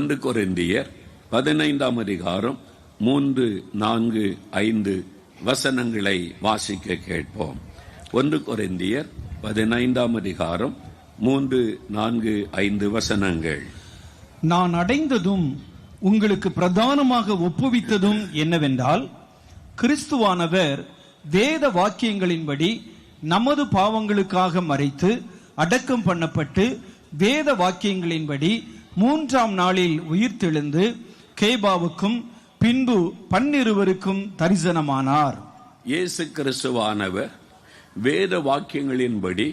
1 கொரிந்தியர் 15ஆம் அதிகாரம் 3, 4, 5 வசனங்களை வாசிக்க கேட்போம். 1 கொரிந்தியர் 15ஆம் அதிகாரம் 3, 4, 5 வசனங்கள். நான் அடைந்ததும் உங்களுக்கு பிரதானமாக ஒப்புவித்ததும் என்னவென்றால், கிறிஸ்துவானவர் வேத வாக்கியங்களின்படி நமது பாவங்களுக்காக மரித்து அடக்கம் பண்ணப்பட்டு வேத வாக்கியங்களின்படி 3ஆம் நாளில் உயிர்த்தெழுந்து கேபாவுக்கும் பின்பு 12 தரிசனமானார். இயேசு கிறிஸ்துவானவர் வேத வாக்கியங்களின்படி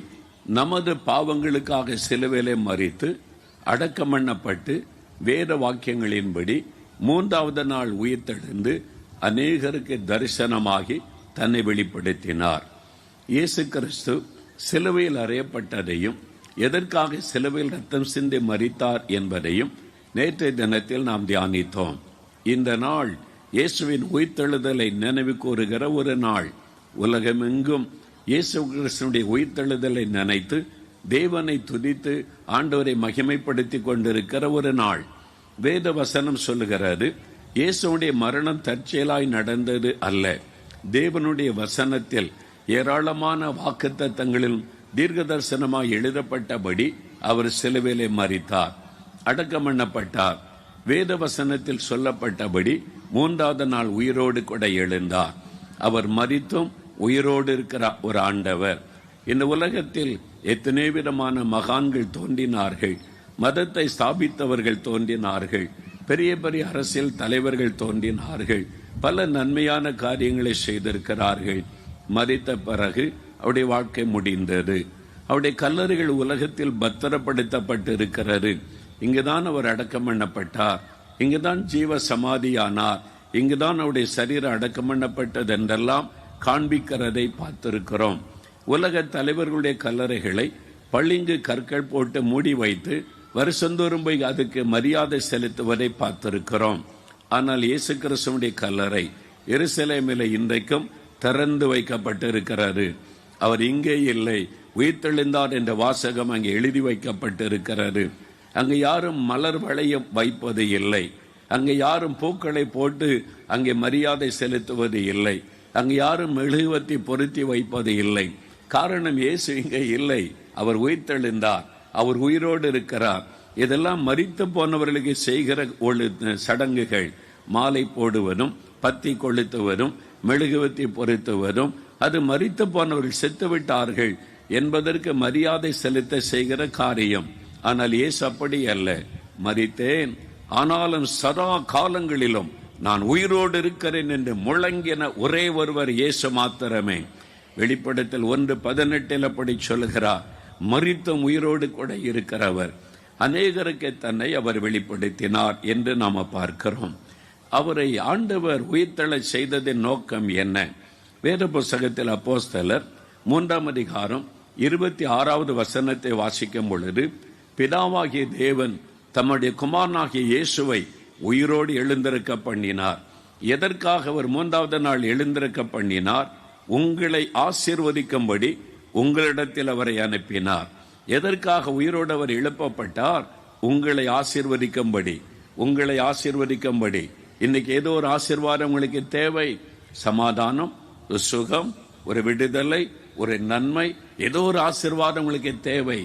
நமது பாவங்களுக்காக சிலுவையிலே மரித்து அடக்கம் பண்ணப்பட்டு வேத வாக்கியங்களின்படி 3வது நாள் உயிர்த்தெழுந்து அநேகருக்கு தரிசனமாகி தன்னை வெளிப்படுத்தினார். இயேசு கிறிஸ்து சிலுவையில் அறையப்பட்டதையும் எதற்காக சிலுவையில் ரத்தம் சிந்தி மரித்தார் என்பதையும் நேற்றைய தினத்தில் நாம் தியானித்தோம். இந்த நாள் இயேசுவின் உயிர்த்தெழுதலை நினைவு கூறுகிற ஒரு நாள். உலகமெங்கும் இயேசு கிறிஸ்துடைய உயிர்த்தெழுதலை நினைத்து தேவனை துதித்து ஆண்டவரை மகிமைப்படுத்தி கொண்டிருக்கிற ஒரு நாள். வேத வசனம் சொல்லுகிறது, இயேசுடைய மரணம் தற்செயலாய் நடந்தது அல்ல. தேவனுடைய வசனத்தில் ஏராளமான வாக்குத்தத்தங்களில் தீர்க்க தரிசனமாய் எழுதப்பட்டபடி அவர் சிலுவையிலே மரித்தார், அடக்கம் பண்ணப்பட்டார். வேத வசனத்தில் சொல்லப்பட்டபடி 3வது நாள் உயிரோடு கூட எழுந்தார். அவர் மரித்தும் உயிரோடு இருக்கிற ஒரு ஆண்டவர். இந்த உலகத்தில் எத்தனை விதமான மகான்கள் தோன்றினார்கள், மதத்தை ஸ்தாபித்தவர்கள் தோன்றினார்கள், பெரிய பெரிய அரசியல் தலைவர்கள் தோன்றினார்கள், பல நன்மையான காரியங்களை செய்திருக்கிறார்கள். மரித்த பிறகு அவருடைய வாழ்க்கை முடிந்தது. அவருடைய கல்லறைகள் உலகத்தில் பத்திரப்படுத்தப்பட்டு இருக்கிறது. இங்குதான் அவர் அடக்கம் பண்ணப்பட்டார், இங்குதான் ஜீவ சமாதியானார், இங்குதான் அவருடைய சரீரம் அடக்கம் பண்ணப்பட்டது என்றெல்லாம் காண்பிக்கிறதை பார்த்திருக்கிறோம். உலக தலைவர்களுடைய கல்லறைகளை பளிங்கு கற்கள் போட்டு மூடி வைத்து வருஷந்தோறும் போய் அதுக்கு மரியாதை செலுத்துவதை பார்த்திருக்கிறோம். ஆனால் இயேசு கிறிஸ்துவுடைய கல்லறை எருசலேமிலே இன்றைக்கும் திறந்து வைக்கப்பட்டிருக்கிறது. அவர் இங்கே இல்லை, உயிர்த்தெழுந்தார் என்ற வாசகம் அங்கே எழுதி வைக்கப்பட்டிருக்கிறது. அங்கு யாரும் மலர் வளையம் வைப்பது இல்லை, அங்கே யாரும் பூக்களை போட்டு அங்கே மரியாதை செலுத்துவது இல்லை, அங்கு யாரும் மெழுகுவர்த்தி பொருத்தி வைப்பது இல்லை. காரணம், இயேசு இங்கே இல்லை, அவர் உயிர்த்தெழுந்தார், அவர் உயிரோடு இருக்கிறார். இதெல்லாம் மரித்து போனவர்களுக்கு செய்கிற சடங்குகள். மாலை போடுவதும் பத்தி கொளுத்துவதும் மெழுகுவத்தி பொருத்துவதும் அது மரித்து போனவர்கள் செத்துவிட்டார்கள் என்பதற்கு மரியாதை செலுத்த செய்கிற காரியம். ஆனால் இயேசு அப்படி அல்ல. மரித்தேன், ஆனாலும் சதா காலங்களிலும் நான் உயிரோடு இருக்கிறேன் என்று முழங்கின ஒரே ஒருவர் இயேசு மாத்திரமே. வெளிப்படுத்தல் 1:18 அப்படி சொல்லுகிறார், மரித்தும் உயிரோடு கூட இருக்கிறவர். அநேகருக்கு தன்னை அவர் வெளிப்படுத்தினார் என்று நாம பார்க்கிறோம். அவரை ஆண்டவர் உயிர்த்தெழச் செய்ததின் நோக்கம் என்ன? வேத புஸ்தகத்தில் அப்போஸ்தலர் 3ஆம் அதிகாரம் 26வது வசனத்தை வாசிக்கும் பொழுது, பிதாவாகிய தேவன் தம்முடைய குமாரனாகிய இயேசுவை உயிரோடு எழுந்திருக்க பண்ணினார். எதற்காக அவர் 3வது நாள் எழுந்திருக்க பண்ணினார்? உங்களை ஆசீர்வதிக்கும்படி உங்களிடத்தில் அவரை அனுப்பினார். எதற்காக உயிரோடு அவர் எழுப்பப்பட்டார்? உங்களை ஆசீர்வதிக்கும்படி, உங்களை ஆசீர்வதிக்கும்படி. இன்னைக்கு ஏதோ ஒரு ஆசீர்வாதம் உங்களுக்கு தேவை, சமாதானம், ஒரு சுகம், ஒரு விடுதலை, ஒரு நன்மை, ஏதோ ஒரு ஆசீர்வாதம் உங்களுக்கு தேவை.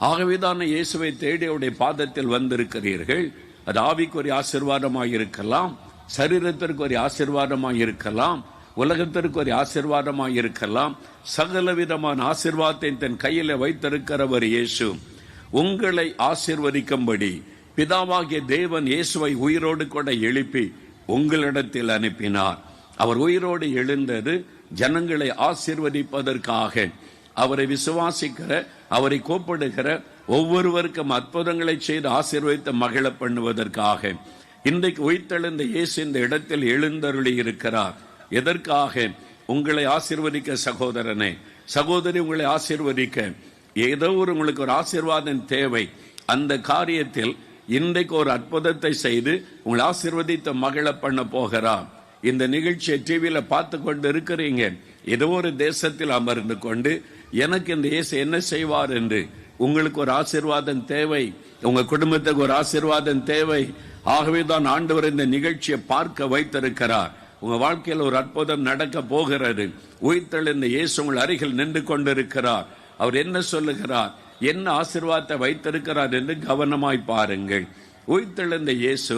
ஆகவேதான் இயேசுவை தேடி அவருடைய பாதத்தில் வந்திருக்கிறீர்கள். அது ஆவிக்கு ஒரு ஆசீர்வாதமாக இருக்கலாம், சரீரத்திற்கு ஒரு ஆசீர்வாதமாக இருக்கலாம், உலகத்திற்கு ஒரு ஆசீர்வாதமாக இருக்கலாம். சகல விதமான ஆசீர்வாதத்தை தன் கையில வைத்திருக்கிறவர் இயேசு. உங்களை ஆசீர்வதிக்கும்படி பிதாவாகிய தேவன் இயேசுவை உயிரோடு கூட எழுப்பி உங்களிடத்தில் அனுப்பினார். அவர் உயிரோடு எழுந்தது ஜனங்களை ஆசீர்வதிப்பதற்காக. அவரை விசுவாசிக்கிற, அவரை கூப்பிடுகிற ஒவ்வொருவருக்கும் அற்புதங்களை செய்து ஆசீர்வதித்து மகிழ பண்ணுவதற்காக. இன்றைக்கு உயிர்த்தெழுந்த இயேசு இந்த இடத்தில் எழுந்தருளி இருக்கிறார். எதற்காக? உங்களை ஆசீர்வதிக்க. சகோதரனே, சகோதரி, உங்களை ஆசீர்வதிக்க. ஏதோ உங்களுக்கு ஒரு ஆசீர்வாதம் தேவை. அந்த காரியத்தில் இன்றைக்கு ஒரு அற்புதத்தை செய்து உங்களை ஆசீர்வதித்த மகிழ பண்ண போகிறார். இந்த நிகழ்ச்சியை டிவியில பார்த்து கொண்டு இருக்கிறீங்க. ஏதோ ஒரு தேசத்தில் அமர்ந்து கொண்டு எனக்கு இந்த இயேசு என்ன செய்வார் என்று உங்களுக்கு ஒரு ஆசீர்வாதம் தேவை, உங்க குடும்பத்துக்கு ஒரு ஆசீர்வாதம் தேவை. ஆகவேதான் ஆண்டவர் இந்த நிகழ்ச்சியை பார்க்க வைத்திருக்கிறார். உங்க வாழ்க்கையில் ஒரு அற்புதம் நடக்க போகிறது. உயிர்த்தெழுந்த இயேசு உங்கள் அருகில் நின்று கொண்டிருக்கிறார். அவர் என்ன சொல்லுகிறார், என்ன ஆசீர்வாதத்தை வைத்திருக்கிறார் என்று கவனமாய் பாருங்கள். உயிர்த்தெழுந்த இயேசு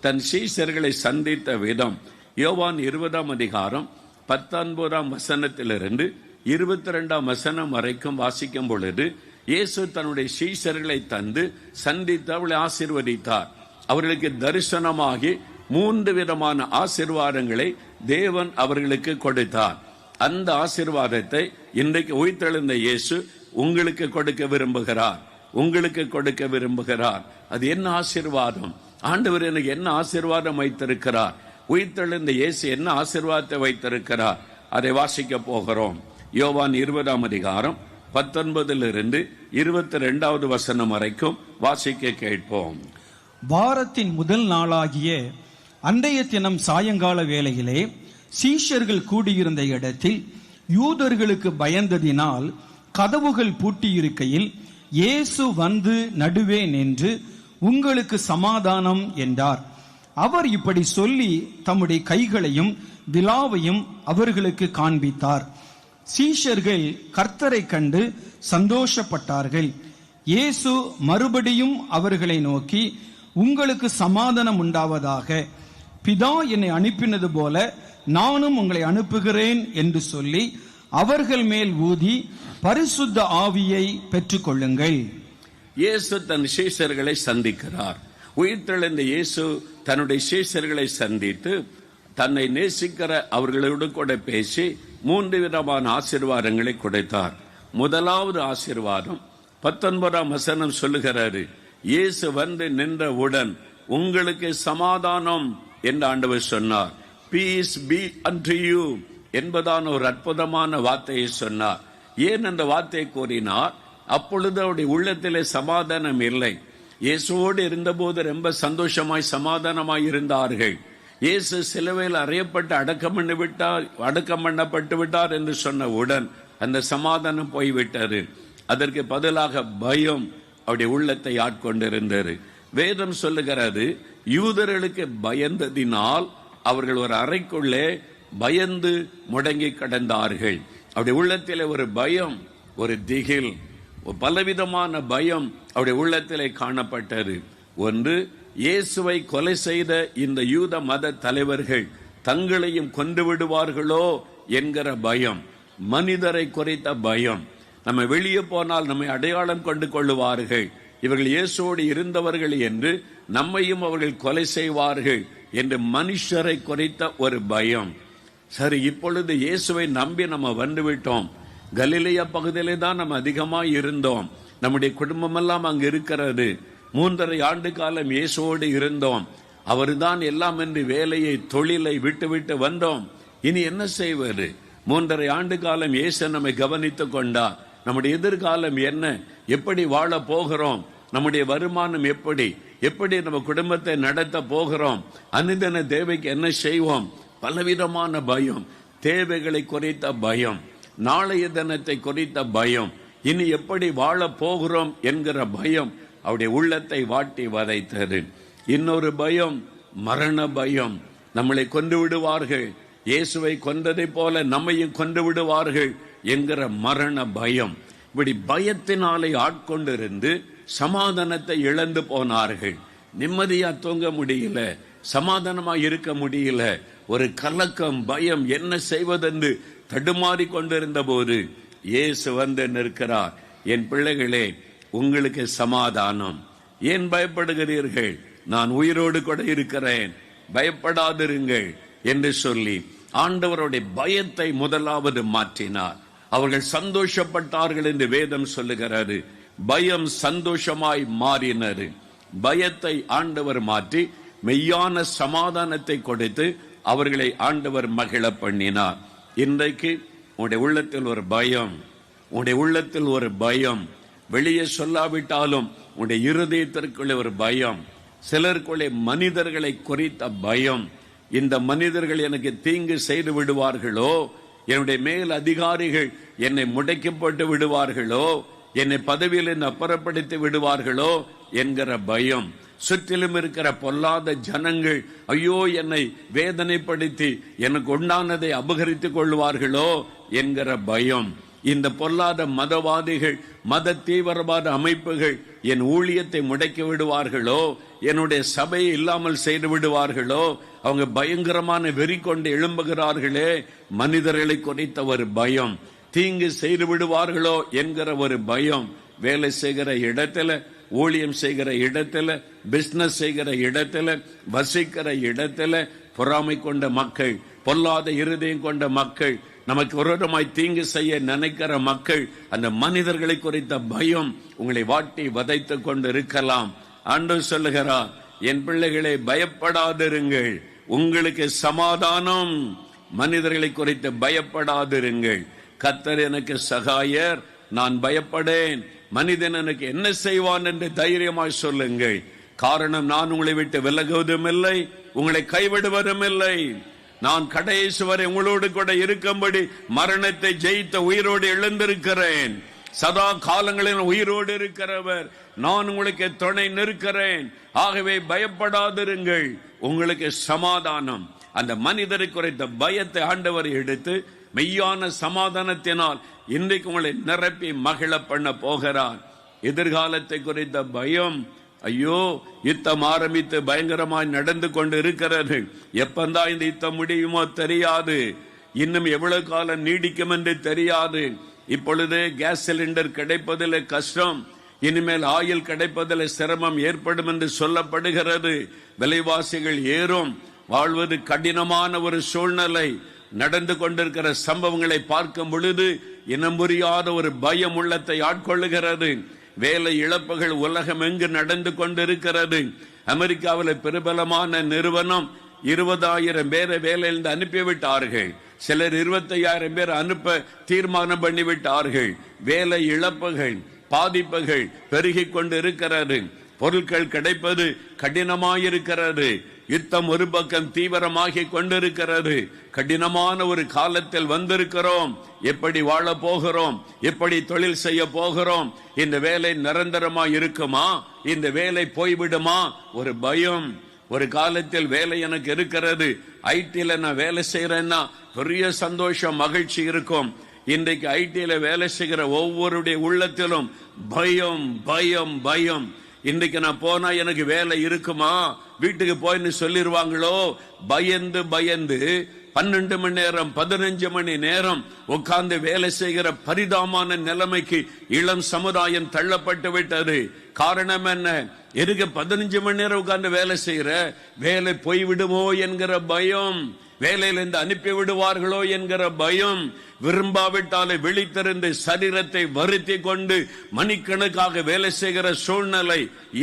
தன் சீஷர்களை சந்தித்த விதம் யோவான் 20ஆம் அதிகாரம் 19ஆம் வசனத்திலிருந்து 22ஆம் வசனம் வரைக்கும் வாசிக்கும் பொழுது, இயேசு தன்னுடைய சீஷர்களை தந்து சந்தித்து அவளை ஆசீர்வதித்தார். அவர்களுக்கு தரிசனமாகி 3 விதமான ஆசீர்வாதங்களை தேவன் அவர்களுக்கு கொடுத்தார். அந்த ஆசீர்வாதத்தை இன்றைக்கு உயிர்த்தெழுந்த இயேசு உங்களுக்கு கொடுக்க விரும்புகிறார். உங்களுக்கு கொடுக்க விரும்புகிறார். அது என்ன ஆசீர்வாதம்? ஆண்டவர் எனக்கு என்ன ஆசீர்வாதம் வைத்திருக்கிறார்? உயிர்த்தெழுந்த இயேசு என்ன ஆசீர்வாதத்தை வைத்திருக்கிறார்? அதை வாசிக்க போகிறோம். யோவான் 20ஆம் அதிகாரம் 19லிருந்து 22வது வசனம் வரைக்கும் வாசிக்க கேட்போம். வாரத்தின் முதல் நாளாகிய அன்றைய தினம் சாயங்கால வேளையிலே சீஷர்கள் கூடியிருந்த இடத்தில் யூதர்களுக்கு பயந்ததினால் கதவுகள் பூட்டியிருக்கையில் இயேசு வந்து நடுவே நின்று, உங்களுக்கு சமாதானம் என்றார். அவர் இப்படி சொல்லி தம்முடைய கைகளையும் விலாவையும் அவர்களுக்கு காண்பித்தார். சீஷர்கள் கர்த்தரை கண்டு சந்தோஷப்பட்டார்கள். இயேசு மறுபடியும் அவர்களை நோக்கி, உங்களுக்கு சமாதானம் உண்டாவதாக. பிதா என்னை அனுப்பினது போல நானும் உங்களை அனுப்புகிறேன் என்று சொல்லி அவர்கள் மேல் ஊதி பரிசுத்த ஆவியை பெற்றுக் கொள்ளுங்கள். இயேசு தன் சீஷர்களை சந்திக்கிறார். உயிர்த்தெழுந்த இயேசு தன்னுடைய சீஷர்களை சந்தித்து தன்னை நேசிக்கிற அவர்களோடு கூட பேசி 3 விதமான ஆசீர்வாதங்களை கொடுத்தார். முதலாவது ஆசீர்வாதம் 19ஆம் வசனம் சொல்லுகிறாரு, இயேசு வந்து நின்றவுடன் உங்களுக்கு சமாதானம் என்று ஆண்டவர் சொன்னார். பீஸ் பி அன்டு யூ என்பதான ஒரு அற்புதமான வார்த்தையை சொன்னார். ஏன் அந்த வார்த்தையை கூறினார்? அப்பொழுது அவருடைய உள்ளத்திலே சமாதானம் இல்லை. இயேசுவோடு இருந்தபோது ரொம்ப சந்தோஷமாய் சமாதானமாய் இருந்தார்கள். இயேசு சிலுவையில் அறையப்பட்டு அடக்கம் பண்ணப்பட்டு விட்டார் என்று சொன்னவுடன் அந்த சமாதானம் போய்விட்டது. அதற்கு பதிலாக பயம் அவருடைய உள்ளத்தை ஆட்கொண்டிருந்தது. வேதம் சொல்லுகிறது, யூதர்களுக்கு பயந்ததினால் அவர்கள் ஒரு அறைக்குள்ளே பயந்து முடங்கி கிடந்தார்கள். அவருடைய உள்ளத்திலே ஒரு பயம், ஒரு திகில், பலவிதமான பயம் அவருடைய உள்ளத்திலே காணப்பட்டது. ஒன்று, இயேசுவை கொலை செய்த இந்த யூத மத தலைவர்கள் தங்களையும் கொண்டு விடுவார்களோ என்கிற பயம், மனிதரை குறித்த பயம். நம்ம வெளியே போனால் நம்மை அடையாளம் கொண்டு கொள்ளுவார்கள், இவர்கள் இயேசுவோடு இருந்தவர்கள் என்று, நம்மையும் அவர்கள் கொலை செய்வார்கள் என்று மனுஷரை குறித்த ஒரு பயம். சரி, இப்பொழுது இயேசுவை நம்பி நம்ம வந்துவிட்டோம். கலிலேயா பகுதியிலே தான் நம்ம அதிகமாக இருந்தோம். நம்முடைய குடும்பம் எல்லாம் அங்கு இருக்கிறது. 3.5 ஆண்டு காலம் இயேசுவோடு இருந்தோம். அவர்தான் எல்லாம் என்று வேலையை தொழிலை விட்டு வந்தோம். இனி என்ன செய்வது? 3.5 ஆண்டு காலம் இயேசு நம்மை கவனித்துக் கொண்டார். நம்முடைய எதிர்காலம் என்ன? எப்படி வாழ போகிறோம்? நம்முடைய வருமானம் எப்படி நம்ம குடும்பத்தை நடத்த போகிறோம்? அனுதின தேவைக்கு என்ன செய்வோம்? பலவிதமான பயம், தேவைகளை குறித்த பயம், நாளைய தினத்தை குறித்த பயம், இனி எப்படி வாழ போகிறோம் என்கிற பயம் அவருடைய உள்ளத்தை வாட்டி வதைத்தது. இன்னொரு பயம், மரண பயம். நம்மளை கொண்டு விடுவார்கள், இயேசுவை கொன்றதை போல நம்மையும் கொண்டு விடுவார்கள் என்கிற மரண பயம். இப்படி பயத்தினாலே ஆட்கொண்டிருந்து சமாதானத்தை இழந்து போனார்கள். நிம்மதியா தூங்க முடியல, சமாதானமா இருக்க முடியல. ஒரு கலக்கம், பயம், என்ன செய்வதென்று தடுமாறி கொண்டிருந்த போது இயேசு வந்து நிற்கிறார். என் பிள்ளைகளே, உங்களுக்கு சமாதானம். ஏன் பயப்படுகிறீர்கள்? நான் உயிரோடு கூட இருக்கிறேன், பயப்படாதிருங்கள் என்று சொல்லி ஆண்டவருடைய பயத்தை முதலாவது மாற்றினார். அவர்கள் சந்தோஷப்பட்டார்கள் என்று வேதம் சொல்லுகிறது. பயம் சந்தோஷமாய் மாறினது. பயத்தை ஆண்டவர் மாற்றி மெய்யான சமாதானத்தை கொடுத்து அவர்களை ஆண்டவர் மகிழ பண்ணினார். இன்றைக்கு உங்களுடைய உள்ளத்தில் ஒரு பயம், உங்களுடைய உள்ளத்தில் ஒரு பயம், வெளியே சொல்லாவிட்டாலும் உங்களுடைய இருதயத்திற்குள்ளே ஒரு பயம். சிலருக்குள்ளே மனிதர்களை குறித்த பயம். இந்த மனிதர்கள் எனக்கு தீங்கு செய்து விடுவார்களோ, என்னுடைய மேல் அதிகாரிகள் என்னை முடக்கி போட்டு விடுவார்களோ, என்னை பதவியில் அப்புறப்படுத்தி விடுவார்களோ என்கிற பயம். சுற்றிலும் இருக்கிற பொல்லாத ஜனங்கள் ஐயோ என்னை வேதனைப்படுத்தி எனக்கு உண்டானதை அபகரித்துக் கொள்வார்களோ என்கிற பயம். இந்த பொல்லாத மதவாதிகள், மத தீவிரவாத அமைப்புகள் என் ஊழியத்தை முடக்கி விடுவார்களோ, என்னுடைய சபையை இல்லாமல் செய்து விடுவார்களோ, அவங்க பயங்கரமான வெறி கொண்டு எழும்புகிறார்களே, மனிதர்களை குறித்த ஒரு பயம், தீங்கு செய்து விடுவார்களோ என்கிற ஒரு பயம். வேலை செய்கிற இடத்துல, ஊழியம் செய்கிற இடத்துல, பிசினஸ் செய்கிற இடத்துல, வசிக்கிற இடத்துல பொறாமை கொண்ட மக்கள், பொல்லாத இருதயம் கொண்ட மக்கள், நமக்கு விரோதமாய் தீங்கு செய்ய நினைக்கிற மக்கள், அந்த மனிதர்களை குறித்த பயம் உங்களை வாட்டி வதைத்துக் கொண்டு இருக்கலாம். ஆண்டவர் சொல்லுகிறார், என் பிள்ளைகளை பயப்படாதிருங்கள், உங்களுக்கு சமாதானம். மனிதர்களை குறித்து பயப்படாதிருங்கள். கர்த்தர் எனக்கு சகாயர், நான் பயப்படேன். மனிதன் எனக்கு என்ன செய்வான் என்று தைரியமாய் சொல்லுங்கள். காரணம், நான் உங்களை விட்டு விலகுவதும் இல்லை, உங்களை கைவிடுவதும் இல்லை. நான் கடைசி வரை உங்களோடு கூட இருக்கும்படி மரணத்தை ஜெயித்த உயிரோடு எழுந்திருக்கிறேன். சதா காலங்களில் உயிரோடு இருக்கிறவர், நான் உங்களுக்கு துணை நிற்கிறேன். ஆகவே பயப்படாதிருங்கள், உங்களுக்கு சமாதானம். அந்த மனிதரை குறைத்த பயத்தை ஆண்டவர் எடுத்து மெய்யான சமாதானத்தினால் இன்றைக்கு உங்களை நிரப்பி மகிழ பண்ண போகிறார். எதிர்காலத்தை குறித்த பயம், ஐயோ யுத்தம் ஆரம்பித்து பயங்கரமாய் நடந்து கொண்டு இருக்கிறது, எப்பந்தான் இந்த யுத்தம் முடியுமோ தெரியாது, இன்னும் எவ்வளவு காலம் நீடிக்கும் என்று தெரியாது. இப்பொழுது கேஸ் சிலிண்டர் கிடைப்பதில் கஷ்டம், இனிமேல் ஆயில் கிடைப்பதில் சிரமம் ஏற்படும் என்று சொல்லப்படுகிறது. விலைவாசிகள் ஏறும், வாழ்வது கடினமான ஒரு சூழ்நிலை. நடந்து கொண்டிருக்கிற சம்பவங்களை பார்க்கும் பொழுது இனம் புரியாத ஒரு பயம் உள்ளத்தை ஆட்கொள்ளுகிறது. வேலை இழப்புகள் உலகம் எங்கு நடந்து கொண்டிருக்கிறது. அமெரிக்காவில் பிரபலமான நிறுவனம் 20,000 பேரை வேலையிலிருந்து அனுப்பிவிட்டார்கள். சிலர் 25,000 பேர் அனுப்ப தீர்மானம் பண்ணிவிட்டார்கள். வேலை இழப்புகள், பாதிப்புகள் பெருகிக் கொண்டு இருக்கிறது. பொருட்கள் கிடைப்பது கடினமாயிருக்கிறது. யுத்தம் ஒரு பக்கம் தீவிரமாகி கொண்டிருக்கிறது. கடினமான ஒரு காலத்தில் வந்திருக்கிறோம். எப்படி வாழ போகிறோம்? எப்படி தொழில் செய்ய போகிறோம்? இந்த வேலை நிரந்தரமா இருக்குமா? இந்த வேலை போய்விடுமா? ஒரு பயம். ஒரு காலத்தில் வேலை எனக்கு இருக்கிறது, ஐடில நான் வேலை செய்யறேன்னா பெரிய சந்தோஷம், மகிழ்ச்சி இருக்கும். இன்றைக்கு ஐடில வேலை செய்கிற ஒவ்வொருடைய உள்ளத்திலும் பயம், பயம், பயம். இன்றைக்கு நான் போனா எனக்கு வேலை இருக்குமா, வீட்டுக்கு போயின்னு சொல்லிருவாங்களோ, பயந்து பயந்து 12 மணி நேரம் 15 மணி நேரம் உட்கார்ந்து வேலை செய்கிற பரிதாபமான நிலைமைக்கு இளம் சமுதாயம் தள்ளப்பட்டு விட்டது. காரணம் என்ன? எதுக்கு 15 மணி நேரம் உட்கார்ந்து வேலை செய்யற? வேலை போய்விடுமோ என்கிற பயம், வேலையிலிருந்து அனுப்பி விடுவார்களோ என்கிற பயம். விரும்பாவிட்டாலே விழித்திருந்து சரீரத்தை வருத்தி கொண்டு மணிக்கணக்காக வேலை செய்கிற சூழ்நிலை.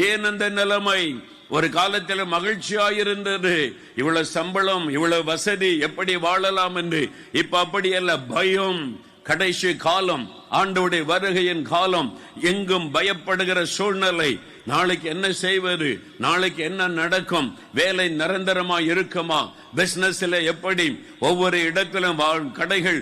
ஏன் அந்த நிலைமை? ஒரு காலத்தில் மகிழ்ச்சியாயிருந்தது, இவ்வளவு சம்பளம், இவ்வளவு வசதி, எப்படி வாழலாம் என்று. இப்ப அப்படி அல்ல, பயம். கடைசி காலம், ஆண்டவருடைய வருகையின் காலம், எங்கும் பயப்படுகிற சூழ்நிலை. நாளைக்கு என்ன செய்வது? நாளைக்கு என்ன நடக்கும்? வேலை நிரந்தரமா இருக்குமா? பிசினஸ்ல எப்படி? ஒவ்வொரு இடத்திலும் கடைகள்,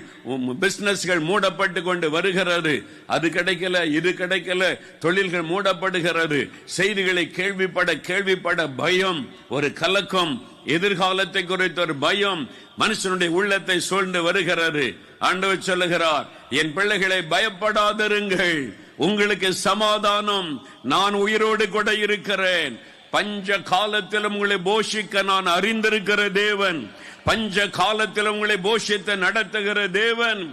பிசினஸ்கள் மூடப்பட்டு கொண்டு வருகிறது. அது கிடைக்கல, இது கிடைக்கல, தொழில்கள் மூடப்படுகிறது. செய்திகளை கேள்விப்பட பயம், ஒரு கலக்கம், எதிர்காலத்தை குறித்த ஒரு பயம் மனுஷனுடைய உள்ளத்தை சூழ்ந்து வருகிறது. ஆண்டவர் சொல்லுகிறார், என் பிள்ளைகளை பயப்படாதிருங்கள், உங்களுக்கு சமாதானம், நான் உயிரோடு கூட இருக்கிறேன். பஞ்ச காலத்திலும் உங்களை போஷிக்க நான் அறிந்திருக்கிற தேவன், பஞ்ச காலத்திலும் உங்களை போஷித்து நடத்துகிற தேவன்.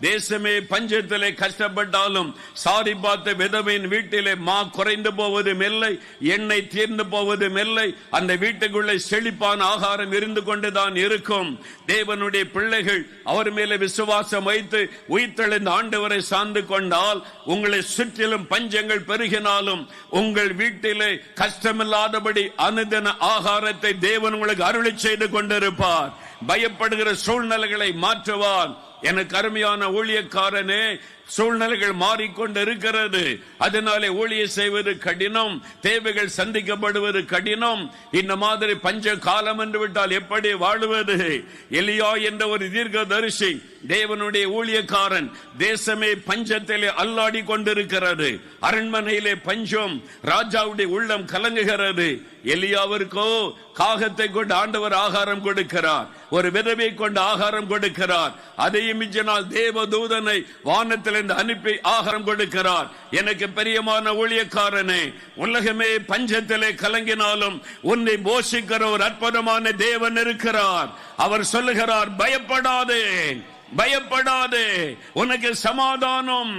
தேசமே பஞ்சத்திலே கஷ்டப்பட்டாலும் சாரி பார்த்த விதவையின் வீட்டிலே மா குறைந்து போவதும் இல்லை, எண்ணெய் தீர்ந்து போவதும் இல்லை. அந்த வீட்டுக்குள்ளே செழிப்பான ஆகாரம் இருந்து கொண்டுதான் இருக்கும். தேவனுடைய பிள்ளைகள் அவர் மேலே விசுவாசம் வைத்து உயிர்த்தெழுந்த ஆண்டவரை சார்ந்து கொண்டால், உங்களை சுற்றிலும் பஞ்சங்கள் பெருகினாலும் உங்கள் வீட்டிலே கஷ்டமில்லாதபடி அனுதின ஆகாரத்தை தேவன் உங்களுக்கு அருளி செய்து கொண்டிருப்பார். பயப்படுகிற சூழ்நிலைகளை மாற்றுவார். எனக்கு அருமையான ஊழியக்காரனே, சூழ்நிலைகள் மாறிக்கொண்டு இருக்கிறது. அதனாலே ஊழியம் செய்வது கடினம், தேவைகள் சந்திக்கப்படுவது கடினம். இந்த மாதிரி பஞ்ச காலம் என்று விட்டால் எப்படி வாழுவது? எலியா என்ற ஒரு தீர்க்கதரிசி, தேவனுடைய ஊழியக்காரன், தேசமே பஞ்சத்திலே அல்லாடி கொண்டிருக்கிறது. அரண்மனையிலே பஞ்சம், ராஜாவுடைய உள்ளம் கலங்குகிறது. எலியாவிற்கோ காகத்தை கொண்டு ஆண்டவர் ஆகாரம் கொடுக்கிறார், ஒரு விதவை கொண்டு ஆகாரம் கொடுக்கிறார். அதையும் மிஞ்சினால் தேவதூதனை வானத்திலிருந்து அனுப்பி ஆகாரம் கொடுக்கிறார். எனக்கு பிரியமான ஊழியக்காரனே, உலகமே பஞ்சத்திலே கலங்கினாலும் உன்னை போஷிக்கிற ஒரு அற்புதமான தேவன் இருக்கிறார். அவர் சொல்லுகிறார், பயப்படாதே, பயப்படாதே, உனக்கு சமாதானம்.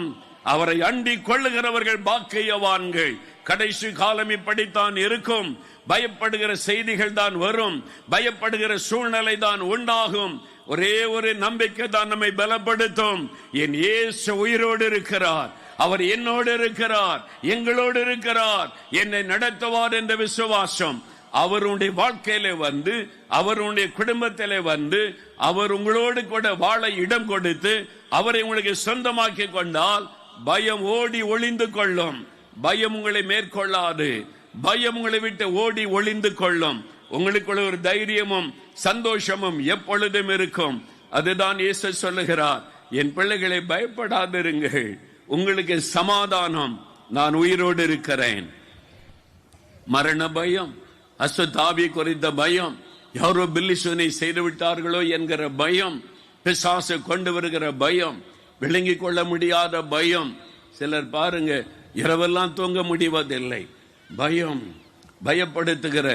அவரை அண்டி கொள்ளுகிறவர்கள் பாக்கியவான்கள். கடைசி காலம் இப்படித்தான் இருக்கும். பயப்படுகிற செய்திகள் தான் வரும், பயப்படுகிற சூழ்நிலை தான் உண்டாகும். ஒரே ஒரு நம்பிக்கை தான் நம்மை பலப்படுத்தும். என் இயேசு உயிரோடு இருக்கிறார், அவர் என்னோடு இருக்கிறார், எங்களோடு இருக்கிறார், என்னை நடத்துவார் என்ற விசுவாசம் அவருடைய வாழ்க்கையில வந்து, அவருடைய குடும்பத்திலே வந்து, அவர் உங்களோடு கூட வாழ இடம் கொடுத்து அவரை உங்களுக்கு சொந்தமாக்கி கொண்டால் பயம் ஓடி ஒளிந்து கொள்ளும். பயம் உங்களை மேற்கொள்ளாது, பயம் உங்களை விட்டு ஓடி ஒளிந்து கொள்ளும். உங்களுக்குள்ள ஒரு தைரியமும் சந்தோஷமும் எப்பொழுதும் இருக்கும். அதுதான் இயேசு சொல்லுகிறார், என் பிள்ளைகளை பயப்படாதிருங்கள், உங்களுக்கு சமாதானம், நான் உயிரோடு இருக்கிறேன். மரண பயம், அசுத்தாவி குறித்த பயம், யாரோ பில்லிசூனை செய்து விட்டார்களோ என்கிற பயம், பிசாசு கொண்டு வருகிற பயம், விளங்கிக் கொள்ள முடியாத பயம். சிலர் பாருங்க, இரவெல்லாம் தூங்க முடிவதில்லை. பயம், பயப்படுத்துகிற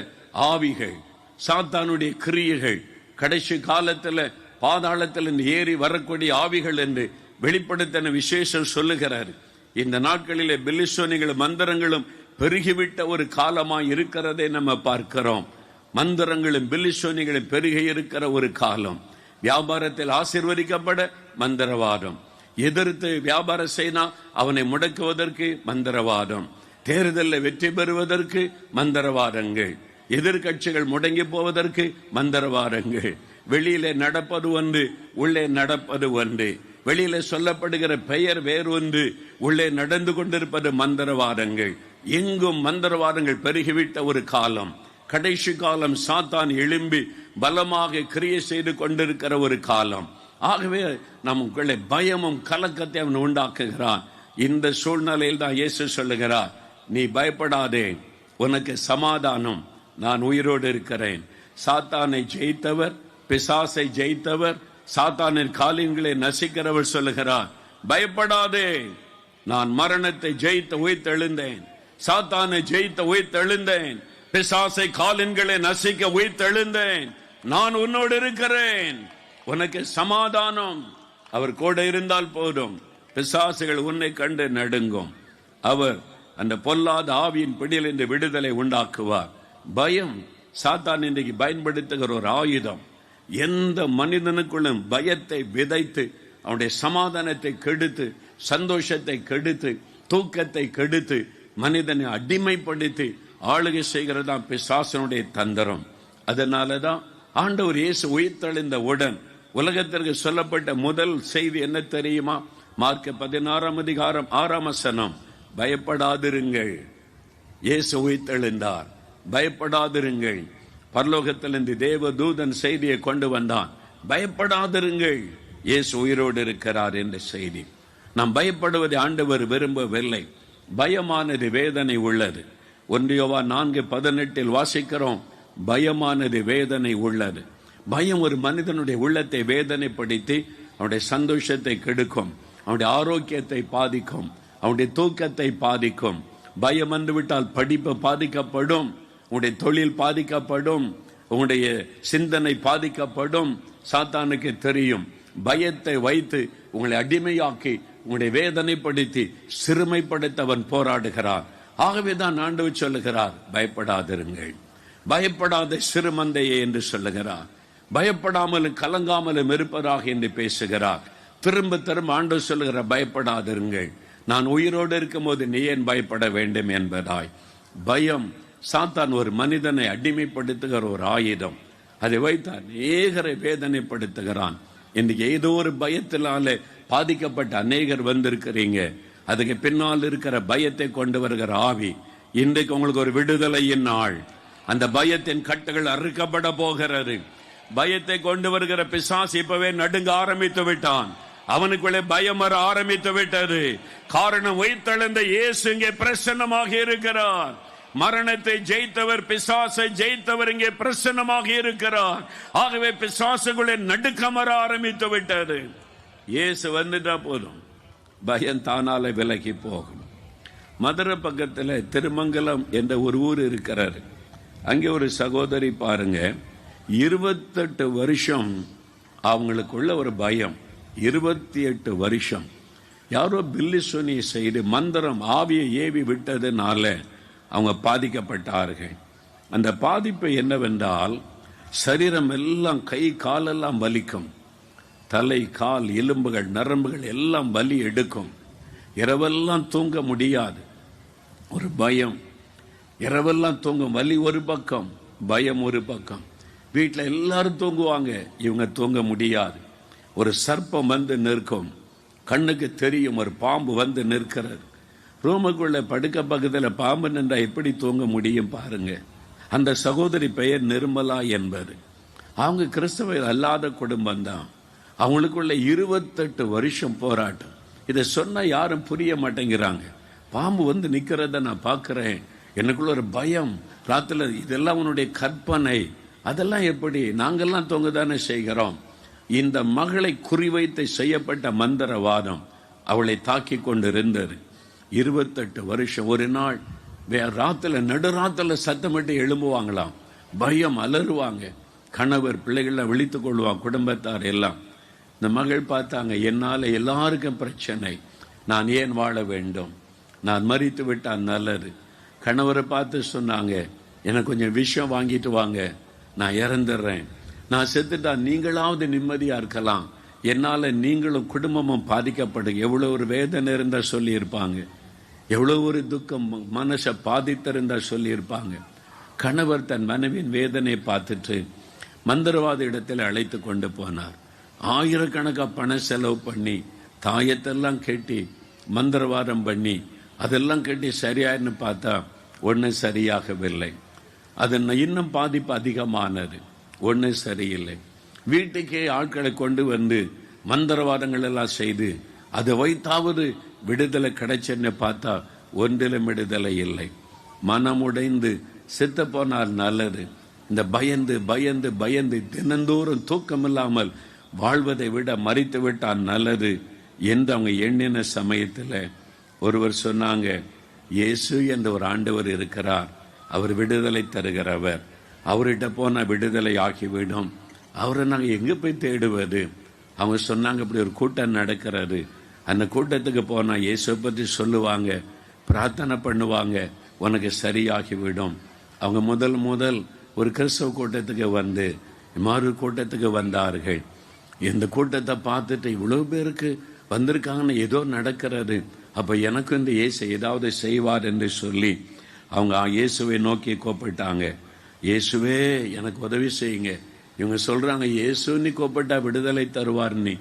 ஆவிகள், சாத்தானுடைய கிரியைகள், கடைசி காலத்தில் பாதாளத்தில் ஏறி வரக்கூடிய ஆவிகள் என்று வெளிப்படுத்தின விசேஷம் சொல்லுகிறார். இந்த நாட்களிலே பில்லிசோனிகளும் மந்திரங்களும் பெருகிவிட்ட ஒரு காலமாய் இருக்கிறதை நம்ம பார்க்கிறோம். மந்திரங்களும் பில்லிசோனிகளும் பெருகி இருக்கிற ஒரு காலம். வியாபாரத்தில் ஆசீர்வதிக்கப்பட மந்திரவாதம், எதிர்த்து வியாபாரம் செய்தா அவனை முடக்குவதற்கு மந்திரவாதம், தேர்தலில் வெற்றி பெறுவதற்கு மந்திரவாதங்கள், எதிர்கட்சிகள் முடங்கி போவதற்கு மந்திரவாதங்கள், வெளியிலே நடப்பது ஒன்று, உள்ளே நடப்பது ஒன்று, வெளியில சொல்லப்படுகிற பெயர் வேறொன்று, உள்ளே நடந்து கொண்டிருப்பது மந்திரவாதங்கள். எங்கும் மந்திரவாதங்கள் பெருகிவிட்ட ஒரு காலம், கடைசி காலம். சாத்தான் எழும்பி பலமாக கிரியை செய்து கொண்டிருக்கிற ஒரு காலம். ஆகவே நமக்குள்ளே பயமும் கலக்கத்தை அவன் உண்டாக்குகிறான். இந்த சூழ்நிலையில் தான் இயேசு சொல்லுகிறார், நீ பயப்படாதே, உனக்கு சமாதானம், நான் உயிரோடு இருக்கிறேன். சாத்தானை ஜெயித்தவர், பிசாசை ஜெயித்தவர், சாத்தானின் காலின்களை நசிக்கிறவர் சொல்லுகிறார், பயப்படாதே, நான் மரணத்தை ஜெயித்த உயிர்த்தெழுந்தேன், சாத்தானை ஜெயித்த உயிர்த்தெழுந்தேன், பிசாசை காலின்களை நசிக்க உயிர்த்தெழுந்தேன், நான் உன்னோடு இருக்கிறேன், உனக்கு சமாதானம். அவர் கூட இருந்தால் போதும், பிசாசுகள் உன்னை கண்டு நடுங்கும். அவர் அந்த பொல்லாத ஆவியின் பிடியில் இந்த விடுதலை உண்டாக்குவார். பயம் சாத்தான் இன்றைக்கு பயன்படுத்துகிற ஒரு ஆயுதம். எந்த மனிதனுக்குள்ளும் பயத்தை விதைத்து அவனுடைய சமாதானத்தை கெடுத்து, சந்தோஷத்தை கெடுத்து, தூக்கத்தை கெடுத்து, மனிதனை அடிமைப்படுத்தி ஆளுகை செய்கிறதா பிசாசனுடைய தந்திரம். அதனாலதான் ஆண்டவர் இயேசு உயிர்த்தெழுந்த உடன் உலகத்திற்கு சொல்லப்பட்ட முதல் செய்தி என்ன தெரியுமா? மார்க் 16:6 பயப்படாதிருங்கள், இயேசு உயிர்த்தெழுந்தார், பயப்படாதிருங்கள். பரலோகத்திலிருந்து தேவ தூதன் செய்தியை கொண்டு வந்தான், பயப்படாதிருங்கள், இயேசு உயிரோடு இருக்கிறார் என்ற செய்தி. நாம் பயப்படுவதை ஆண்டவர் விரும்பவில்லை. பயமானது வேதனை உள்ளது. 1 யோவான் 4:18 வாசிக்கிறோம், பயமானது வேதனை உள்ளது. பயம் ஒரு மனிதனுடைய உள்ளத்தை வேதனைப்படுத்தி அவனுடைய சந்தோஷத்தை கெடுக்கும், அவனுடைய ஆரோக்கியத்தை பாதிக்கும், அவனுடைய தூக்கத்தை பாதிக்கும். பயம் வந்துவிட்டால் படிப்பு பாதிக்கப்படும், உங்களுடைய தொழில் பாதிக்கப்படும், உங்களுடைய சிந்தனை பாதிக்கப்படும். சாத்தானுக்கு தெரியும், பயத்தை வைத்து உங்களை அடிமையாக்கி உங்களுடைய வேதனைப்படுத்தி சிறுமைப்படுத்த அவன் போராடுகிறான். ஆகவேதான் ஆண்டவர் சொல்லுகிறார், பயப்படாதிருங்கள், பயப்படாத சிறுமந்தையே என்று சொல்லுகிறார். பயப்படாமலும் கலங்காமலும் இருப்பதாக என்று பேசுகிறார். திரும்ப திரும்ப ஆண்டவர் சொல்லுகிற, பயப்படாதிருங்கள், நான் உயிரோடு இருக்கும் போது நீ ஏன் பயப்பட வேண்டும் என்பதாய். பயம் சாத்தான் ஒரு மனிதனை அடிமைப்படுத்துகிற ஒரு ஆயுதம். அதை வைத்து அநேகரை வேதனைப்படுத்துகிறான். இன்னைக்கு ஏதோ ஒரு பயத்தினாலே பாதிக்கப்பட்ட அநேகர் வந்திருக்கிறீங்க. அதுக்கு பின்னால் இருக்கிற பயத்தை கொண்டு வருகிற ஆவி இன்றைக்கு உங்களுக்கு ஒரு விடுதலையின் நாள். அந்த பயத்தின் கட்டுகள் அறுக்கப்பட போகிறது. பயத்தை கொண்டு வருகிற பிசாசு இப்பவே நடுங்க ஆரம்பித்து விட்டான். அவனுக்குள்ளே பயம் வர ஆரம்பித்து விட்டது. காரணம், உயிர்த்தெழுந்த இயேசு இங்கே பிரசன்னமாக இருக்கிறார். மரணத்தை ஜெயித்தவர், பிசாசை ஜெயித்தவர் இங்கே பிரசன்னமாக இருக்கிறார். ஆகவே பிசாசுகளை நடுக்கம் வர ஆரம்பித்து விட்டது. இயேசு வந்துட்டா போதும், பயம் தானால விலகி போகும். மதுரை பக்கத்தில் திருமங்கலம் என்ற ஒரு ஊர் இருக்கிறார். அங்கே ஒரு சகோதரி பாருங்க, 28 வருஷம் அவங்களுக்குள்ள ஒரு பயம். 28 வருஷம் யாரோ பில்லி சொனி செய்து மந்திரம் ஆவியை ஏவி விட்டதுனால அவங்க பாதிக்கப்பட்டார்கள். அந்த பாதிப்பு என்னவென்றால், சரீரம் எல்லாம், கை காலெல்லாம் வலிக்கும். தலை, கால், எலும்புகள், நரம்புகள் எல்லாம் வலி எடுக்கும். இரவெல்லாம் தூங்க முடியாது. ஒரு பயம். இரவெல்லாம் தூங்கும். வலி ஒரு பக்கம், பயம் ஒரு பக்கம். வீட்டில் எல்லாரும் தூங்குவாங்க, இவங்க தூங்க முடியாது. ஒரு சர்ப்பம் வந்து நிற்கும். கண்ணுக்கு தெரியும் ஒரு பாம்பு வந்து நிற்கிறது. ரூமுக்குள்ள படுக்க பக்கத்தில் பாம்பு நின்றா எப்படி தூங்க முடியும் பாருங்க. அந்த சகோதரி பெயர் நிர்மலா என்பது. அவங்க கிறிஸ்தவ அல்லாத குடும்பம் தான். அவங்களுக்குள்ள 28 வருஷம் போராட்டம். இதை சொன்னா யாரும் புரிய மாட்டேங்கிறாங்க. பாம்பு வந்து நிக்கிறத நான் பார்க்கிறேன், எனக்குள்ள ஒரு பயம். ராத்திர இதெல்லாம் உன்னுடைய கற்பனை, அதெல்லாம் எப்படி? நாங்கெல்லாம் தூங்க தானே செய்கிறோம். இந்த மகளை குறிவைத்து செய்யப்பட்ட மந்திரவாதம் அவளை தாக்கி கொண்டிருந்தது. 28 வருஷம். ஒரு நாள் ராத்திர நடுராத்திர சத்தமிட்டு எழும்புவாங்களாம். பயம், அலறுவாங்க. கணவர், பிள்ளைகள்லாம் விழித்துக் கொள்வாங்க, குடும்பத்தார் எல்லாம். இந்த மகள் பார்த்தாங்க, என்னால் எல்லாருக்கும் பிரச்சனை, நான் ஏன் வாழ வேண்டும்? நான் மரித்து விட்டால் நல்லது. கணவரை பார்த்து சொன்னாங்க, எனக்கு கொஞ்சம் விஷயம் வாங்கிட்டு வாங்க, நான் இறந்துடுறேன். நான் செத்துட்டா நீங்களாவது நிம்மதியா இருக்கலாம், என்னால நீங்களும் குடும்பமும் பாதிக்கப்படுங்க. எவ்வளவு ஒரு வேதனை இருந்தா சொல்லி இருப்பாங்க, எவ்வளவு ஒரு துக்கம் மனசை பாதித்திருந்தா சொல்லி இருப்பாங்க. கணவர் தன் மனைவியின் வேதனை பார்த்துட்டு மந்திரவாத இடத்தில் அழைத்து கொண்டு போனார். ஆயிரக்கணக்காக பணம் செலவு பண்ணி, தாயத்தெல்லாம் கட்டி, மந்திரவாதம் பண்ணி, அதெல்லாம் கட்டி சரியாயின்னு பார்த்தா ஒன்றும் சரியாகவில்லை. அது இன்னும் பாதிப்பு அதிகமானது. ஒன்றும் சரியில்லை. வீட்டுக்கே ஆட்களை கொண்டு வந்து மந்திரவாதங்கள் எல்லாம் செய்து அதை வைத்தாவது விடுதலை கிடைச்சன்னு பார்த்தா ஒன்றிலும் விடுதலை இல்லை. மனமுடைந்து செத்து போனால் நல்லது. இந்த பயந்து பயந்து பயந்து தினந்தோறும் தூக்கமில்லாமல் வாழ்வதை விட மறித்து விட்டால் நல்லது என்று அவங்க எண்ணின சமயத்தில் ஒருவர் சொன்னாங்க, இயேசு என்ற ஒரு ஆண்டவர் இருக்கிறார், அவர் விடுதலை தருகிறவர், அவர்கிட்ட போனால் விடுதலை ஆகிவிடும். அவரை நாங்கள் எங்கே போய் தேடுவது? அவங்க சொன்னாங்க, இப்படி ஒரு கூட்டம் நடக்கிறது, அந்த கூட்டத்துக்கு போனால் இயேசுவை பற்றி சொல்லுவாங்க, பிரார்த்தனை பண்ணுவாங்க, உனக்கு சரியாகிவிடும். அவங்க முதல் ஒரு கிறிஸ்தவ கூட்டத்துக்கு வந்து மறு கூட்டத்துக்கு வந்தார்கள். இந்த கூட்டத்தை பார்த்துட்டு இவ்வளவு பேருக்கு வந்திருக்காங்கன்னு ஏதோ நடக்கிறது, அப்போ எனக்கும் இந்த இயேசு ஏதாவது செய்வார் என்று சொல்லி அவங்க இயேசுவை நோக்கி கூப்பிட்டாங்க. இயேசுவே எனக்கு உதவி செய்யுங்க. இவங்க சொல்றாங்க, இயேசுன்னு கூப்பிட்டா விடுதலை தருவார்னு.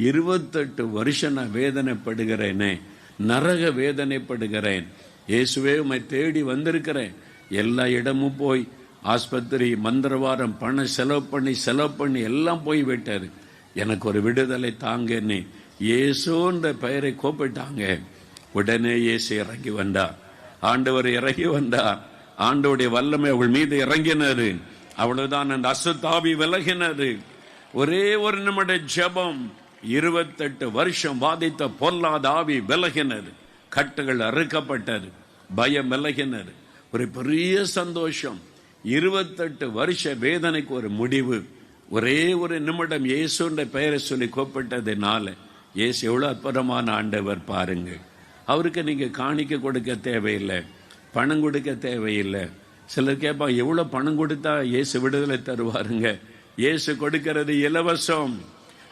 28 வருஷம் நான் வேதனைப்படுகிறேனே, நரக வேதனைப்படுகிறேன். இயேசுவே உம்மை தேடி வந்திருக்கிறேன். எல்லா இடமும் போய் ஆஸ்பத்திரி, மந்திரவாதம், பணம் செலவு பண்ணி எல்லாம் போய் விட்டாரு. எனக்கு ஒரு விடுதலை தாங்கன்னு இயேசுன்ற பெயரை கூப்பிட்டாங்க. உடனே இயேசு இறங்கி வந்தார். ஆண்டவர் இறங்கி வந்தார். ஆண்டவருடைய வல்லமை அவள் மீது இறங்கினது. அவ்வளவுதான், அந்த அசுத்தாவி விலகினது. ஒரே ஒரு நிமிட ஜெபம், 28 வருஷம் வாதித்த பொல்லாத ஆவி விலகினது. கட்டுகள் அறுக்கப்பட்டது. பயம் விலகினது. ஒரு பெரிய சந்தோஷம். 28 வருஷ வேதனைக்கு ஒரு முடிவு. ஒரே ஒரு நிமிடம் இயேசுன்ற பெயரை சொல்லி கூப்பிட்டதுனால இயேசு எவ்வளவு அற்புதமான ஆண்டவர் பாருங்கள். அவருக்கு நீங்க காணிக்க கொடுக்க தேவையில்லை, பணம் கொடுக்க தேவையில்லை. சிலர் கேட்பா, எவ்வளவு பணம் கொடுத்தா இயேசு விடுதலை தருவாருங்க? இயேசு கொடுக்கிறது இலவசம்.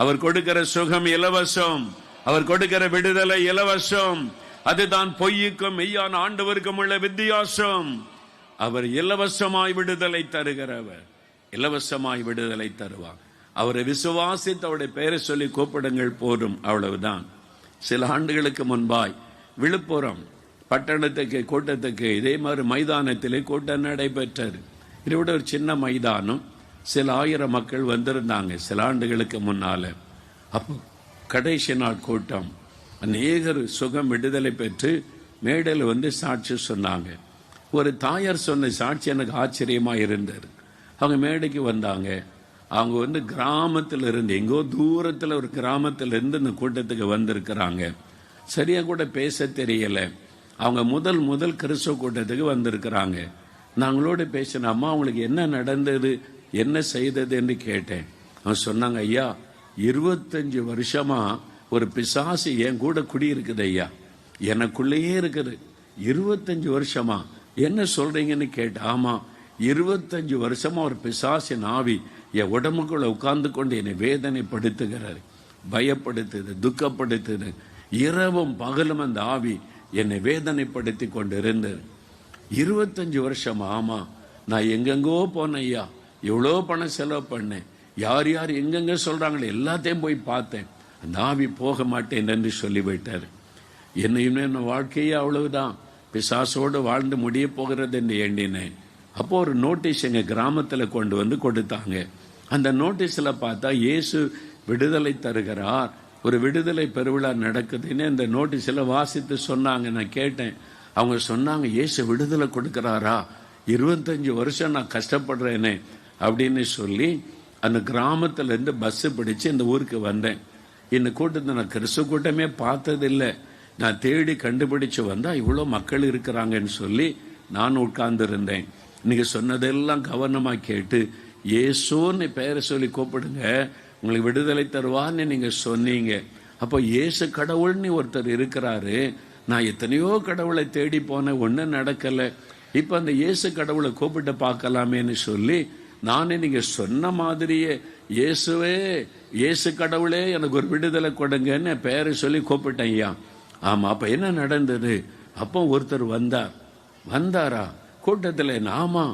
அவர் கொடுக்கிற சுகம் இலவசம். அவர் கொடுக்கிற விடுதலை இலவசம். அதுதான் பொய்யுக்கும் மெய்யான ஆண்டவருக்கும் உள்ள வித்தியாசம். அவர் இலவசமாய் விடுதலை தருகிறவர். இலவசமாய் விடுதலை தருவார். அவரை விசுவாசித்து அவருடைய பெயரை சொல்லி கூப்பிடுங்கள் போதும், அவ்வளவுதான். சில ஆண்டுகளுக்கு முன்பாய் விழுப்புரம் பட்டணத்துக்கு கூட்டத்துக்கு இதே மாதிரி மைதானத்திலே கூட்டம் நடைபெற்றது. இதை விட ஒரு சின்ன மைதானம், சில ஆயிரம் மக்கள் வந்திருந்தாங்க சில ஆண்டுகளுக்கு முன்னால. அப்போ கடைசி நாள் கூட்டம், அநேகர் சுகம் விடுதலை பெற்று மேடையில் வந்து சாட்சி சொன்னாங்க. ஒரு தாயார் சொன்ன சாட்சி எனக்கு ஆச்சரியமா இருந்தது. அவங்க மேடைக்கு வந்தாங்க. அவங்க வந்து கிராமத்தில் இருந்து, எங்கோ தூரத்தில் ஒரு கிராமத்தில் இருந்து இந்த கூட்டத்துக்கு வந்திருக்கிறாங்க. சரியா கூட பேச தெரியல. அவங்க முதல் கிறிஸ்துவ கூட்டத்துக்கு வந்திருக்கிறாங்க. நாங்களோட பேசின அம்மா அவங்களுக்கு என்ன நடந்தது, என்ன செய்தது என்று கேட்டேன். அவங்க சொன்னாங்க, ஐயா 25 வருஷமா ஒரு பிசாசு என் கூட குடியிருக்குது ஐயா, எனக்குள்ளேயே இருக்குது. 25 வருஷமா என்ன சொல்றீங்கன்னு கேட்டேன். ஆமா, 25 வருஷமா ஒரு பிசாசின் ஆவி என் உடம்புக்குள்ள உட்கார்ந்து கொண்டு என்னை வேதனைப்படுத்துகிறாரு, பயப்படுத்துது, துக்கப்படுத்துது. இரவும் பகலும் அந்த ஆவி என்னை வேதனைப்படுத்தி கொண்டு இருந்தது. 25 வருஷமா. ஆமா, நான் எங்கெங்கோ போனேன் ஐயா, எவ்வளோ பணம் செலவு பண்ணேன், யார் யார் எங்கெங்க சொல்றாங்களே எல்லாத்தையும் போய் பார்த்தேன், அந்த ஆவி போக மாட்டேன் என்று சொல்லிவிட்டார். என்னையுமே என் வாழ்க்கையே அவ்வளவுதான், பிசாசோடு வாழ்ந்து முடிய போகிறது என்று எண்ணினேன். அப்போ ஒரு நோட்டீஸ் எங்க கிராமத்தில் கொண்டு வந்து கொடுத்தாங்க. அந்த நோட்டீஸ்ல பார்த்தா இயேசு விடுதலை தருகிறார், ஒரு விடுதலை பெருவிழா நடக்குதுன்னு அந்த நோட்டீஸ்ல வாசித்து சொன்னாங்க. நான் கேட்டேன். அவங்க சொன்னாங்க, இயேசு விடுதலை கொடுக்கிறாரா, 25 வருஷம் நான் கஷ்டப்படுறேனே அப்படின்னு சொல்லி அந்த கிராமத்துல இருந்து பஸ் பிடிச்சு இந்த ஊருக்கு வந்தேன். இந்த கூட்டத்தை நான் கிறிஸ்துவ கூட்டமே பார்த்ததில்லை. நான் தேடி கண்டுபிடிச்சு வந்தா இவ்வளோ மக்கள் இருக்கிறாங்கன்னு சொல்லி நான் உட்கார்ந்து இருந்தேன். நீங்க சொன்னதெல்லாம் கவனமா கேட்டு இயேசுன்னு பெயரை சொல்லி கூப்பிடுங்க, உங்களுக்கு விடுதலை தருவான்னு நீங்க சொன்னீங்க. அப்போ இயேசு கடவுள்னு ஒருத்தர் இருக்கிறாரு. நான் எத்தனையோ கடவுளை தேடி போனேன், ஒன்றும் நடக்கலை. இப்போ அந்த இயேசு கடவுளை கூப்பிட்டு பார்க்கலாமேன்னு சொல்லி நானே நீங்க சொன்ன மாதிரியே இயேசுவே, இயேசு கடவுளே எனக்கு ஒரு விடுதலை கொடுங்கன்னு பெயரை சொல்லி கூப்பிட்டேன் ஐயா. ஆமா, அப்ப என்ன நடந்தது? அப்போ ஒருத்தர் வந்தாரா கூட்டத்தில்? ஆமா,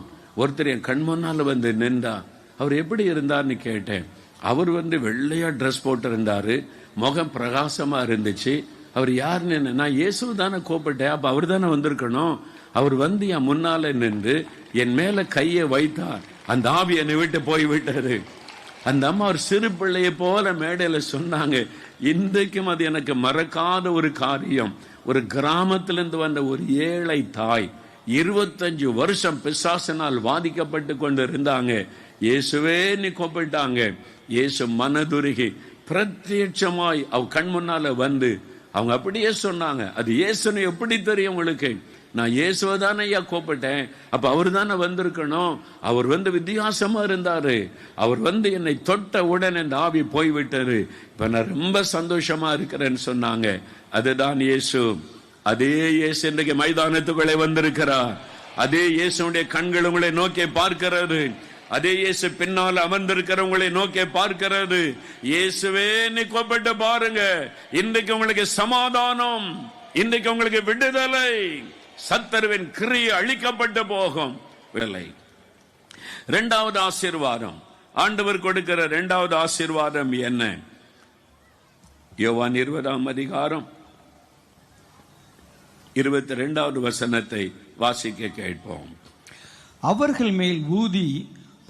ஒருத்தர் என் கண் முன்னால வந்து நின்றா. அவர் எப்படி இருந்தார்னு கேட்டேன். அவர் வந்து வெள்ளையா ட்ரெஸ் போட்டு இருந்தாரு, முகம் பிரகாசமா இருந்துச்சு. அவர் யாருன்னு, நான் இயேசு தானே கூப்பிட்டேன், அப்ப அவர் தானே வந்திருக்கணும். அவர் வந்து என் முன்னால நின்று என் மேல கையை வைத்தார், அந்த ஆவி என்னை விட்டு போய் விட்டாரு. அந்த அம்மா ஒரு சிறு பிள்ளையை போல மேடையில சொன்னாங்க. இன்றைக்கும் அது எனக்கு மறக்காத ஒரு காரியம். ஒரு கிராமத்திலிருந்து வந்த ஒரு ஏழை தாய் 25 வருஷம் பிசாசினால் வாதிக்கப்பட்டு கொண்டு இருந்தாங்க. இயேசுவே நீ கூப்பிட்டாங்க. இயேசு மனதுருகி பிரத்யட்சமாய் அவ கண் முன்னால வந்து அவங்க அப்படியே சொன்னாங்க. அது இயேசுன்னு எப்படி தெரியும் உங்களுக்கு? நான் இயேசுவை தானே ஐயா கூப்பிட்டேன், அப்ப அவர் தானே வந்திருக்கணும். அவர் வந்து வித்தியாசமா இருந்தாரு. அவர் வந்து என்னை தொட்ட உடனே இந்த ஆவி போய்விட்டாரு. இப்ப நான் ரொம்ப சந்தோஷமா இருக்கிறேன்னு சொன்னாங்க. அதுதான் இயேசு. அதே இயேசு இன்றைக்கு மைதானத்துக்குள்ளே வந்திருக்கிறார். அதே இயேசுடைய கண்கள் உங்களை நோக்கி பார்க்கிறது. அதே இயேசு பின்னால் அமர்ந்திருக்கிறவங்களை நோக்கி பார்க்கிறது. இயேசுவே நீ கூப்பிட்டு பாருங்க, இன்றைக்கு உங்களுக்கு சமாதானம், இன்றைக்கு உங்களுக்கு விடுதலை, சத்தருவின் கிரியை அழிக்கப்பட்டு போகும். இரண்டாவது ஆசீர்வாதம், ஆண்டவர் கொடுக்கிற இரண்டாவது ஆசீர்வாதம் என்ன? யோவான் 20ஆம் அதிகாரம் 22வது வசனத்தை வாசிக்க கேட்போம். அவர்கள் மேல் ஊதி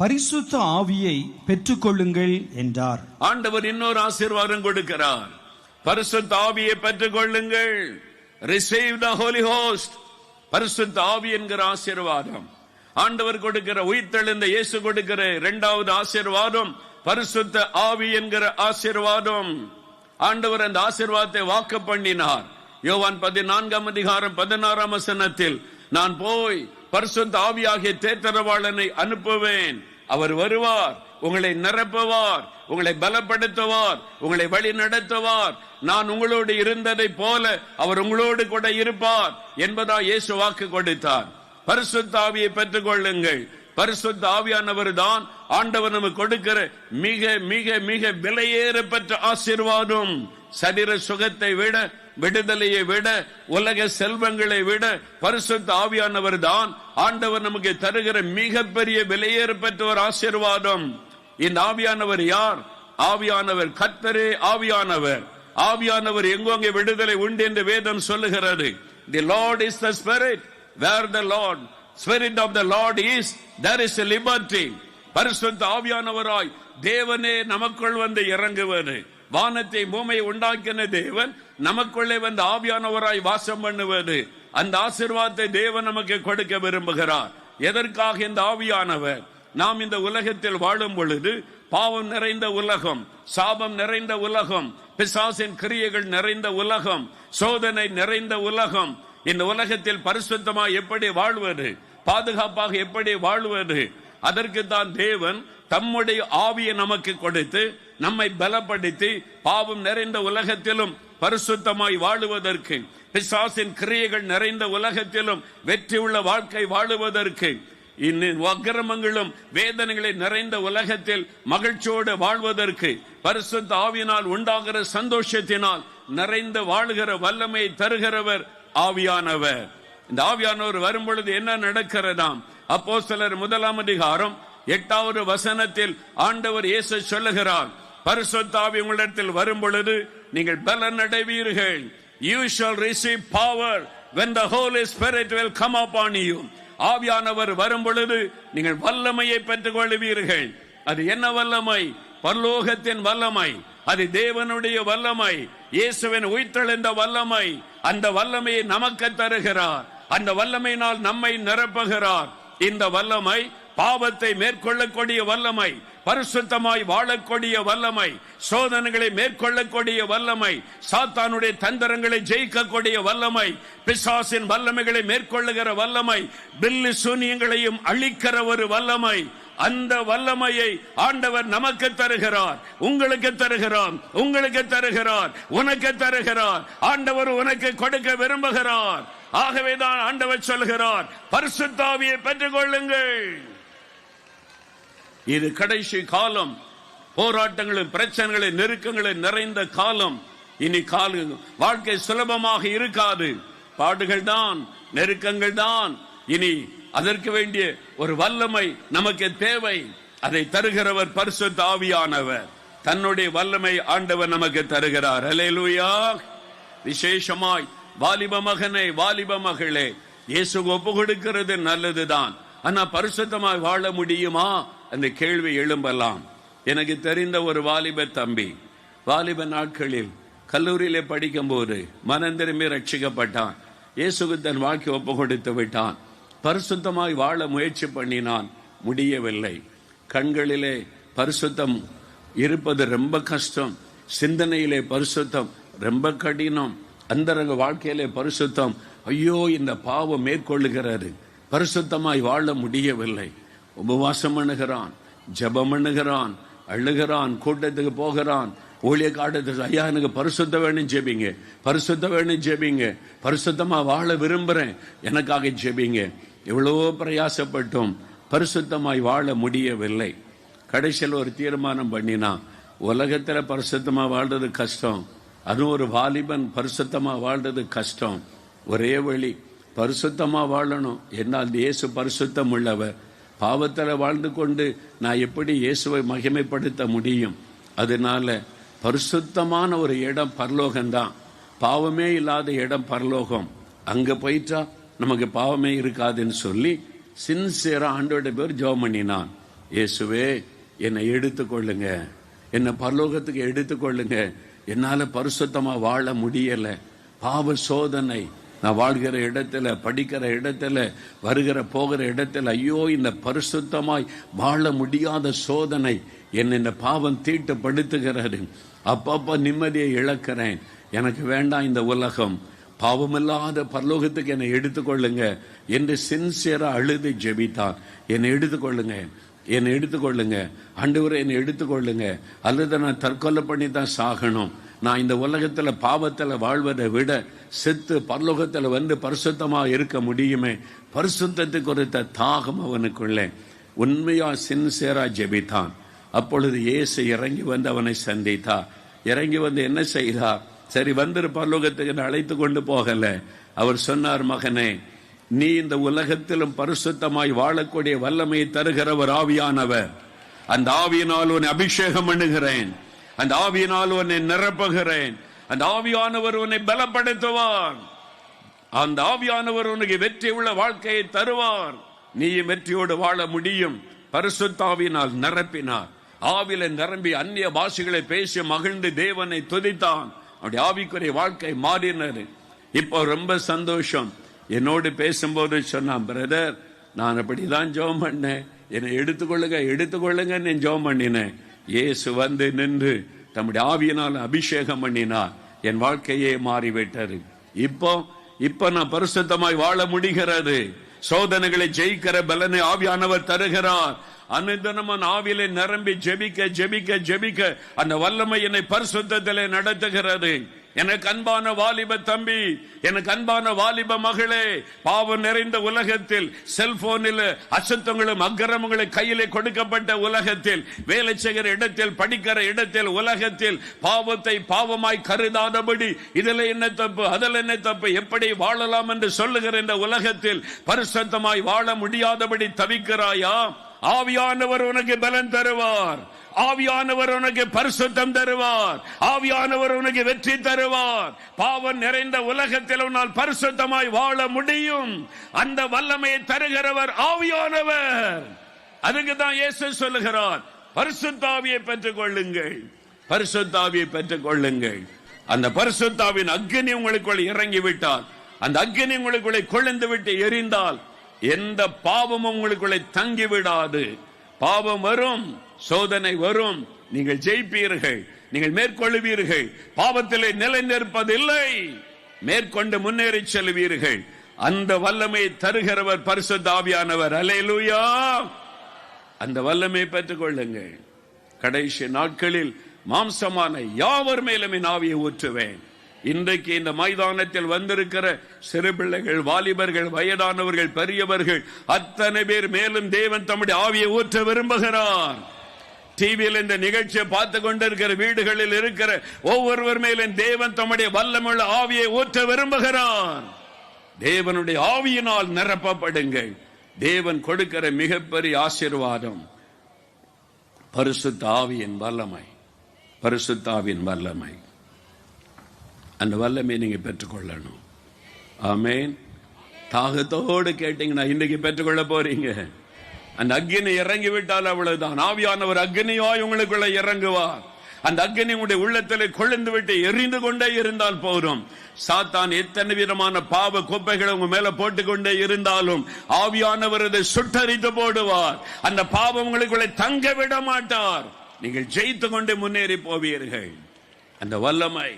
பரிசுத்த ஆவியை பெற்றுக்கொள்ளுங்கள் என்றார். ஆண்டவர் இன்னொரு ஆசீர்வாதம் கொடுக்கிறார். பரிசுத்த ஆவியை பெற்றுக்கொள்ளுங்கள். Receive the Holy Ghost. பரிசுத்த ஆவி என்கிற ஆசீர்வாதம் ஆண்டவர் கொடுக்கிற, உயிர்த்தெழுந்த இயேசு கொடுக்கிற இரண்டாவது ஆசீர்வாதம் பரிசுத்த ஆவி என்கிற ஆசீர்வாதம். ஆண்டவர் அந்த ஆசீர்வாதத்தை வாக்கு பண்ணினார். யோவான் 14ஆம் அதிகாரம் 16ஆம் வசனத்தில், நான் போய் பரிசுத்த ஆவியாகிய தேற்றரவாளனை அனுப்புவேன், அவர் வருவார், உங்களை நிரப்புவார், உங்களை பலப்படுத்துவார், உங்களை வழி நடத்துவார், நான் உங்களோடு இருந்ததை போல அவர் உங்களோடு கூட இருப்பார் என்பதா இயேசு வாக்கு கொடுத்தார். பரிசுத்த ஆவியை பெற்றுக் கொள்ளுங்கள். பரிசுத்த ஆவியானவர் தான் ஆண்டவர் நமக்கு கொடுக்கிற மிக மிக மிக விலையேறப்பட்ட ஆசீர்வாதம். சரீர சுகத்தை விட, விடுதலையை விட, உலக செல்வங்களை விட பரிசுத்த ஆவியானவர் தான் ஆண்டவர் நமக்கு தருகிற மிகப்பெரிய விலையேறப்பட்ட ஒரு ஆசீர்வாதம். இந்த ஆவியானவர் யார்? ஆவியானவர் கர்த்தரே ஆவியானவர். ஆவியானவர் எங்கோங்கே விடுதலை உண்டு என்று வேதம் சொல்லுகிறது. The Lord is the Spirit. Where the Lord, Spirit of the Lord is, there is a liberty. பரிசுத்த ஆவியானவராய் தேவனே நமக்குள் வந்து இறங்குவது. வானத்தை பூமியை உண்டாக்கின தேவன் நமக்குள்ளே வந்து ஆவியானவராய் வாசம் பண்ணுவது. அந்த ஆசீர்வாதத்தை தேவன் நமக்கு கொடுக்க விரும்புகிறார். எதற்காக இந்த ஆவியானவர்? நாம் இந்த உலகத்தில் வாழும் பொழுது பாவம் நிறைந்த உலகம், சாபம் நிறைந்த உலகம், பிசாசின் கிரியைகள் நிறைந்த உலகம், சோதனை நிறைந்த உலகம். இந்த உலகத்தில் பரிசுத்தமாக எப்படி வாழ்வது, பாதுகாப்பாக எப்படி வாழ்வது? அதற்கு தான் தேவன் தம்முடைய ஆவியை நமக்கு கொடுத்து நம்மை பலப்படுத்தி பாவம் நிறைந்த உலகத்திலும் பரிசுத்தமாய் வாழுவதற்கு, பிசாசின் கிரியைகள் நிறைந்த உலகத்திலும் வெற்றி உள்ள வாழ்க்கை வாழுவதற்கு, அக்கிரமங்களும் வேதனைகளை நிறைந்த உலகத்தில் மகிழ்ச்சியோடு வாழ்வதற்கு, பரிசுத்த ஆவியினால் உண்டாகிற சந்தோஷத்தினால் நிறைந்த வாழுகிற வல்லமை தருகிறவர் ஆவியானவர். இந்த ஆவியானவர் வரும் பொழுது என்ன நடக்கிறதாம்? அப்போஸ்தலர் 1:8 ஆண்டவர் இயேசு சொல்லுகிறார், பரிசுத்த ஆவி உங்களிடத்தில் வரும் பொழுது நீங்கள் பலன் அடைவீர்கள். You shall receive power when the Holy Spirit will come upon you. ஆவியானவர் வரும் பொழுது நீங்கள் வல்லமையை பெற்றுக் கொள்வீர்கள். அது என்ன வல்லமை? பரலோகத்தின் வல்லமை. அது தேவனுடைய வல்லமை, இயேசுவின் உயிர்த்தெழுந்த வல்லமை. அந்த வல்லமையை நமக்கு தருகிறார். அந்த வல்லமையினால் நம்மை நிரப்புகிறார். இந்த வல்லமை பாவத்தை மேற்கொள்ளக்கூடிய வல்லமை, பரிசுத்தமாய் வாழக்கூடிய வல்லமை, சோதனைகளை மேற்கொள்ளக்கூடிய வல்லமை, சாத்தானுடைய தந்திரங்களை ஜெயிக்கக்கூடிய வல்லமை, பிசாசின் வல்லமைகளை மேற்கொள்ளுகிற வல்லமை, பில்லி சூனியங்களையும் அழிக்கிற ஒரு வல்லமை. அந்த வல்லமையை ஆண்டவர் நமக்கு தருகிறார், உங்களுக்கு தருகிறார், உங்களுக்கு தருகிறார், உனக்கு தருகிறார். ஆண்டவர் உனக்கு கொடுக்க விரும்புகிறார். ஆகவேதான் ஆண்டவர் சொல்கிறார், பரிசுத்த ஆவியை பெற்றுக் கொள்ளுங்கள். இது கடைசி காலம். போராட்டங்களும் பிரச்சனைகளும் நெருக்கங்களும் நிறைந்த காலம். இனி வாழ்க்கை சுலபமாக இருக்காது. பாடுகள் தான், நெருக்கங்கள் தான். இனி அதற்கு வேண்டிய ஒரு வல்லமை நமக்கு தேவை. அதை தருகிறவர் பரிசுத்த ஆவியானவர். தன்னுடைய வல்லமை ஆண்டவர் நமக்கு தருகிறார். அல்லேலூயா. விசேஷமாய் வாலிப மகனே, வாலிப மகளே, இயேசு ஒப்பு கொடுக்கிறது நல்லதுதான். ஆனா பரிசுத்தமாய் வாழ முடியுமா அந்த கேள்வி எழும்பலாம். எனக்கு தெரிந்த ஒரு வாலிப தம்பி, வாலிப நாட்களில் கல்லூரியிலே படிக்கும் போது மனம் திரும்பி ரட்சிக்கப்பட்டான். இயேசுக்கு தன் வாழ்க்கை ஒப்பு கொடுத்து விட்டான். பரிசுத்தமாய் வாழ முயற்சி பண்ணினான், முடியவில்லை. கண்களிலே பரிசுத்தம் இருப்பது ரொம்ப கஷ்டம், சிந்தனையிலே பரிசுத்தம் ரொம்ப கடினம், அந்தரங்க வாழ்க்கையிலே பரிசுத்தம், ஐயோ இந்த பாவம் மேற்கொள்ளுகிறது. பரிசுத்தமாய் வாழ முடியவில்லை. உபவாசம் பண்ணுகிறான், ஜெபம் பண்ணுகிறான், அழுகிறான், கூட்டத்துக்கு போகிறான், ஊழிய காட்டத்துக்கு, ஐயா எனக்கு பரிசுத்த வேணும் ஜெபிங்க, பரிசுத்த வேணும் ஜெபிங்க, பரிசுத்தமா வாழ விரும்புறேன், எனக்காக ஜெபிங்க. எவ்வளவோ பிரயாசப்பட்டும் பரிசுத்தமாய் வாழ முடியவில்லை. கடைசியில் ஒரு தீர்மானம் பண்ணினா, உலகத்துல பரிசுத்தமா வாழ்றது கஷ்டம், அதுவும் ஒரு வாலிபன் பரிசுத்தமா வாழ்றது கஷ்டம். ஒரே வழி பரிசுத்தமா வாழணும். என்னால் இயேசு பரிசுத்தம் உள்ளவர். பாவத்தில் வாழ்ந்து கொண்டு நான் எப்படி இயேசுவை மகிமைப்படுத்த முடியும்? அதனால பரிசுத்தமான ஒரு இடம் பரலோகம்தான். பாவமே இல்லாத இடம் பரலோகம். அங்க போயிட்டா நமக்கு பாவமே இருக்காதுன்னு சொல்லி சின்சியரா ஆண்டோட பேர் ஜெபம் பண்ணினான். இயேசுவே என்னை எடுத்துக்கொள்ளுங்க, என்னை பரலோகத்துக்கு எடுத்துக்கொள்ளுங்க, என்னால பரிசுத்தமா வாழ முடியல. பாவ சோதனை, நான் வாழ்கிற இடத்துல, படிக்கிற இடத்துல, வருகிற போகிற இடத்துல, ஐயோ இந்த பரிசுத்தமாய் வாழ முடியாத சோதனை என்னை இந்த பாவம் தீட்டுப்படுத்துகிறது. அப்பப்ப நிம்மதியை இழக்கிறேன். எனக்கு வேண்டாம் இந்த உலகம், பாவமில்லாத பரலோகத்துக்கு என்னை எடுத்துக்கொள்ளுங்க என்று சின்சியரா அழுது ஜெபித்தான். என்னை எடுத்துக்கொள்ளுங்க, என்னை எடுத்துக்கொள்ளுங்க ஆண்டவரே, என்னை எடுத்துக்கொள்ளுங்க, அல்லது நான் தற்கொலை பண்ணி தான் சாகணும். நான் இந்த உலகத்துல பாவத்துல வாழ்வதை விட செத்து பரலோகத்துல வந்து பரிசுத்தமா இருக்க முடியுமே. பரிசுத்தத்துக்கு குறித்த தாகம் அவனுக்குள்ளே. உண்மையா சின்சியரா ஜெபித்தான். அப்பொழுது இயேசு இறங்கி வந்து அவனை சந்தித்தார். இறங்கி வந்து என்ன செய்தார்? சரி வந்துரு பரலோகத்துக்கு அழைத்து கொண்டு போகல. அவர் சொன்னார், மகனே, நீ இந்த உலகத்திலும் பரிசுத்தமாய் வாழக்கூடிய வல்லமையை தருகிறவர் ஆவியானவர். அந்த ஆவியினால் உன்னை அபிஷேகம் பண்ணுகிறேன், அந்த ஆவியினால் உன்னை நிரப்புகிறேன், அந்த ஆவியானவர் உன்னை பலப்படுத்துவார், அந்த ஆவியானவர் உனக்கு வெற்றி உள்ள வாழ்க்கையை தருவார், நீயும் வெற்றியோடு வாழ முடியும். பரிசுத்த ஆவியினால் நிரப்பினார். ஆவில நிரம்பி அந்நிய பாஷைகளை பேசி மகிழ்ந்து தேவனை துதித்தான். அவருடைய ஆவிக்குரிய வாழ்க்கை மாறினார். இப்போ ரொம்ப சந்தோஷம். என்னோடு பேசும்போது சொன்னான், பிரதர் நான் அப்படிதான் ஜெபம் பண்ணேன், என்னை எடுத்துக்கொள்ளுங்க நான் ஜெபம் பண்ணினேன். இயேசு வந்து நின்று தம்முடைய ஆவியினால் அபிஷேகம் பண்ணினார். என் வாழ்க்கையே மாறிவிட்டது. இப்போ நான் பரிசுத்தமாய் வாழ முடிகிறது. சோதனைகளை ஜெயிக்கிற பலனை ஆவியானவர் தருகிறார். அனுதினமும் ஆவியிலே நிரம்பி ஜெபிக்க அந்த வல்லமை என்னை பரிசுத்தத்திலே நடத்துகிறது. எனக்கு அன்பான வாலிப தம்பி, எனக்கு அன்பான வாலிப மகளே, பாவம் நிறைந்த உலகத்தில், செல்போனில் அசுத்தங்களும் அக்கிரமங்களும் கையிலே கொடுக்கப்பட்ட உலகத்தில், வேலை செய்கிற இடத்தில், படிக்கிற இடத்தில், உலகத்தில் பாவத்தை பாவமாய் கருதாதபடி இதில் என்ன தப்பு அதில் என்ன தப்பு எப்படி வாழலாம் என்று சொல்லுகிற இந்த உலகத்தில் பரிசுத்தமாய் வாழ முடியாதபடி தவிக்கிறாயா? ஆவியானவர் உனக்கு பலன் தருவார். ஆவியானவர் உனக்கு பரிசுத்தம் தருவார். ஆவியானவர் உனக்கு வெற்றி தருவார். பாவம் நிறைந்த உலகத்தில் உன்னால் பரிசுத்தமாய் வாழ முடியும். அந்த வல்லமையை தருகிறவர் ஆவியானவர். அதுக்கு தான் இயேசு சொல்லுகிறார், பரிசுத்த ஆவியை பெற்றுக் கொள்ளுங்கள், பரிசுத்த ஆவியை பெற்றுக் கொள்ளுங்கள். அந்த பரிசுத்த ஆவியின் அக்கினி உங்களுக்குள் இறங்கிவிட்டால், அந்த அக்கினி உங்களுக்குள்ளே கொழுந்து விட்டு எரிந்தால் எந்த பாவமும் உங்களுக்குள்ளே தங்கி விடாது. பாவம் வரும், சோதனை வரும், நீங்கள் ஜெயிப்பீர்கள், நீங்கள் மேற்கொள்வீர்கள். பாவத்திலே நிலை நிற்பதில்லை, மேற்கொண்டு முன்னேறி செல்வீர்கள். அந்த வல்லமையை தருகிறவர் பரிசுத்த ஆவியானவர். அல்லேலூயா. அந்த வல்லமையை பெற்றுக் கொள்ளுங்கள். கடைசி நாட்களில் மாம்சமான யாவர் மேலும் என் ஆவியை ஊற்றுவேன். இன்றைக்கு இந்த மைதானத்தில் வந்திருக்கிற சிறு பிள்ளைகள், வாலிபர்கள், வயதானவர்கள், பெரியவர்கள் அத்தனை பேர் மேலும் தேவன் தம்முடைய ஆவியை ஊற்ற விரும்புகிறார். டிவியில் இந்த நிகழ்ச்சியை பார்த்து கொண்டிருக்கிற வீடுகளில் இருக்கிற ஒவ்வொருவர் மேலும் தேவன் தம்முடைய வல்லமையுள்ள ஆவியை ஊற்ற விரும்புகிறார். தேவனுடைய ஆவியினால் நிரப்பப்படுங்கள். தேவன் கொடுக்கிற மிகப்பெரிய ஆசீர்வாதம் பரிசுத்த ஆவியின் வல்லமை. பரிசுத்த ஆவியின் வல்லமை, அந்த வல்லமை நீங்க பெற்றுக்கொள்ளணும். ஆமென். தாகத்தோடு கேட்டீங்கன்னா இன்னைக்கு பெற்றுக்கொள்ள போறீங்க. அந்த அக்கினி இறங்கி விட்டால் அவ்வளவுதான். ஆவியானவர் அக்கினியாய் உங்களுக்குள்ள இறங்குவார். அந்த அக்கினி உங்களுடைய உள்ளத்தில் கொழுந்து விட்டு எரிந்து கொண்டே இருந்தால் போதும். சாத்தான் எத்தனை விதமான பாவ குப்பைகளை உங்க மேல போட்டுக்கொண்டே இருந்தாலும் ஆவியானவர் அதை சுட்டரித்து போடுவார். அந்த பாவம் உங்களுக்குள்ள தங்க விட மாட்டார். நீங்கள் ஜெயித்து கொண்டு முன்னேறி போவீர்கள். அந்த வல்லமை,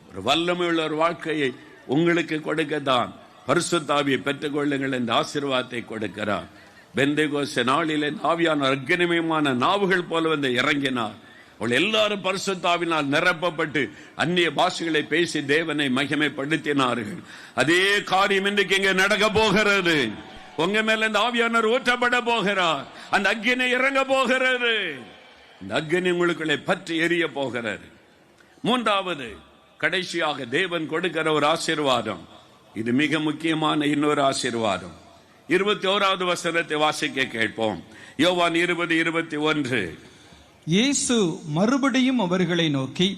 ஒரு வல்லமை உள்ள ஒரு வாழ்க்கையை உங்களுக்கு கொடுக்கத்தான் பரிசுத்த ஆவியை பெற்றுக் கொள்ளுங்கள் என்ற ஆசீர்வாதத்தை கொடுக்கிறார். பெந்தேகோஸ்தே நாளிலே ஆவியான அக்கினிமயமான நாவுகள் போல வந்து இறங்கினார். அவள் எல்லாரும் பரிசுத்த ஆவியினால் நிரப்பப்பட்டு அந்நிய பாஷைகளை பேசி தேவனை மகிமைப்படுத்தினார்கள். அதே காரியம் இன்றைக்கு இங்கே நடக்க போகிறது. உங்க மேல இந்த ஆவியானவர் ஊற்றப்பட போகிறார். அந்த அக்கினி இறங்க போகிறது. இந்த அக்கினி உங்களுக்குள்ளே பற்றி எரிய போகிறது. மூன்றாவது, கடைசியாக தேவன் கொடுக்கிற ஒரு ஆசீர்வாதம். இது மிக முக்கியமான இன்னொரு ஆசீர்வாதம். 21வது வசனத்தை வாசிக்க கேட்போம். யோவான் 20:21. இயேசு மறுபடியும் அவர்களை நோக்கி,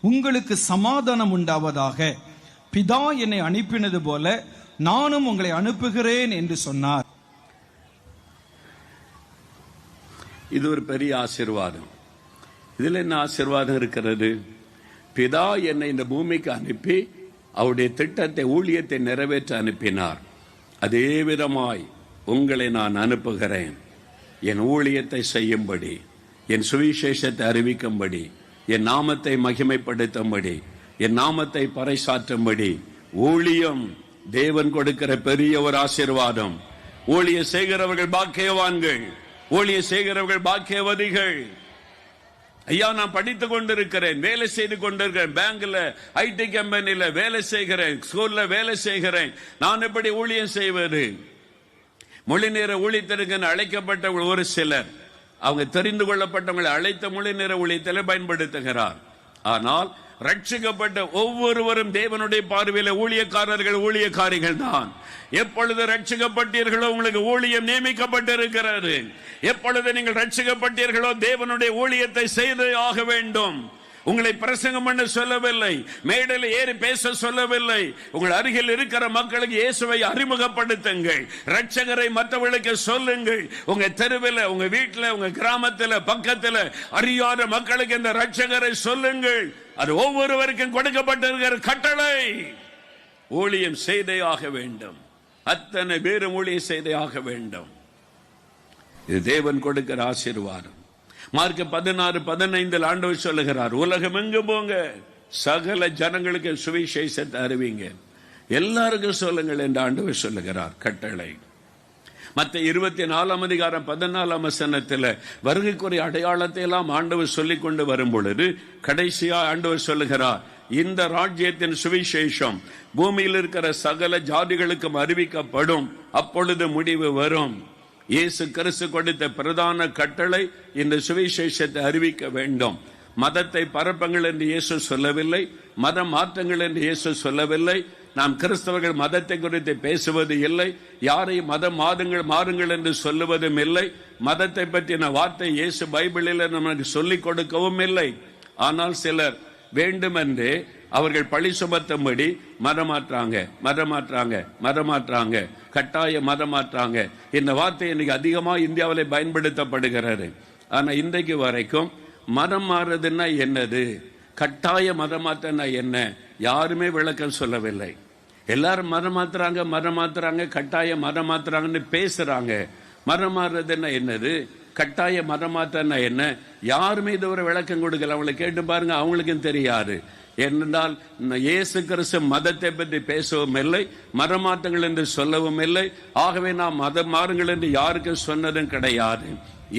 உங்களுக்கு சமாதானம் உண்டாவதாக, பிதா என்னை அனுப்பினது போல நானும் உங்களை அனுப்புகிறேன் என்று சொன்னார். இது ஒரு பெரிய ஆசீர்வாதம். இதுல என்ன ஆசீர்வாதம் இருக்கிறது? பிதா என்னை இந்த பூமிக்கு அனுப்பி அவருடைய திட்டத்தை, ஊழியத்தை நிறைவேற்ற அனுப்பினார். அதே விதமாய் உங்களை நான் அனுப்புகிறேன். என் ஊழியத்தை செய்யும்படி, என் சுவிசேஷத்தை அறிவிக்கும்படி, என் நாமத்தை மகிமைப்படுத்தும்படி, என் நாமத்தை பறைசாற்றும்படி. ஊழியம் தேவன் கொடுக்கிற பெரிய ஒரு ஆசீர்வாதம். ஊழிய செய்கிறவர்கள் பாக்கியவான்கள், ஊழிய செய்கிறவர்கள் பாக்கியவதிகள். ஐயா, நான் படித்துக் கொண்டிருக்கிறேன், வேலை செய்து கொண்டிருக்கிறேன், பேங்க்ல, ஐடி கம்பெனில வேலை செய்கிறேன், ஸ்கூல்ல வேலை செய்கிறேன், நான் எப்படி ஊழியம் செய்வது? மொழி நேர ஊழியத்திற்கு அழைக்கப்பட்ட ஒரு சிலர், அவங்க தெரிந்து கொள்ளப்பட்டவங்களை அழைத்த மொழி நேர ஊழியத்தில் பயன்படுத்துகிறார். ஆனால் ரட்சிக்கப்பட்ட ஒவ்வொருவரும் தேவனுடைய பார்வையில ஊழியக்காரர்கள், ஊழியக்காரிகள் தான். எப்பொழுது ரட்சிக்கப்பட்டீர்களோ உங்களுக்கு ஊழியம் நியமிக்கப்பட்டிருக்கிறது. எப்பொழுது நீங்கள் ரட்சிக்கப்பட்டீர்களோ தேவனுடைய ஊழியத்தை செய்து ஆக வேண்டும். உங்களை பிரசங்கம் பண்ண சொல்லவில்லை, மேடையில் ஏறி பேச சொல்லவில்லை. உங்கள் அருகில் இருக்கிற மக்களுக்கு இயேசுவை அறிமுகப்படுத்துங்கள், ரட்சகரை மற்றவர்களுக்கு சொல்லுங்கள். உங்க தெருவில், உங்க வீட்டில், உங்க கிராமத்தில், பக்கத்தில் அறியாத மக்களுக்கு இந்த ரட்சகரை சொல்லுங்கள். அது ஒவ்வொருவருக்கும் கொடுக்கப்பட்டிருக்கிற கட்டளை. ஊழியம் செய்தே ஆக வேண்டும். அத்தனை பேரும் ஊழியம் செய்தே ஆக வேண்டும். இது தேவன் கொடுக்கிற ஆசீர்வாதம். மார்க் 16:15 ஆண்டவர் சொல்லுகிறார், உலகம் எங்கும் போங்க, சகல ஜனங்களுக்கு சுவிசேஷத்தை அறிவிங்க, எல்லாருக்கும் சொல்லுங்கள் என்று ஆண்டவர் சொல்லுகிறார். கட்டளை. மத்தேயு 24:14 வருகைக்குரிய அடையாளத்தை எல்லாம் ஆண்டவர் சொல்லிக் கொண்டு வரும் பொழுது கடைசியா ஆண்டவர் சொல்லுகிறார், இந்த ராஜ்யத்தின் சுவிசேஷம் பூமியில் இருக்கிற சகல ஜாதிகளுக்கும் அறிவிக்கப்படும், அப்பொழுது முடிவு வரும். இயேசு கிறிஸ்து கொடுத்த பிரதான கட்டளை இந்த சுவிசேஷத்தை அறிவிக்க வேண்டும். மதத்தை பரப்புங்கள் என்று இயேசு சொல்லவில்லை, மத மாற்றங்கள் என்று இயேசு சொல்லவில்லை. நாம் கிறிஸ்தவர்கள் மதத்தை குறித்து பேசுவது இல்லை, யாரையும் மதம் மாறுங்கள் என்று சொல்லுவதும் இல்லை. மதத்தை பற்றின வார்த்தை இயேசு பைபிளில் நமக்கு சொல்லிக் கொடுக்கவும் இல்லை. ஆனால் சிலர் வேண்டுமென்றே அவர்கள் பழி சுமத்தும்படி மதமாற்றாங்க, கட்டாய மதமாற்றாங்க. இந்த வார்த்தை இன்னைக்கு அதிகமாக இந்தியாவில் பயன்படுத்தப்படுகிறது. ஆனா இன்றைக்கு வரைக்கும் மதம் மாறுறதுன்னா என்னது, கட்டாய மதமாற்றம்னா என்ன, யாருமே விளக்கம் சொல்லவில்லை. எல்லாரும் மதம் மாத்துறாங்க, கட்டாய மதம் மாத்துறாங்கன்னு பேசுறாங்க. மதம் மாறுறதுன்னா என்னது, கட்டாய மதமாற்றம்னா என்ன, யாருமே இது ஒரு விளக்கம் கொடுக்கல. அவங்களை கேட்டு பாருங்க, அவங்களுக்கும் தெரியாது. ஏனென்றால் இயேசு கிறிஸ்து மதத்தை பற்றி பேசவும் இல்லை, மதமாற்றங்கள் என்று சொல்லவும் இல்லை. ஆகவே நாம் மதம் மாறுங்கள் என்று யாருக்கும் சொன்னதும் கிடையாது.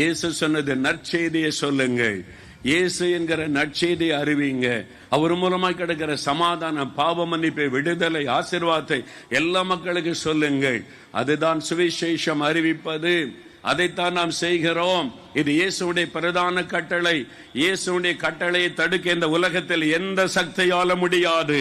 இயேசு சொன்னது நற்செய்தியை சொல்லுங்கள், இயேசு என்கிற நற்செய்தியை அறிவிங்க. அவர் மூலமாய் கிடைக்கிற சமாதானம், பாவ மன்னிப்பை, விடுதலை, ஆசீர்வாதத்தை எல்லா மக்களுக்கு சொல்லுங்கள். அதுதான் சுவிசேஷம் அறிவிப்பது. அதைத்தான் நாம் செய்கிறோம். இது இயேசுடைய பிரதான கட்டளை. இயேசுடைய கட்டளையை தடுக்க இந்த உலகத்தில் எந்த சக்தியால முடியாது.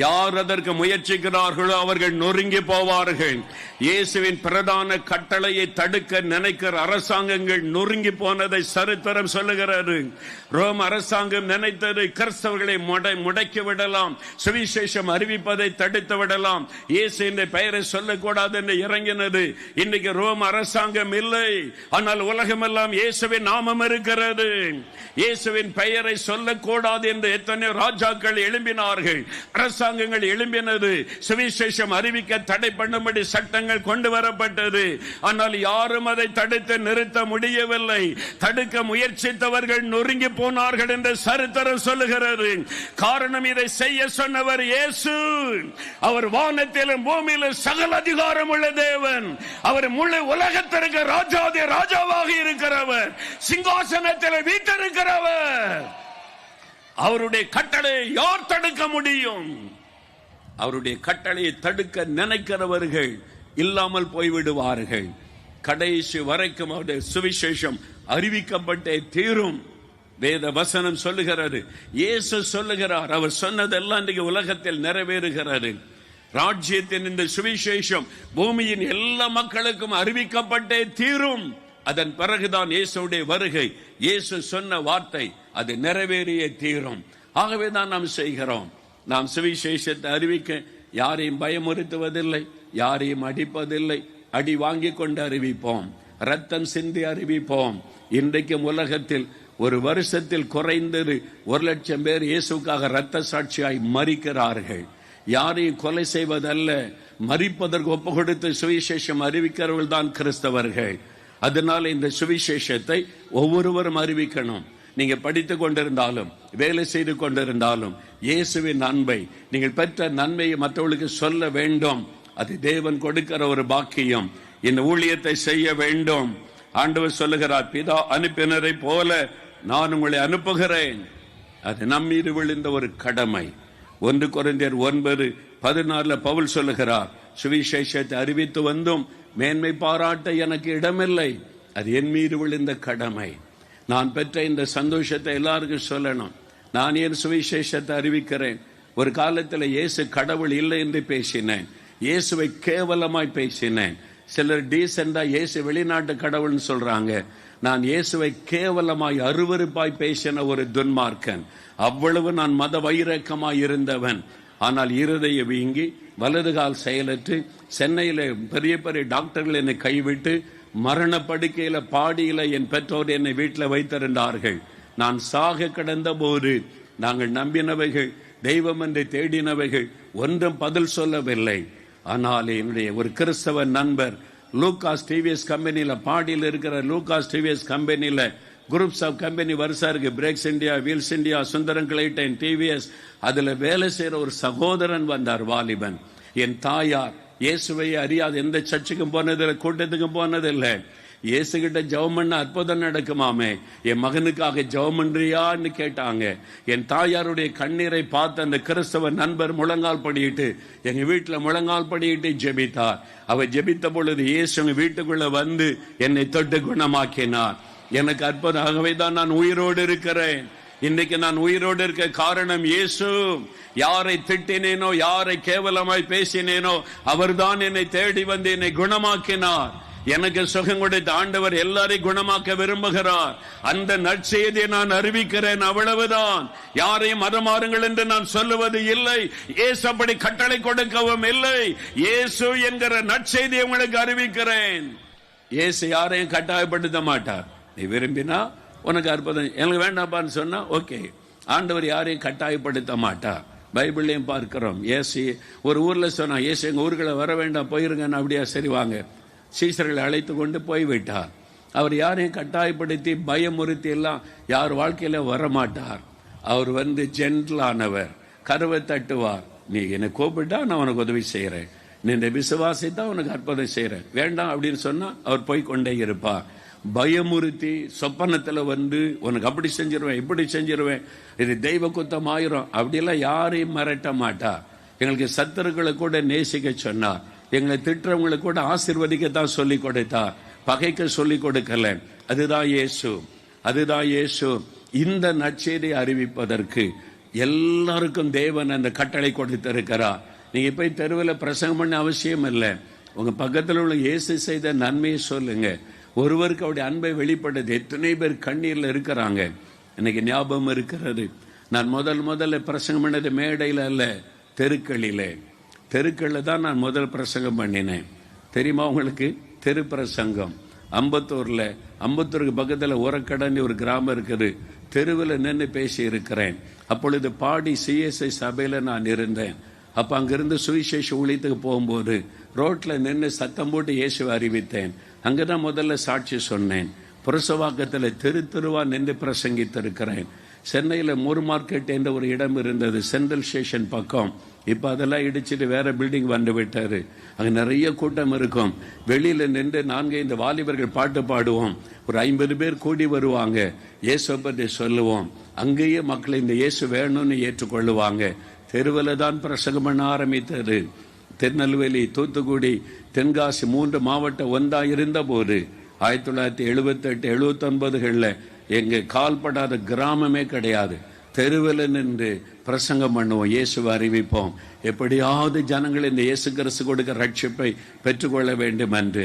யார் அதற்கு முயற்சிக்கிறார்களோ அவர்கள் நொறுங்கி போவார்கள். இயேசுவின் பிரதான கட்டளையை தடுக்க நினைக்கிற அரசாங்கங்கள் நொறுங்கி போனதை சரித்திரம் சொல்லுகிறது. ரோம் அரசாங்கம் நினைத்தது கிறிஸ்தவர்களை முடக்கி விடலாம், சுவிசேஷம் அறிவிப்பதை தடுத்து விடலாம், இயேசு என்ற பெயரை சொல்லக்கூடாது என்று இறங்கினது. இன்னைக்கு ரோம் அரசாங்கம் இல்லை, ஆனால் உலகமெல்லாம் இயேசுவின் நாமம் இருக்கிறது. இயேசுவின் பெயரை சொல்லக்கூடாது என்று எத்தனை ராஜாக்கள் எழும்பினார்கள், அரசாங்கங்கள் எழும்பினது. சுவிசேஷம் அறிவிக்க தடை பண்ணும்படி சட்டங்கள் கொண்டு வரப்பட்டது. ஆனால் யாரும் அதை தடுத்து நிறுத்த முடியவில்லை. தடுக்க முயற்சித்தவர்கள் நொறுங்கி போனார்கள் என்று சரித்திரம் சொல்லுகிறது. காரணம், இதை செய்ய சொன்னவர் இயேசு. அவர் வானத்திலும் பூமியிலும் சகல அதிகாரம் உள்ள தேவன். அவர் முழு உலகத்திற்கு ராஜாதி ராஜாவாக இருக்கிறவர், சிங்காசனத்தில் வீற்றிருக்கிறவர். அவருடைய கட்டளையை யார் தடுக்க முடியும்? அவருடைய கட்டளையை தடுக்க நினைக்கிறவர்கள் இல்லாமல் போய்விடுவார்கள். கடைசி வரைக்கும் அவருடைய சுவிசேஷம் அறிவிக்கப்பட்டே தீரும். வேத வசனம் சொல்லுகிறது, இயேசு சொல்லுகிறார், அவர் சொன்னதெல்லாம் இன்றைக்கு உலகத்தில் நிறைவேறுகிறது. ராஜ்யத்தின் இந்த சுவிசேஷம் பூமியின் எல்லா மக்களுக்கும் அறிவிக்கப்பட்டே தீரும். அதன் பிறகுதான் இயேசுடைய வருகை. இயேசு சொன்ன வார்த்தை அது நிறைவேறியே தீரும். ஆகவே தான் நாம் செய்கிறோம். நாம் சுவிசேஷத்தை அறிவிக்க யாரையும் பயமுறுத்துவதில்லை, யாரையும் அடிப்பதில்லை. அடி வாங்கி கொண்டு அறிவிப்போம், ரத்தம் சிந்தி அறிவிப்போம். இன்றைக்கும் உலகத்தில் ஒரு வருஷத்தில் குறைந்தது 1,00,000 பேர் இயேசுக்காக ரத்த சாட்சியாய் மரிக்கிறார்கள். யாரையும் கொலை செய்வதல்ல, மரிப்பதற்கு ஒப்பு கொடுத்து சுவிசேஷம் அறிவிக்கிறவர்கள் தான் கிறிஸ்தவர்கள். அதனால இந்த சுவிசேஷத்தை ஒவ்வொருவரும் அறிவிக்கணும். நீங்க படித்துக் கொண்டிருந்தாலும், வேலை செய்து கொண்டிருந்தாலும், இயேசுவின் அன்பை, நீங்கள் பெற்ற நன்மையை மற்றவர்களுக்கு சொல்ல வேண்டும். அது தேவன் கொடுக்கிற ஒரு பாக்கியம். இந்த ஊழியத்தை செய்ய வேண்டும். ஆண்டவர் சொல்லுகிறார், பிதா அனுப்பினரை போல நான் உங்களை அனுப்புகிறேன். அது நம்மீது விழுந்த ஒரு கடமை. 1 கொரிந்தியர் 9:14 பவுல் சொல்லுகிறார், சுவிசேஷத்தை அறிவித்து வந்தும் மேன்மை பாராட்ட எனக்கு இடமில்லை. அது என் மீது விழுந்த கடமை. நான் பெற்ற இந்த சந்தோஷத்தை எல்லாருக்கும் சொல்லணும். நான் என் சுவிசேஷத்தை அறிவிக்கிறேன். ஒரு காலத்தில் இயேசு கடவுள் இல்லை என்று பேசினேன். இயேசுவை கேவலமாய் பேசினேன். சிலர் டீசெண்டா இயேசு வெளிநாட்டு கடவுள்னு சொல்றாங்க. நான் இயேசுவை கேவலமாய் அருவருப்பாய் பேசின ஒரு துன்மார்க்கன். அவ்வளவு நான் மத வைரக்கமாய் இருந்தவன். ஆனால் இருதய வீங்கி வலது கால் செயலற்று சென்னையில பெரிய பெரிய டாக்டர்கள் என்னை கைவிட்டு மரண படுக்கையில பாடியில என் பெற்றோர் என்னை வீட்டில் வைத்திருந்தார்கள். நான் சாக கிடந்த போது நாங்கள் நம்பினவைகள், தெய்வம் என்று தேடினவைகள் ஒன்றும் பதில் சொல்லவில்லை. ஆனால் என்னுடைய ஒரு கிறிஸ்தவ நண்பர் லூகாஸ் டிவிஎஸ் கம்பெனியில, பாடியில் இருக்கிற லூகாஸ் டிவிஎஸ் கம்பெனியில குரூப்ஸ் ஆஃப் கம்பெனி வருஷா இருக்கு. Brakes India, Wheels India, Sundaram Clayton, TVS, அதுல வேலை செய்யற ஒரு சகோதரன் வந்தார், வாலிபன். என் தாயார் இயேசுவை அறியாது எந்த சர்ச்சுக்கும் போனதில்லை, கூட்டத்துக்கும் போனதில்லை. இயேசு கிட்ட ஜெபம் பண்ண அற்புதம் நடக்குமாமே, என் மகனுக்காக ஜெபம் பண்றியான்னு கேட்டாங்க. என் தாயாருடைய கண்ணீரை பார்த்த அந்த கிறிஸ்தவ நண்பர் முழங்கால் படியிட்டு எங்க வீட்டுல முழங்கால் படியிட்டு ஜெபித்தார். அவர் ஜெபித்த பொழுது இயேசு வீட்டுக்குள்ள வந்து என்னை தொட்டு குணமாக்கினார். எனக்கு அற்புதம். ஆகவே தான் நான் உயிரோடு இருக்கிறேன். இன்னைக்கு நான் உயிரோடு இருக்க காரணம் இயேசு. யாரை திட்டினேனோ, யாரை கேவலமாய் பேசினேனோ, அவர்தான் என்னை தேடி வந்து என்னை குணமாக்கினார். எனக்கு சுகம் கொடுத்த ஆண்டவர் எல்லாரையும் குணமாக்க விரும்புகிறார். அந்த நற்செய்தியை நான் அறிவிக்கிறேன், அவ்வளவுதான். யாரையும் மதமாறுங்கள் என்று நான் சொல்லுவது இல்லை. இயேசு அப்படி கட்டளை கொடுக்கவும் இல்லை. இயேசு என்கிற நற்செய்தியை உங்களுக்கு அறிவிக்கிறேன். இயேசு யாரையும் கட்டாயப்படுத்த மாட்டார். நீ விரும்பினா உனக்கு அற்புதம், எனக்கு வேண்டாப்பான்னு சொன்னா ஓகே. ஆண்டவர் யாரையும் கட்டாயப்படுத்த மாட்டார். பைபிள்லையும் பார்க்கிறோம். இயேசு ஒரு ஊர்ல சொன்னா, இயேசு எங்க ஊர்களை வர வேண்டாம், போயிருங்கன்னு. அப்படியா, சரி வாங்க. சீசர்களை அழைத்து கொண்டு போய்விட்டார். அவர் யாரையும் கட்டாயப்படுத்தி பயமுறுத்தி எல்லாம் யார் வாழ்க்கையில வரமாட்டார். அவர் வந்து ஜென்டிலானவர், கருவை தட்டுவார். நீ என்னை கூப்பிட்டா நான் உனக்கு உதவி செய்யறேன், நீ இந்த விசுவாசித்தா உனக்கு அற்புதம் செய்யறேன். வேண்டாம் அப்படின்னு சொன்னா அவர் போய் கொண்டே இருப்பார். பயமுறுத்தி சொப்பனத்துல வந்து உனக்கு அப்படி செஞ்சிருவேன், இப்படி செஞ்சிருவேன், இது தெய்வ குத்தம் ஆயிரும், அப்படியெல்லாம் யாரையும் மிரட்ட மாட்டார். எங்களுக்கு சத்துருக்களை கூட நேசிக்க சொன்னார். எங்களை திட்டுறவங்களை கூட ஆசீர்வதிக்கத்தான் சொல்லி கொடுத்தார், பகைக்க சொல்லி கொடுக்கல. அதுதான் இயேசு, அதுதான் இயேசு. இந்த நற்செய்தியை அறிவிப்பதற்கு எல்லாருக்கும் தேவன் அந்த கட்டளை கொடுத்திருக்கிறார். நீங்க போய் தெருவில் பிரசங்கம் பண்ண அவசியம் இல்லை. உங்க பக்கத்தில் உள்ள இயேசு செய்த நன்மையை சொல்லுங்க. ஒருவருக்கு அவருடைய அன்பை வெளிப்பட்டது. எத்தனை பேர் கண்ணீர்ல இருக்கிறாங்க. இன்னைக்கு ஞாபகம் இருக்கிறது, நான் முதல்ல பிரசங்கம் பண்ணது மேடையில் அல்ல, தெருக்களிலே. தெருக்களில் தான் நான் முதல் பிரசங்கம் பண்ணினேன். தெரியுமா உங்களுக்கு? தெரு பிரசங்கம். அம்பத்தூருக்கு பக்கத்தில் உரக்கடன்னு ஒரு கிராமம் இருக்குது. தெருவில் நின்று பேசி இருக்கிறேன். அப்பொழுது பாடி சிஎஸ்ஐ சபையில் நான் இருந்தேன். அப்போ அங்கிருந்து சுவிசேஷ ஊழியத்துக்கு போகும்போது ரோட்ல நின்று சத்தம் போட்டு இயேசுவை அறிவித்தேன். அங்கதான் முதல்ல சாட்சி சொன்னேன். புரசவாக்கத்தில் தெருவா நின்று பிரசங்கித்திருக்கிறேன். சென்னையில் மூர் மார்க்கெட் என்ற ஒரு இடம் இருந்தது, சென்ட்ரல் ஸ்டேஷன் பக்கம். இப்போ அதெல்லாம் இடிச்சிட்டு வேற பில்டிங் வந்து விட்டாரு. அங்கே நிறைய கூட்டம் இருக்கும். வெளியில நின்று 4-5 வாலிபர்கள் பாட்டு பாடுவோம். ஒரு 50 பேர் கூடி வருவாங்க. இயேசுவை பற்றி சொல்லுவோம். அங்கேயே மக்கள் இந்த இயேசு வேணும்னு ஏற்றுக்கொள்ளுவாங்க. தெருவில் தான் பிரசங்கம் பண்ண ஆரம்பித்தது. திருநெல்வேலி, தூத்துக்குடி, தென்காசி 3 மாவட்டம் ஒன்றா இருந்த போது 1978, 79களில் எங்க கால்படாத கிராமமே கிடையாது. தெருவில் நின்று பிரசங்கம் பண்ணுவோம், இயேசுவை அறிவிப்போம். எப்படியாவது ஜனங்கள் இந்த இயேசு கிறிஸ்து கொடுக்க ரட்சிப்பை பெற்றுக்கொள்ள வேண்டும் என்று.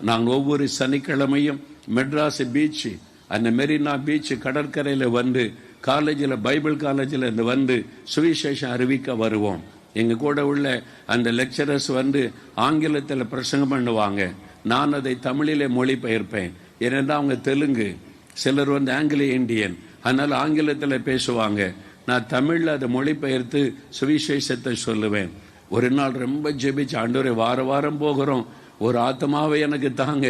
நாங்கள் ஒவ்வொரு சனிக்கிழமையும் மெட்ராஸ் பீச், அந்த மெரினா பீச் கடற்கரையில் வந்து காலேஜில், பைபிள் காலேஜில் இருந்து வந்து சுவிசேஷம் அறிவிக்க வருவோம். எங்க கூட உள்ள அந்த லெக்சரர்ஸ் வந்து ஆங்கிலத்தில் பிரசங்கம் பண்ணுவாங்க. நான் அதை தமிழிலே மொழிபெயர்ப்பேன். ஏனென்றால் அவங்க தெலுங்கு, சிலர் வந்து ஆங்கில இந்தியன், அதனால ஆங்கிலத்தில் பேசுவாங்க. நான் தமிழில் அதை மொழிபெயர்த்து சுவிசேஷத்தை சொல்லுவேன். ஒரு நாள் ரொம்ப ஜெபிச்சு, ஆண்டவரே வாரம் போகிறோம், ஒரு ஆத்மாவை எனக்கு தாங்க,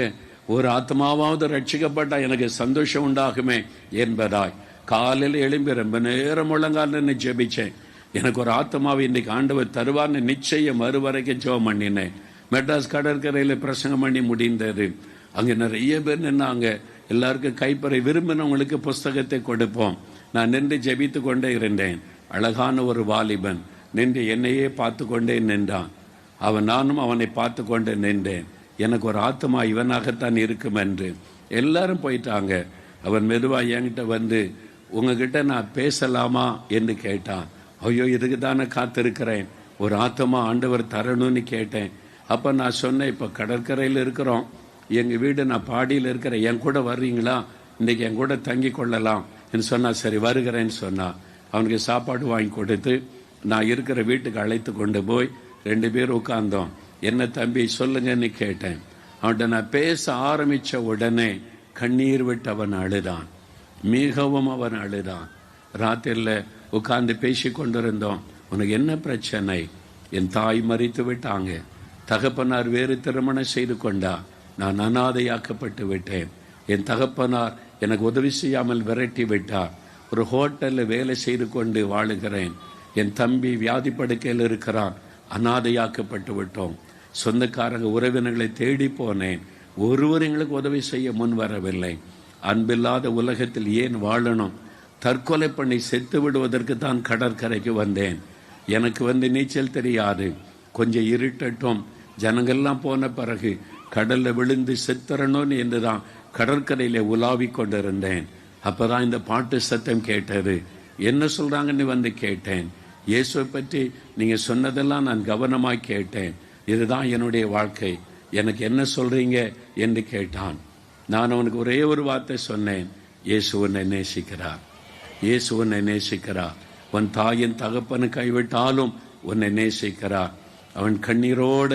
ஒரு ஆத்மாவாவது ரட்சிக்கப்பட்டா எனக்கு சந்தோஷம் உண்டாகுமே என்பதாய் காலையில் எழும்பி ரொம்ப நேரம் முழங்கால் நின்று ஜெபிச்சேன். எனக்கு ஒரு ஆத்மாவை இன்னைக்கு ஆண்டவர் தருவார்னு நிச்சயம் மறுவரைக்கும் ஜெபம் பண்ணினேன். மெட்ராஸ் கடற்கரையில் பிரசங்கம் பண்ணி முடிந்தது. அங்கே நிறைய பேர் நின்னாங்க. எல்லாருக்கும் கைப்பறை விரும்பினவங்களுக்கு புஸ்தகத்தை கொடுப்போம். நான் நின்று ஜெபித்து கொண்டே இருந்தேன். அழகான ஒரு வாலிபன் நின்று என்னையே பார்த்து கொண்டே நின்றான். நானும் அவனை பார்த்து கொண்டே நின்றேன். எனக்கு ஒரு ஆத்மா இவனாகத்தான் இருக்கும் என்று. எல்லாரும் போயிட்டாங்க. அவன் மெதுவாக என்கிட்ட வந்து, உங்ககிட்ட நான் பேசலாமா என்று கேட்டான். ஐயோ, இதுக்கு தானே காத்திருக்கிறேன், ஒரு ஆத்மா ஆண்டவர் தரணும்னு கேட்டேன். அப்போ நான் சொன்னேன், இப்போ கடற்கரையில் இருக்கிறோம், எங்கள் வீடு நான் பாடியில் இருக்கிறேன், என் கூட வர்றீங்களா, இன்றைக்கி என் கூட தங்கி கொள்ளலாம் என்று சொன்னா. சரி வருகிறேன்னு சொன்னான். அவனுக்கு சாப்பாடு வாங்கி கொடுத்து நான் இருக்கிற வீட்டுக்கு அழைத்து கொண்டு போய் 2 பேர் உட்கார்ந்தோம். என்ன தம்பி சொல்லுங்கன்னு கேட்டேன். அவன்கிட்ட நான் பேச ஆரம்பித்த உடனே கண்ணீர் விட்டு அவன் அழுதான், மிகவும் அவன் அழுதான். ராத்திரியில் உட்கார்ந்து பேசி கொண்டிருந்தோம். உனக்கு என்ன பிரச்சனை? என் தாய் மரித்து விட்டாங்க, தகப்பனார் வேறு திருமணம் செய்து கொண்டா, நான் அனாதையாக்கப்பட்டு விட்டேன், என் தகப்பனார் எனக்கு உதவி செய்யாமல் விரட்டி விட்டார், ஒரு ஹோட்டலில் வேலை செய்து கொண்டு வாழுகிறேன், என் தம்பி வியாதி படுக்கையில் இருக்கிறான், அனாதையாக்கப்பட்டு விட்டோம், சொந்தக்காரங்க உறவினர்களை தேடி போனேன், ஒருவர் எங்களுக்கு உதவி செய்ய முன் வரவில்லை, அன்பில்லாத உலகத்தில் ஏன் வாழணும், தற்கொலை பண்ணி செத்து விடுவதற்கு தான் கடற்கரைக்கு வந்தேன், எனக்கு நீச்சல் தெரியாது, கொஞ்சம் இருட்டட்டும், ஜனங்கள்லாம் போன பிறகு கடல்ல விழுந்து செத்துறணும்னு என்றுதான் கடற்கரையில உலாவி கொண்டிருந்தேன். அப்பதான் இந்த பாட்டு சத்தம் கேட்டது. என்ன சொல்றாங்கன்னு கேட்டேன். இயேசுவை பற்றி நீங்க சொன்னதெல்லாம் நான் கவனமாய் கேட்டேன், இதுதான் என்னுடைய வாழ்க்கை, எனக்கு என்ன சொல்றீங்க என்று கேட்டான். நான் அவனுக்கு ஒரே ஒரு வார்த்தை சொன்னேன், இயேசு உன்னை நேசிக்கிறார், இயேசு உன்னை நேசிக்கிறார், உன் தாயின் தகப்பனு கைவிட்டாலும் உன்னை நேசிக்கிறார். அவன் கண்ணீரோட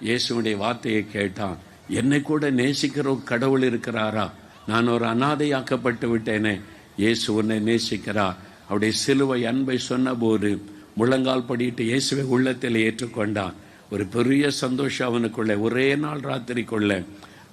இயேசுடைய வார்த்தையை கேட்டான். என்னை கூட நேசிக்கிற ஒரு கடவுள் இருக்கிறாரா, நான் ஒரு அனாதையாக்கப்பட்டு விட்டேனே, இயேசு உன்னை நேசிக்கிறார். அவருடைய சிலுவை அன்பை சொன்ன போது முழங்கால் படிட்டு இயேசுவை உள்ளத்தில் ஏற்றுக்கொண்டான். ஒரு பெரிய சந்தோஷம் அவனுக்குள்ள. ஒரே நாள் ராத்திரிக்குள்ள.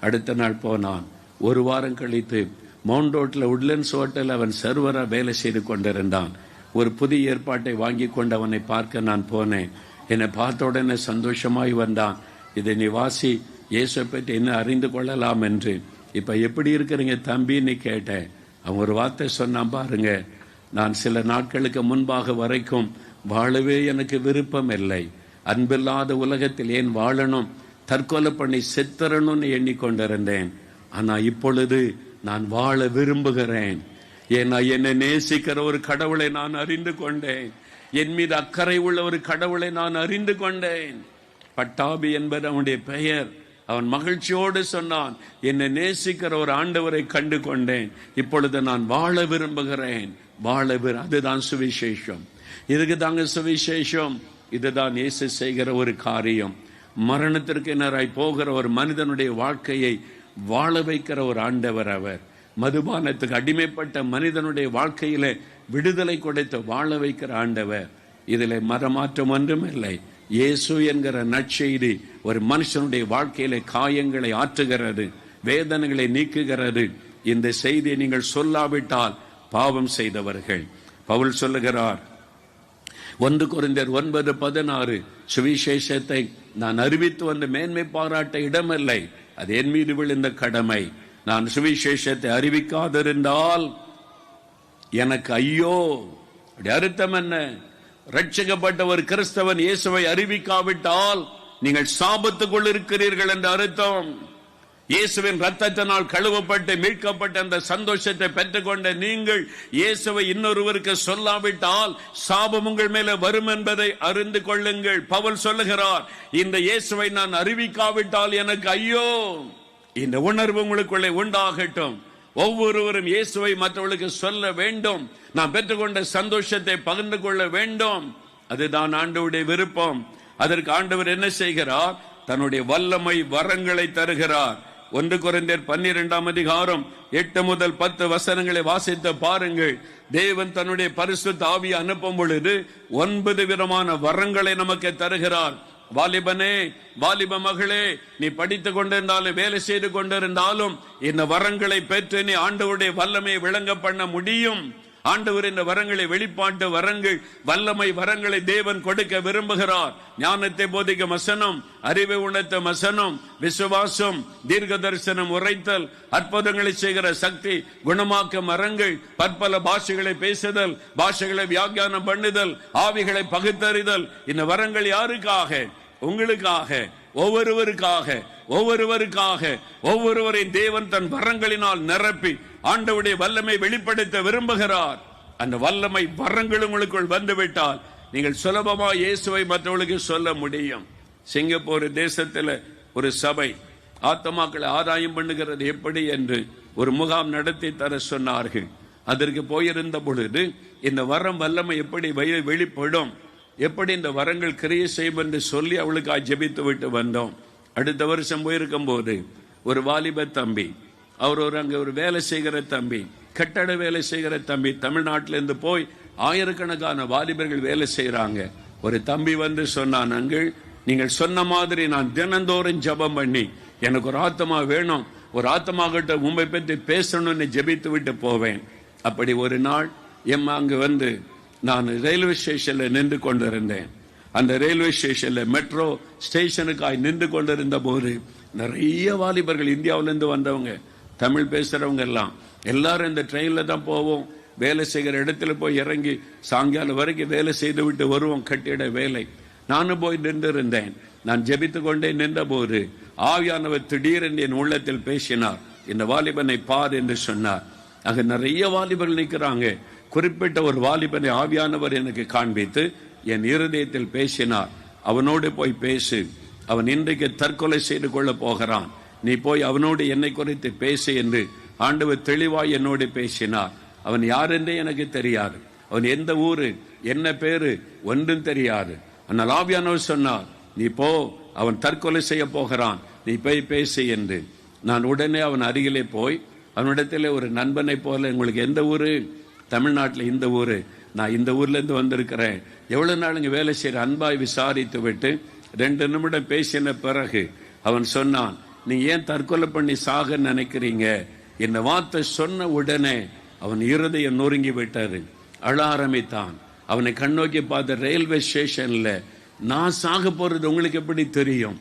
அடுத்த நாள் போனான். 1 வாரம் கழித்து மவுண்ட் ரோட்டில் உட்லண்ட்ஸ் ஹோட்டல் அவன் சர்வராக வேலை செய்து கொண்டிருந்தான். ஒரு புதிய ஏற்பாட்டை வாங்கி கொண்டு அவனை பார்க்க நான் போனேன். என்னை பார்த்த உடனே சந்தோஷமாய் வந்தான். இதை நீ வாசி, இயேசுவை பற்றி என்ன அறிந்து கொள்ளலாம் என்று. இப்போ எப்படி இருக்கிறீங்க தம்பின்னு கேட்டேன். அவன் ஒரு வார்த்தை சொன்னான், பாருங்க, நான் சில நாட்களுக்கு முன்பாக வரைக்கும் வாழவே எனக்கு விருப்பம் இல்லை, அன்பில்லாத உலகத்தில் ஏன் வாழணும், தற்கொலை பண்ணி செத்தரணும்னு எண்ணிக்கொண்டிருந்தேன், ஆனால் இப்பொழுது நான் வாழ விரும்புகிறேன். ஏன்னா என்னை நேசிக்கிற ஒரு கடவுளை நான் அறிந்து கொண்டேன், என் மீது அக்கறை உள்ள ஒரு கடவுளை நான் அறிந்து கொண்டேன். பட்டாபி என்பது அவனுடைய பெயர். அவன் மகிழ்ச்சியோடு சொன்னான், என்னை நேசிக்கிற ஒரு ஆண்டவரை கண்டு கொண்டேன், இப்பொழுது நான் வாழ விரும்புகிறேன். அதுதான் சுவிசேஷம். இதுக்கு தாங்க சுவிசேஷம். இதுதான் இயேசு செய்கிற ஒரு காரியம். மரணத்திற்கு நேராய் போகிற ஒரு மனிதனுடைய வாழ்க்கையை வாழ வைக்கிற ஒரு ஆண்டவர் அவர். மதுபானத்துக்கு அடிமைப்பட்ட மனிதனுடைய வாழ்க்கையில விடுதலை கொடுத்து வாழ வைக்கிற ஆண்டவர். இதில் மதமாற்றம் ஒன்றும் இல்லை. இயேசு என்கிற நற்செய்தி ஒரு மனுஷனுடைய வாழ்க்கையில காயங்களை ஆற்றுகிறது, வேதனைகளை நீக்குகிறது. இந்த செய்தியை நீங்கள் சொல்லாவிட்டால் பாவம் செய்தவர்கள். பவுல் சொல்லுகிறார் 1 கொரிந்தியர் 9:16, சுவிசேஷத்தை நான் அறிவித்து வந்த மேன்மை பாராட்ட இடமில்லை, அது என் மீது விழுந்த கடமை. நான் சுவிசேஷத்தை அறிவிக்காதிருந்தால் எனக்கு ஐயோ. அர்த்தம் என்ன? ரட்சிக்கப்பட்ட ஒரு கிறிஸ்தவன் இயேசுவை அறிவிக்காவிட்டால் நீங்கள் சாபத்துக்குள் இருக்கிறீர்கள் என்ற அர்த்தம். இயேசுவின் ரத்தத்தினால் கழுவப்பட்டு மீட்கப்பட்ட அந்த சந்தோஷத்தை பெற்றுக்கொண்ட நீங்கள் இயேசுவை இன்னொருவருக்கு சொல்லாவிட்டால் சாபம் உங்கள் மேல வரும் என்பதை அறிந்து கொள்ளுங்கள். பவுல் சொல்லுகிறார், இந்த இயேசுவை நான் அறிவிக்காவிட்டால் எனக்கு ஐயோ. இந்த உணர்வு உங்களுக்குள்ளே உண்டாகட்டும். ஒவ்வொருவரும் இயேசுவை மற்றவர்களுக்கு சொல்ல வேண்டும். நாம் பெற்றுக்கொண்ட சந்தோஷத்தை பகிர்ந்து கொள்ள வேண்டும். அதுதான் ஆண்டவருடைய விருப்பம். அதற்கு ஆண்டவர் என்ன செய்கிறார்? தன்னுடைய வல்லமை வரங்களை தருகிறார். 1 கொரிந்தியர் 12:8 முதல் 10 வசனங்களை வாசித்து பாருங்கள். தேவன் தன்னுடைய பரிசுத்த ஆவியை அனுப்பும் பொழுது 9 விதமான வரங்களை நமக்கு தருகிறார். வாலிபனே, வாலிப மகளே, நீ படித்துக் கொண்டிருந்தாலும் வேலை செய்து கொண்டிருந்தாலும் இந்த வரங்களை பெற்று நீ ஆண்டவருடைய வல்லமையை விளங்க பண்ண முடியும். ஆண்டவர் இந்த வரங்களை, வெளிப்பாட்டு வரங்கள், வல்லமை வரங்களை தேவன் கொடுக்க விரும்புகிறார். ஞானத்தை போதிக்கும் வசனம், அறிவை உணர்த்தும் வசனம், விசுவாசம், தீர்க்க தரிசனம், உரைத்தல், அற்புதங்களை செய்கிற சக்தி, குணமாக்கும் வரங்கள், பற்பல பாஷைகளை பேசுதல், பாஷைகளை வியாக்கியானம் பண்ணுதல், ஆவிகளை பகுத்தறிதல். இந்த வரங்கள் யாருக்காக? உங்களுக்காக, ஒவ்வொருவருக்காக. ஒவ்வொருவரை தேவன் தன் வரங்களினால் நிரப்பி ஆண்டவருடைய வல்லமை வெளிப்படுத்த விரும்புகிறார். அந்த வல்லமை வரங்கள் உங்களுக்குள் வந்துவிட்டால் நீங்கள் சுலபமா இயேசுவை மற்றவர்களுக்கு சொல்ல முடியும். சிங்கப்பூர் தேசத்தில் ஒரு சபை ஆத்மாக்களை ஆதாயம் பண்ணுகிறது எப்படி என்று ஒரு முகாம் நடத்தி தர சொன்னார்கள். அதற்கு போயிருந்த பொழுது இந்த வரம் வல்லமை எப்படி வெளிப்படும், எப்படி இந்த வரங்கள் கிரியை செய்யும் என்று சொல்லி அவளுக்கு ஜெபித்து விட்டு வந்தோம். அடுத்த வருஷம் போயிருக்கும் போது ஒரு வாலிப தம்பி, அவர் அங்கே ஒரு வேலை செய்கிற தம்பி, கட்டட வேலை செய்கிற தம்பி, தமிழ்நாட்டிலிருந்து போய் ஆயிரக்கணக்கான வாலிபர்கள் வேலை செய்யறாங்க. ஒரு தம்பி வந்து சொன்னான், அங்கிள் நீங்கள் சொன்ன மாதிரி நான் தினந்தோறும் ஜெபம் பண்ணி எனக்கு ஒரு ஆத்மா வேணும், ஒரு ஆத்மா கிட்ட உண்மை பற்றி பேசணும்னு ஜெபித்து விட்டு போவேன். அப்படி ஒரு நாள் அங்கு வந்து நான் ரயில்வே ஸ்டேஷன்ல நின்று கொண்டிருந்தேன். அந்த ரயில்வே ஸ்டேஷன்ல மெட்ரோ ஸ்டேஷனுக்காய் நின்று கொண்டிருந்த போது நிறைய வாலிபர்கள் இந்தியாவிலிருந்து வந்தவங்க, தமிழ் பேசுறவங்க எல்லாரும் இந்த ட்ரெயின்ல தான் போவோம். வேலை செய்கிற இடத்துல போய் இறங்கி சாயங்காலம் வரைக்கும் வேலை செய்து விட்டு வருவோம், கட்டிட வேலை. நானும் போய் நின்று இருந்தேன். நான் ஜெபித்து கொண்டே நின்ற போது ஆவியானவர் திடீரென்று என் உள்ளத்தில் பேசினார், இந்த வாலிபனை பார் என்று சொன்னார். அங்க நிறைய வாலிபர்கள் நிற்கிறாங்க. குறிப்பிட்ட ஒரு வாலிபனை ஆவியானவர் எனக்கு காண்பித்து என் இருதயத்தில் பேசினார், அவனோடு போய் பேசு, அவன் இன்றைக்கு தற்கொலை செய்து கொள்ள போகிறான், நீ போய் அவனோடு என்னை குறித்து பேசு என்று ஆண்டவர் தெளிவாய் என்னோடு பேசினார். அவன் யார் என்றே எனக்கு தெரியாது, அவன் எந்த ஊரு என்ன பேரு ஒன்றும் தெரியாது. ஆனால் ஆவியானவர் சொன்னார், நீ போ, அவன் தற்கொலை செய்ய போகிறான், நீ போய் பேசு என்று. நான் உடனே அவன் அருகிலே போய் அவனிடத்தில் ஒரு நண்பனை போல, உங்களுக்கு எந்த ஊரு? தமிழ்நாட்டில் இந்த ஊரு, நான் இந்த ஊர்ல இருந்து வந்திருக்கிறேன், எவ்வளவு நாள் இங்க வேலை செய்யற, அன்பாய் விசாரித்து விட்டு 2 நிமிடம் பேசின பிறகு அவன் சொன்னான், நீ ஏன் தற்கொலை பண்ணி சாக நினைக்கிறீங்க? இந்த வார்த்தை சொன்ன உடனே அவன் இருதயம் நொறுங்கி விட்டாரு, அழ ஆரம்பித்தான். அவனை கண்ணோக்கி பார்த்த ரயில்வே ஸ்டேஷன்ல, நான் சாக போறது உங்களுக்கு எப்படி தெரியும்?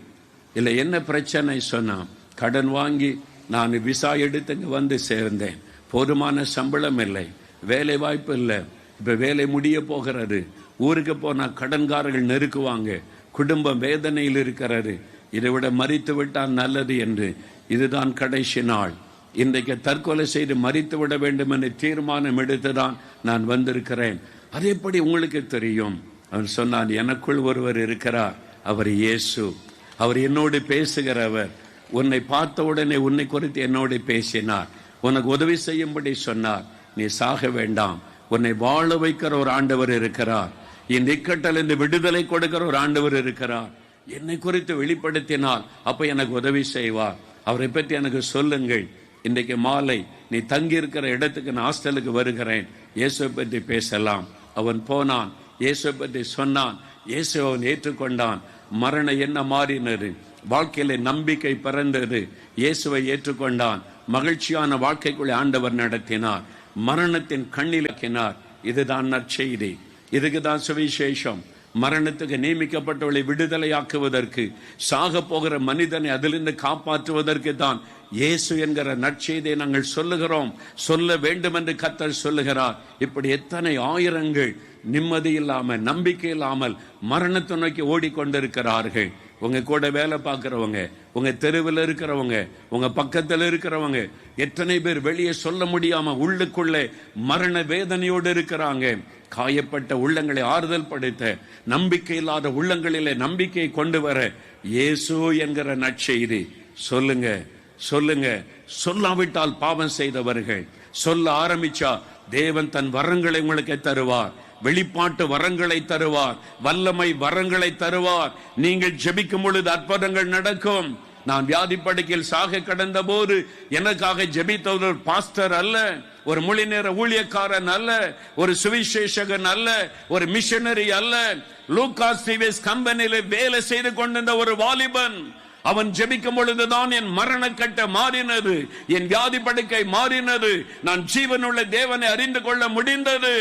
இல்ல என்ன பிரச்சனை சொன்னான். கடன் வாங்கி நான் விசா எடுத்து இங்க வந்து சேர்ந்தேன், போதுமான சம்பளம் இல்லை, வேலை வாய்ப்பு இல்லை, இப்ப வேலை முடிய போகிறது, ஊருக்கு போனா கடன்காரர்கள் நெருக்குவாங்க, குடும்பம் வேதனையில் இருக்கிறது, இதை விட மறித்து விட்டால் நல்லது என்று இதுதான் கடைசி நாள், இன்றைக்கு தற்கொலை செய்து மறித்து விட வேண்டும் என்று தீர்மானம் எடுத்துதான் நான் வந்திருக்கிறேன். அது எப்படி உங்களுக்கு தெரியும்? அவன் சொன்னான், எனக்குள் ஒருவர் இருக்கிறார், அவர் இயேசு, அவர் என்னோடு பேசுகிறவர், உன்னை பார்த்த உடனே உன்னை குறித்து என்னோடு பேசினார், உனக்கு உதவி செய்யும்படி சொன்னார், நீ சாக வேண்டாம், உன்னை வாழ வைக்கிற ஒரு ஆண்டவர் இருக்கிறார், இந்த இக்கட்டல் இந்த விடுதலை கொடுக்கிற ஒரு ஆண்டவர் இருக்கிறார், என்னை குறித்து வெளிப்படுத்தினால் அப்ப எனக்கு உதவி செய்வார், அவரை பற்றி எனக்கு சொல்லுங்கள், இன்றைக்கு மாலை நீ தங்கி இருக்கிற இடத்துக்கு நான் ஹாஸ்டலுக்கு வருகிறேன், இயேசுவை பற்றி பேசலாம். அவன் போனான், இயேசுவை பற்றி சொன்னான், இயேசு அவன் ஏற்றுக்கொண்டான், மரணம் என்ன மாறினது, வாழ்க்கையில நம்பிக்கை பிறந்தது, இயேசுவை ஏற்றுக்கொண்டான், மகிழ்ச்சியான வாழ்க்கைக்குள்ளே ஆண்டவர் நடத்தினார், மரணத்தின் கண்ணிலாக்கினார். இதுதான் நற்செய்தி, இதுக்குதான் சுவிசேஷம். மரணத்துக்கு நியமிக்கப்பட்டவளை விடுதலையாக்குவதற்கு, சாக போகிற மனிதனை அதிலிருந்து காப்பாற்றுவதற்கு தான் இயேசு என்கிற நற்செய்தியை நாங்கள் சொல்லுகிறோம், சொல்ல வேண்டும் என்று கர்த்தர் சொல்லுகிறார். இப்படி எத்தனை ஆயிரங்கள் நிம்மதி இல்லாமல் நம்பிக்கை இல்லாமல் மரணத்தை நோக்கி ஓடிக்கொண்டிருக்கிறார்கள். உங்க கூட வேலை பார்க்கிறவங்க, உங்க தெருவில் இருக்கிறவங்க, உங்க பக்கத்தில் இருக்கிறவங்க, எத்தனை பேர் வெளியே சொல்ல முடியாம உள்ளுக்குள்ளே மரண வேதனையோடு இருக்கிறாங்க. காயப்பட்ட உள்ளங்களை ஆறுதல் படுத்த, நம்பிக்கை இல்லாத உள்ளங்களிலே நம்பிக்கையை கொண்டு வர இயேசு என்கிற நற்செய்தி சொல்லுங்க, சொல்லுங்க. சொல்லாவிட்டால் பாவம் செய்தவர்கள், சொல்ல ஆரம்பிச்சா தேவன் தன் வரங்களை உங்களுக்கு தருவார், வெளிப்பாட்டு வரங்களை தருவார், வல்லமை வரங்களை தருவார். நீங்கள் ஜெபிக்கும் பொழுது அற்புதங்கள் நடக்கும். நான் வியாதி படுக்கையில் சாக கடந்த போது எனக்காக ஜெபித்த ஒரு பாஸ்டர் அல்ல, ஒரு மொழி நேர ஊழியக்காரன் அல்ல, ஒரு சுவிசேஷகன் அல்ல, ஒரு மிஷனரி அல்ல, லூகாஸ் டிவிஎஸ் கம்பெனியில வேலை செய்து கொண்டிருந்த ஒரு வாலிபன். அவன் ஜெபிக்கும் பொழுதுதான் என் மரண கட்ட மாறினது, என் வியாதி படுக்கை மாறினது, நான் ஜீவனுள்ள தேவனை அறிந்து கொள்ள முடிந்தது.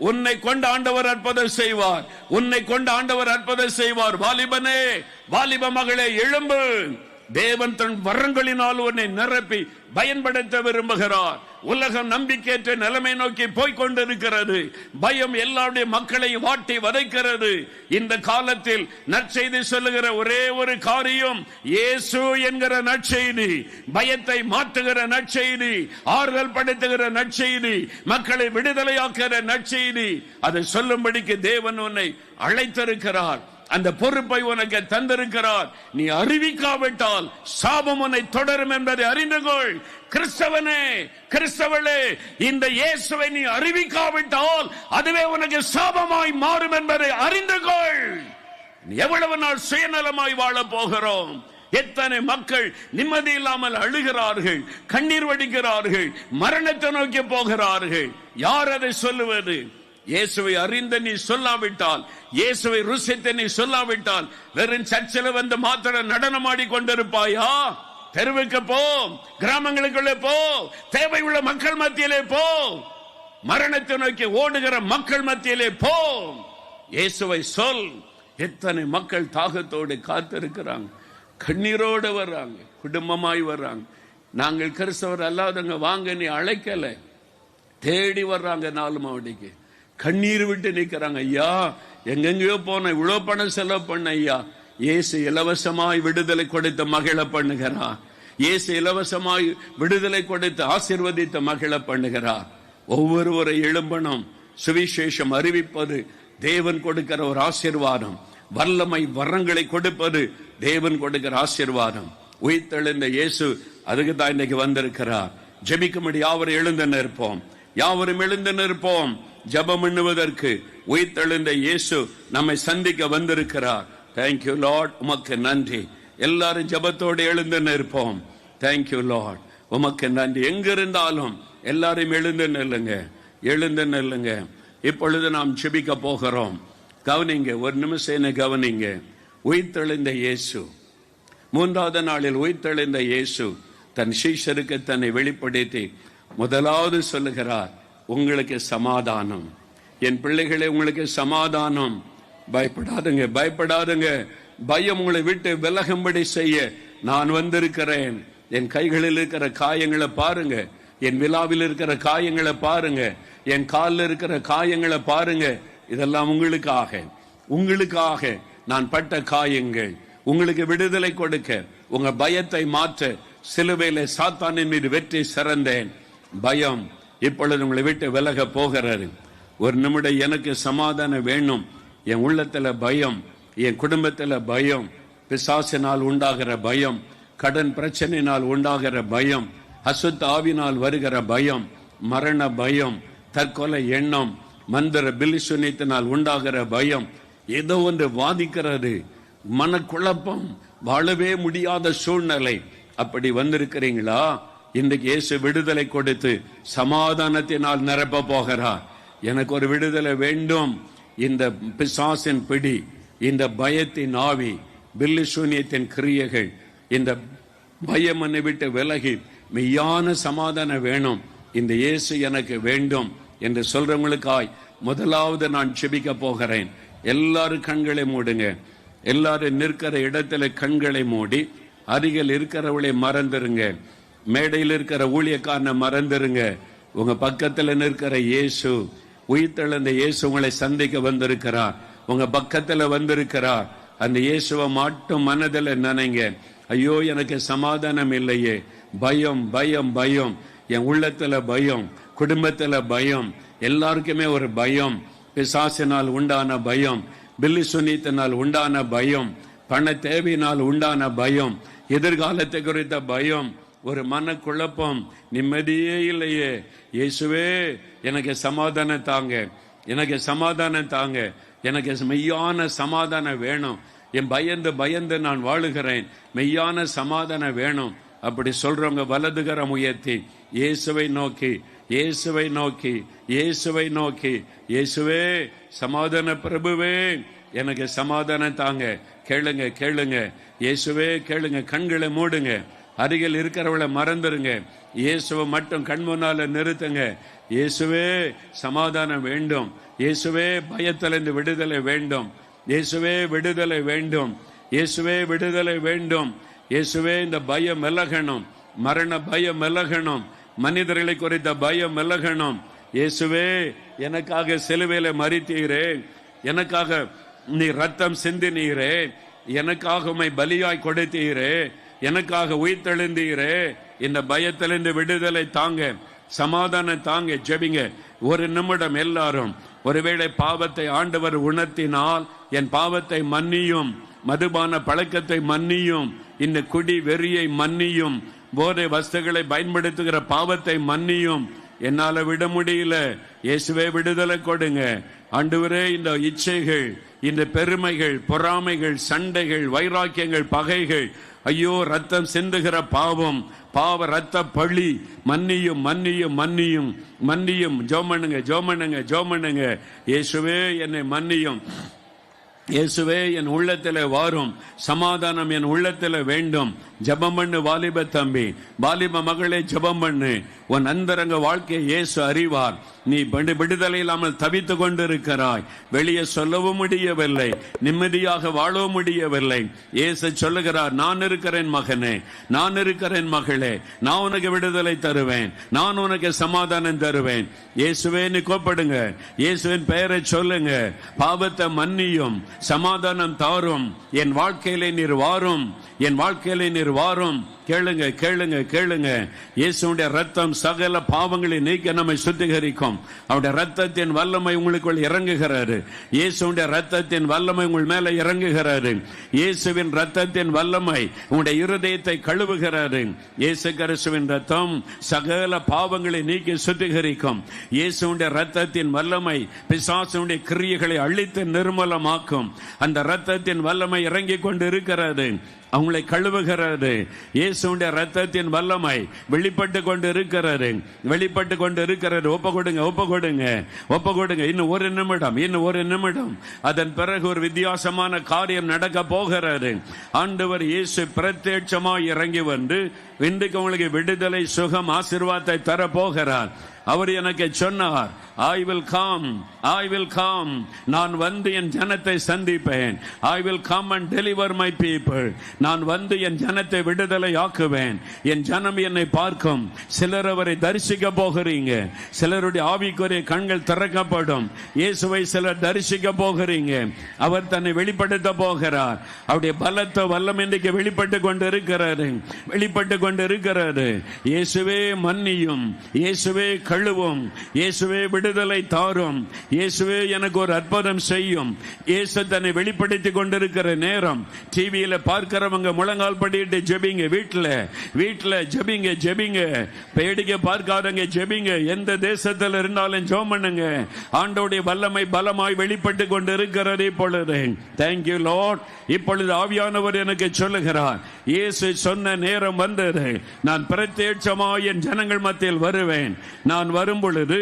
உன்னை கொண்டு ஆண்டவர் அற்புதம் செய்வார், உன்னை கொண்டு ஆண்டவர் அற்புதம் செய்வார். வாலிபனே, வாலிப மகளே, எழும்பு, தேவன் தன் வரங்களினால் உன்னை நிரப்பி பயன்படுத்த விரும்புகிறார். உலகம் நம்பிக்கையற்ற நிலைமை நோக்கி போய்கொண்டிருக்கிறது. பயம் எல்லாருடைய மக்களை வாட்டி வதைக்கிறது. இந்த காலத்தில் நற்செய்தி சொல்லுகிற ஒரே ஒரு காரியம் இயேசு என்கிற நற்செய்தி, பயத்தை மாற்றுகிற நற்செய்தி, ஆறுதல் படுத்துகிற நற்செய்தி, மக்களை விடுதலையாக்குகிற நற்செய்தி. அதை சொல்லும்படிக்கு தேவன் உன்னை அழைத்திருக்கிறார். அந்த பொறுப்பை உனக்கு தந்திருக்கிறார். நீ அறிவிக்காவிட்டால் சாபம் உன்னை தொடரும் என்பதை அறிந்து கொள். கிறிஸ்தவனே, கிறிஸ்தவளே, இந்த இயேசுவை நீ அறிவிக்காவிட்டால் அதுவே உனக்கு சாபமாய் மாறும் என்பதை அறிந்து கொள். எவ்வளவு நாள் சுயநலமாய் வாழ போகிறோம்? எத்தனை மக்கள் நிம்மதி இல்லாமல் அழுகிறார்கள், கண்ணீர் வடிக்கிறார்கள், மரணத்தை நோக்கி போகிறார்கள். யார் அதை சொல்லுவது? இயேசுவை அறிந்த நீ சொல்லாவிட்டால், இயேசுவை ருசித்த நீ சொல்லாவிட்டால், வெறும் சர்ச்சில் வந்து மாத்திரம் நடனமாடி கொண்டிருப்பாயா? தெருவுக்கு போ, கிராமங்களுக்குள்ளே போ, தேவை உள்ள மக்கள் மத்தியிலே போ, மரணத்தை நோக்கி ஓடுகிற மக்கள் மத்தியிலே போ. இயேசுவை சொல். எத்தனை மக்கள் தாகத்தோடு காத்திருக்கிறாங்க, கண்ணீரோடு வர்றாங்க, குடும்பமாய் வர்றாங்க. நாங்கள் கிறிஸ்தவர் அல்லாதவங்க வாங்க நீ அழைக்கல, தேடி வர்றாங்க. 4 மாவடிக்கு கண்ணீர் விட்டு நிற்கிறாங்க. ஐயா, எங்கெங்கயோ போன, இவ்வளவு பணம் செலவு பண்ண ஐயா. இயேசு இலவசமாய் விடுதலை கொடுத்த மகிழ பண்ணுகிறார். இயேசு இலவசமாய் விடுதலை கொடுத்து ஆசீர்வதித்த மகிழ பண்ணுகிறார். ஒவ்வொருவரை எழும்பணும். சுவிசேஷம் அறிவிப்பது தேவன் கொடுக்கிற ஒரு ஆசீர்வாதம். வல்லமை வரங்களை கொடுப்பது தேவன் கொடுக்கிற ஆசீர்வாதம். உயிர்த்தெழுந்த இயேசு அதுக்கு தான் இன்னைக்கு வந்திருக்கிறார். ஜெபிக்கும்படி யாவரும் எழுந்து நிற்போம், யாவரும் எழுந்து நிற்போம். ஜெபம் பண்ணுவதற்கு உயிர்த்தெழுந்த இயேசு நம்மை சந்திக்க வந்திருக்கிறார். தேங்க்யூ லார்ட், உமக்கு நன்றி. எல்லாரும் ஜெபத்தோடு எழுந்து நிற்போம். தேங்க்யூ லார்ட், உமக்கு நன்றி. எங்கிருந்தாலும் எல்லாரும் எழுந்து நில்லுங்க, எழுந்து நில்லுங்க. இப்பொழுது நாம் ஜெபிக்க போகிறோம். கவனிங்க, ஒரு நிமிஷம் கவனிங்க. உயிர்த்தெழுந்த இயேசு, 3வது நாளில் உயிர்த்தெழுந்த இயேசு தன் சீஷருக்கு தன்னை வெளிப்படுத்தி முதலாவது சொல்லுகிறார், உங்களுக்கு சமாதானம். என் பிள்ளைகளே, உங்களுக்கு சமாதானம். பயப்படாதுங்க, பயப்படாதுங்க. பயம் உங்களை விட்டு விலகும்படி செய்ய நான் வந்திருக்கிறேன். என் கைகளில் இருக்கிற காயங்களை பாருங்க, என் விழாவில் இருக்கிற காயங்களை பாருங்க, என் காலில் இருக்கிற காயங்களை பாருங்க. இதெல்லாம் உங்களுக்காக, உங்களுக்காக நான் பட்ட காயங்கள். உங்களுக்கு விடுதலை கொடுக்க, உங்க பயத்தை மாற்ற சிலுவையிலே சாத்தானின் மீது வெற்றி சிறந்தேன். பயம் இப்பொழுது உங்களை விட்டு விலக போகிறாரு. ஒரு நிமிடம் எனக்கு சமாதானம் வேணும். என் உள்ளத்துல பயம், என் குடும்பத்துல பயம், பிசாசினால் உண்டாகிற பயம், கடன் பிரச்சனையினால் உண்டாகிற பயம், அசுத்த ஆவினால் வருகிற பயம், மரண பயம், தற்கொலை எண்ணம், மந்திர பிலிசுனித்தினால் உண்டாகிற பயம், ஏதோ ஒன்று வாதிக்கிறது, மனக்குழப்பம், வாழவே முடியாத சூழ்நிலை. அப்படி வந்திருக்கிறீங்களா? இன்றைக்கு இயேசு விடுதலை கொடுத்து சமாதானத்தினால் நிரப்ப போகிறார். எனக்கு ஒரு விடுதலை வேண்டும். இந்த பிசாசின் பிடி, இந்த பயத்தின் ஆவி, பில்லி சூனியத்தின் கிரியைகள், இந்த பயம் என்னை விட்டு விலகி மெய்யான சமாதானம் வேணும். இந்த இயேசு எனக்கு வேண்டும் என்று சொல்றவங்களுக்காய் முதலாவது நான் ஜெபிக்க போகிறேன். எல்லாரும் கண்களை மூடுங்க. எல்லாரும் நிற்கிற இடத்துல கண்களை மூடி, அருகில் இருக்கிறவளை மறந்துருங்க. மேடையில் இருக்கிற ஊழியக்காரனை மறந்துருங்க. உங்க பக்கத்துல நிற்கிற இயேசு, உயிர்த்தெழுந்த இயேசு உங்களை சந்திக்க வந்திருக்கிறார். உங்க பக்கத்துல வந்திருக்கிறார். அந்த இயேசுவை மட்டும் மனதில் நினைங்க. ஐயோ, எனக்கு சமாதானம் இல்லையே, பயம் பயம் பயம், என் உள்ளத்துல பயம், குடும்பத்துல பயம், எல்லாருக்குமே ஒரு பயம், பிசாசினால் உண்டான பயம், பில்லி சுனித்தினால் உண்டான பயம், பண தேவையினால் உண்டான பயம், எதிர்காலத்தை குறித்த பயம், ஒரு மனக்குழப்பம், நிம்மதியே இல்லையே. இயேசுவே, எனக்கு சமாதானம் தாங்க, எனக்கு சமாதானம் தாங்க, எனக்கு மெய்யான சமாதானம் வேணும். என் பயந்து பயந்து நான் வாழுகிறேன், மெய்யான சமாதானம் வேணும். அப்படி சொல்றவங்க வலதுகரம் உயர்த்தி இயேசுவை நோக்கி, இயேசுவை நோக்கி, இயேசுவை நோக்கி, இயேசுவே சமாதான பிரபுவே, எனக்கு சமாதானம் தாங்க. கேளுங்க கேளுங்க, இயேசுவே கேளுங்க. கண்களை மூடுங்க. அருகில் இருக்கிறவளை மறந்துருங்க. இயேசுவை மட்டும் கண் முன்னால நிறுத்துங்க. இயேசுவே சமாதானம் வேண்டும். இயேசுவே பயத்திலிருந்து விடுதலை வேண்டும். இயேசுவே விடுதலை வேண்டும். இயேசுவே விடுதலை வேண்டும். இயேசுவே இந்த பயம் விலகணும், மரண பயம் விலகணும், மனிதர்களை குறித்த பயம் விலகணும். இயேசுவே எனக்காக சிலுவையில மரித்தீரே, எனக்காக நீ ரத்தம் சிந்தினீரே, எனக்காக உம்மை பலியாய் கொடுத்தீரே, எனக்காக உயிர்த்தெழுந்தீரே. இந்த பயத்திலிருந்து விடுதலை தாங்க, சமாதானம் தாங்க. ஜெபிங்க ஒரு நிமிடம் எல்லாரும். ஒருவேளை பாவத்தை ஆண்டவர் உணர்த்தினால் என் பாவத்தை மன்னியும், மதுபான பழக்கத்தை மன்னியும், இந்த குடி வெறியை மன்னியும், போதை வஸ்துகளை பயன்படுத்துகிற பாவத்தை மன்னியும், என்னால விட முடியல, இயேசுவே விடுதலை கொடுங்க. ஆண்டவரே இந்த இச்சைகள், இந்த பெருமைகள், பொறாமைகள், சண்டைகள், வைராக்கியங்கள், பகைகள், ஐயோ ரத்தம் சிந்துகிற பாவம், பாவ ரத்த பழி மன்னியும் மன்னியும் மன்னியும் மன்னியும். ஜோமனுங்க ஜோமனுங்க ஜோமனுங்க. இயேசுவே என்னை மன்னியும், இயேசுவே என் உள்ளத்திலே வாரும், சமாதானம் என் உள்ளத்திலே வேண்டும். ஜெபம் பண்ணு வாலிப தம்பி, வாலிப மகளே, ஜெபம் பண்ணு. உன் அந்தரங்க வாழ்க்கையை இயேசு அறிவார். நீ விடுதலை இல்லாமல் தவித்து கொண்டிருக்கிறாய், வெளியே சொல்லவும் முடியவில்லை, நிம்மதியாக வாழவும் முடியவில்லை. இயேசு சொல்லுகிறார், நான் இருக்கிறேன் மகனே, நான் இருக்கிறேன் மகளே, நான் உனக்கு விடுதலை தருவேன், நான் உனக்கு சமாதானம் தருவேன். இயேசுவே நீ கூப்பிடுங்க, இயேசுவின் பெயரை சொல்லுங்க. பாவத்தை மன்னியும், சமாதானம் தாரும், என் வாழ்க்கையிலே நீர் வாரும், என் வாழ்க்கையிலே நீர் வாரும். கேளுங்க கேளுங்க கேளுங்க. இயேசுடைய ரத்தம் சகல பாவங்களை நீக்க நம்மை சுத்திகரிக்கும். அவருடைய ரத்தத்தின் வல்லமை உங்களுக்குள் இறங்குகிறாரு. இயேசுடைய ரத்தத்தின் வல்லமை உங்கள் மேல இறங்குகிறாரு. இயேசுவின் ரத்தத்தின் வல்லமை உங்களுடைய இருதயத்தை கழுவுகிறாரு. இயேசு கிறிஸ்துவின் ரத்தம் சகல பாவங்களை நீக்கி சுத்திகரிக்கும். இயேசுடைய ரத்தத்தின் வல்லமை பிசாசுடைய கிரியைகளை அழித்து நிர்மலமாக்கும். அந்த ரத்தத்தின் வல்லமை இறங்கி கொண்டு இருக்கிறது, அவங்களை கழுவுகிறது. இயேசுடைய ரத்தத்தின் வல்லமை வெளிப்பட்டு கொண்டு இருக்கிறது, வெளிப்பட்டு கொண்டு இருக்கிறது. ஒப்பு கொடுங்க ஒப்பு கொடுங்க ஒப்பு கொடுங்க. இன்னும் ஒரு நிமிடம், இன்னும் ஒரு நிமிடம். அதன் பிறகு ஒரு வித்தியாசமான காரியம் நடக்க போகிறது. ஆண்டவர் இயேசு பிரத்யட்சமாய் இறங்கி வந்து இன்றைக்கு உங்களுக்கு விடுதலை, சுகம், ஆசீர்வாதத்தை தர போகிறார். அவர் எனக்கு சொன்னார், I will come, I will come. நான் வந்து என் ஜனத்தை சந்திப்பேன். I will come and deliver my people. நான் வந்து என் ஜனத்தை விடுதலை ஆக்குவேன். என் ஜனம் என்னை பார்க்கும். சிலர் அவரை தரிசிக்க போகிறீங்க, சிலருடைய ஆவிக்குரிய கண்கள் திறக்கப்படும். இயேசுவை சிலர் தரிசிக்க போகிறீங்க. அவர் தன்னை வெளிப்படுத்த போகிறார். அவருடைய பலத்த வல்லம் இன்றைக்கு வெளிப்பட்டு கொண்டு இருக்கிறாரு, வெளிப்பட்டு கொண்டு இருக்கிறாரு. இயேசுவே மன்னியும், இயேசுவே கழுவும், இயேசுவே விடுதலை தாரும், இயேசுவே எனக்கு ஒரு அற்புதம் செய்யும். இயேசு தன்னை வெளிப்படுத்தி கொண்டிருக்கிற நேரம் டிவியில பார்க்கிறவங்க முழங்கால் படிட்டு ஜெபிங்க. வீட்டுல ஜெபிங்க ஜெபிங்க. வேடிக்கை பார்க்காதங்க ஜெபிங்க. எந்த தேசத்தில் இருந்தாலும் ஜெபம் பண்ணுங்க. ஆண்டவருடைய வல்லமை பலமாய் வெளிப்பட்டு கொண்டு இருக்கிறது இப்பொழுது. Thank you Lord. இப்பொழுது ஆவியானவர் எனக்கு சொல்லுகிறார், இயேசு சொன்ன நேரம் வந்தது. நான் பிரத்யட்சமாய் என் ஜனங்கள் மத்தியில் வருவேன். நான் வரும் பொழுது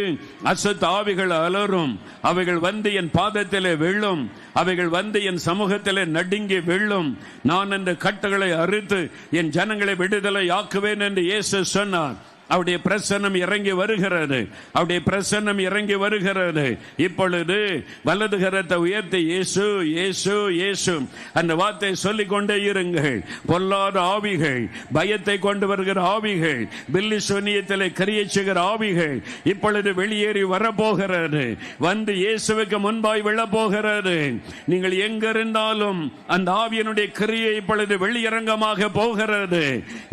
அசுத்த ஆவிகள் அலரும். அவைகள் வந்து என் பாதத்திலே விழும். அவைகள் வந்து என் சமூகத்திலே நடுங்கி விழும். நான் இந்த கட்டுகளை அறுத்து என் ஜனங்களை விடுதலை ஆக்குவேன் என்று இயேசு சொன்னார். அவருடைய பிரசன்னம் இறங்கி வருகிறது, அவருடைய பிரசன்னம் இறங்கி வருகிறது. இப்பொழுது வலது கரத்தை உயர்த்தி இயேசு இயேசு இயேசு அந்த வார்த்தை சொல்லிக் கொண்டே இருங்கள். பொல்லாத ஆவிகள், பயத்தை கொண்டு வருகிற ஆவிகள், பில்லி சூனியத்திலே கிரியை செய்கிற ஆவிகள் இப்பொழுது வெளியேறி வரப்போகிறது. வந்து இயேசுவுக்கு முன்பாய் விழப்போகிறது. நீங்கள் எங்கிருந்தாலும் அந்த ஆவியினுடைய கிரியை இப்பொழுது வெளியரங்கமாக போகிறது.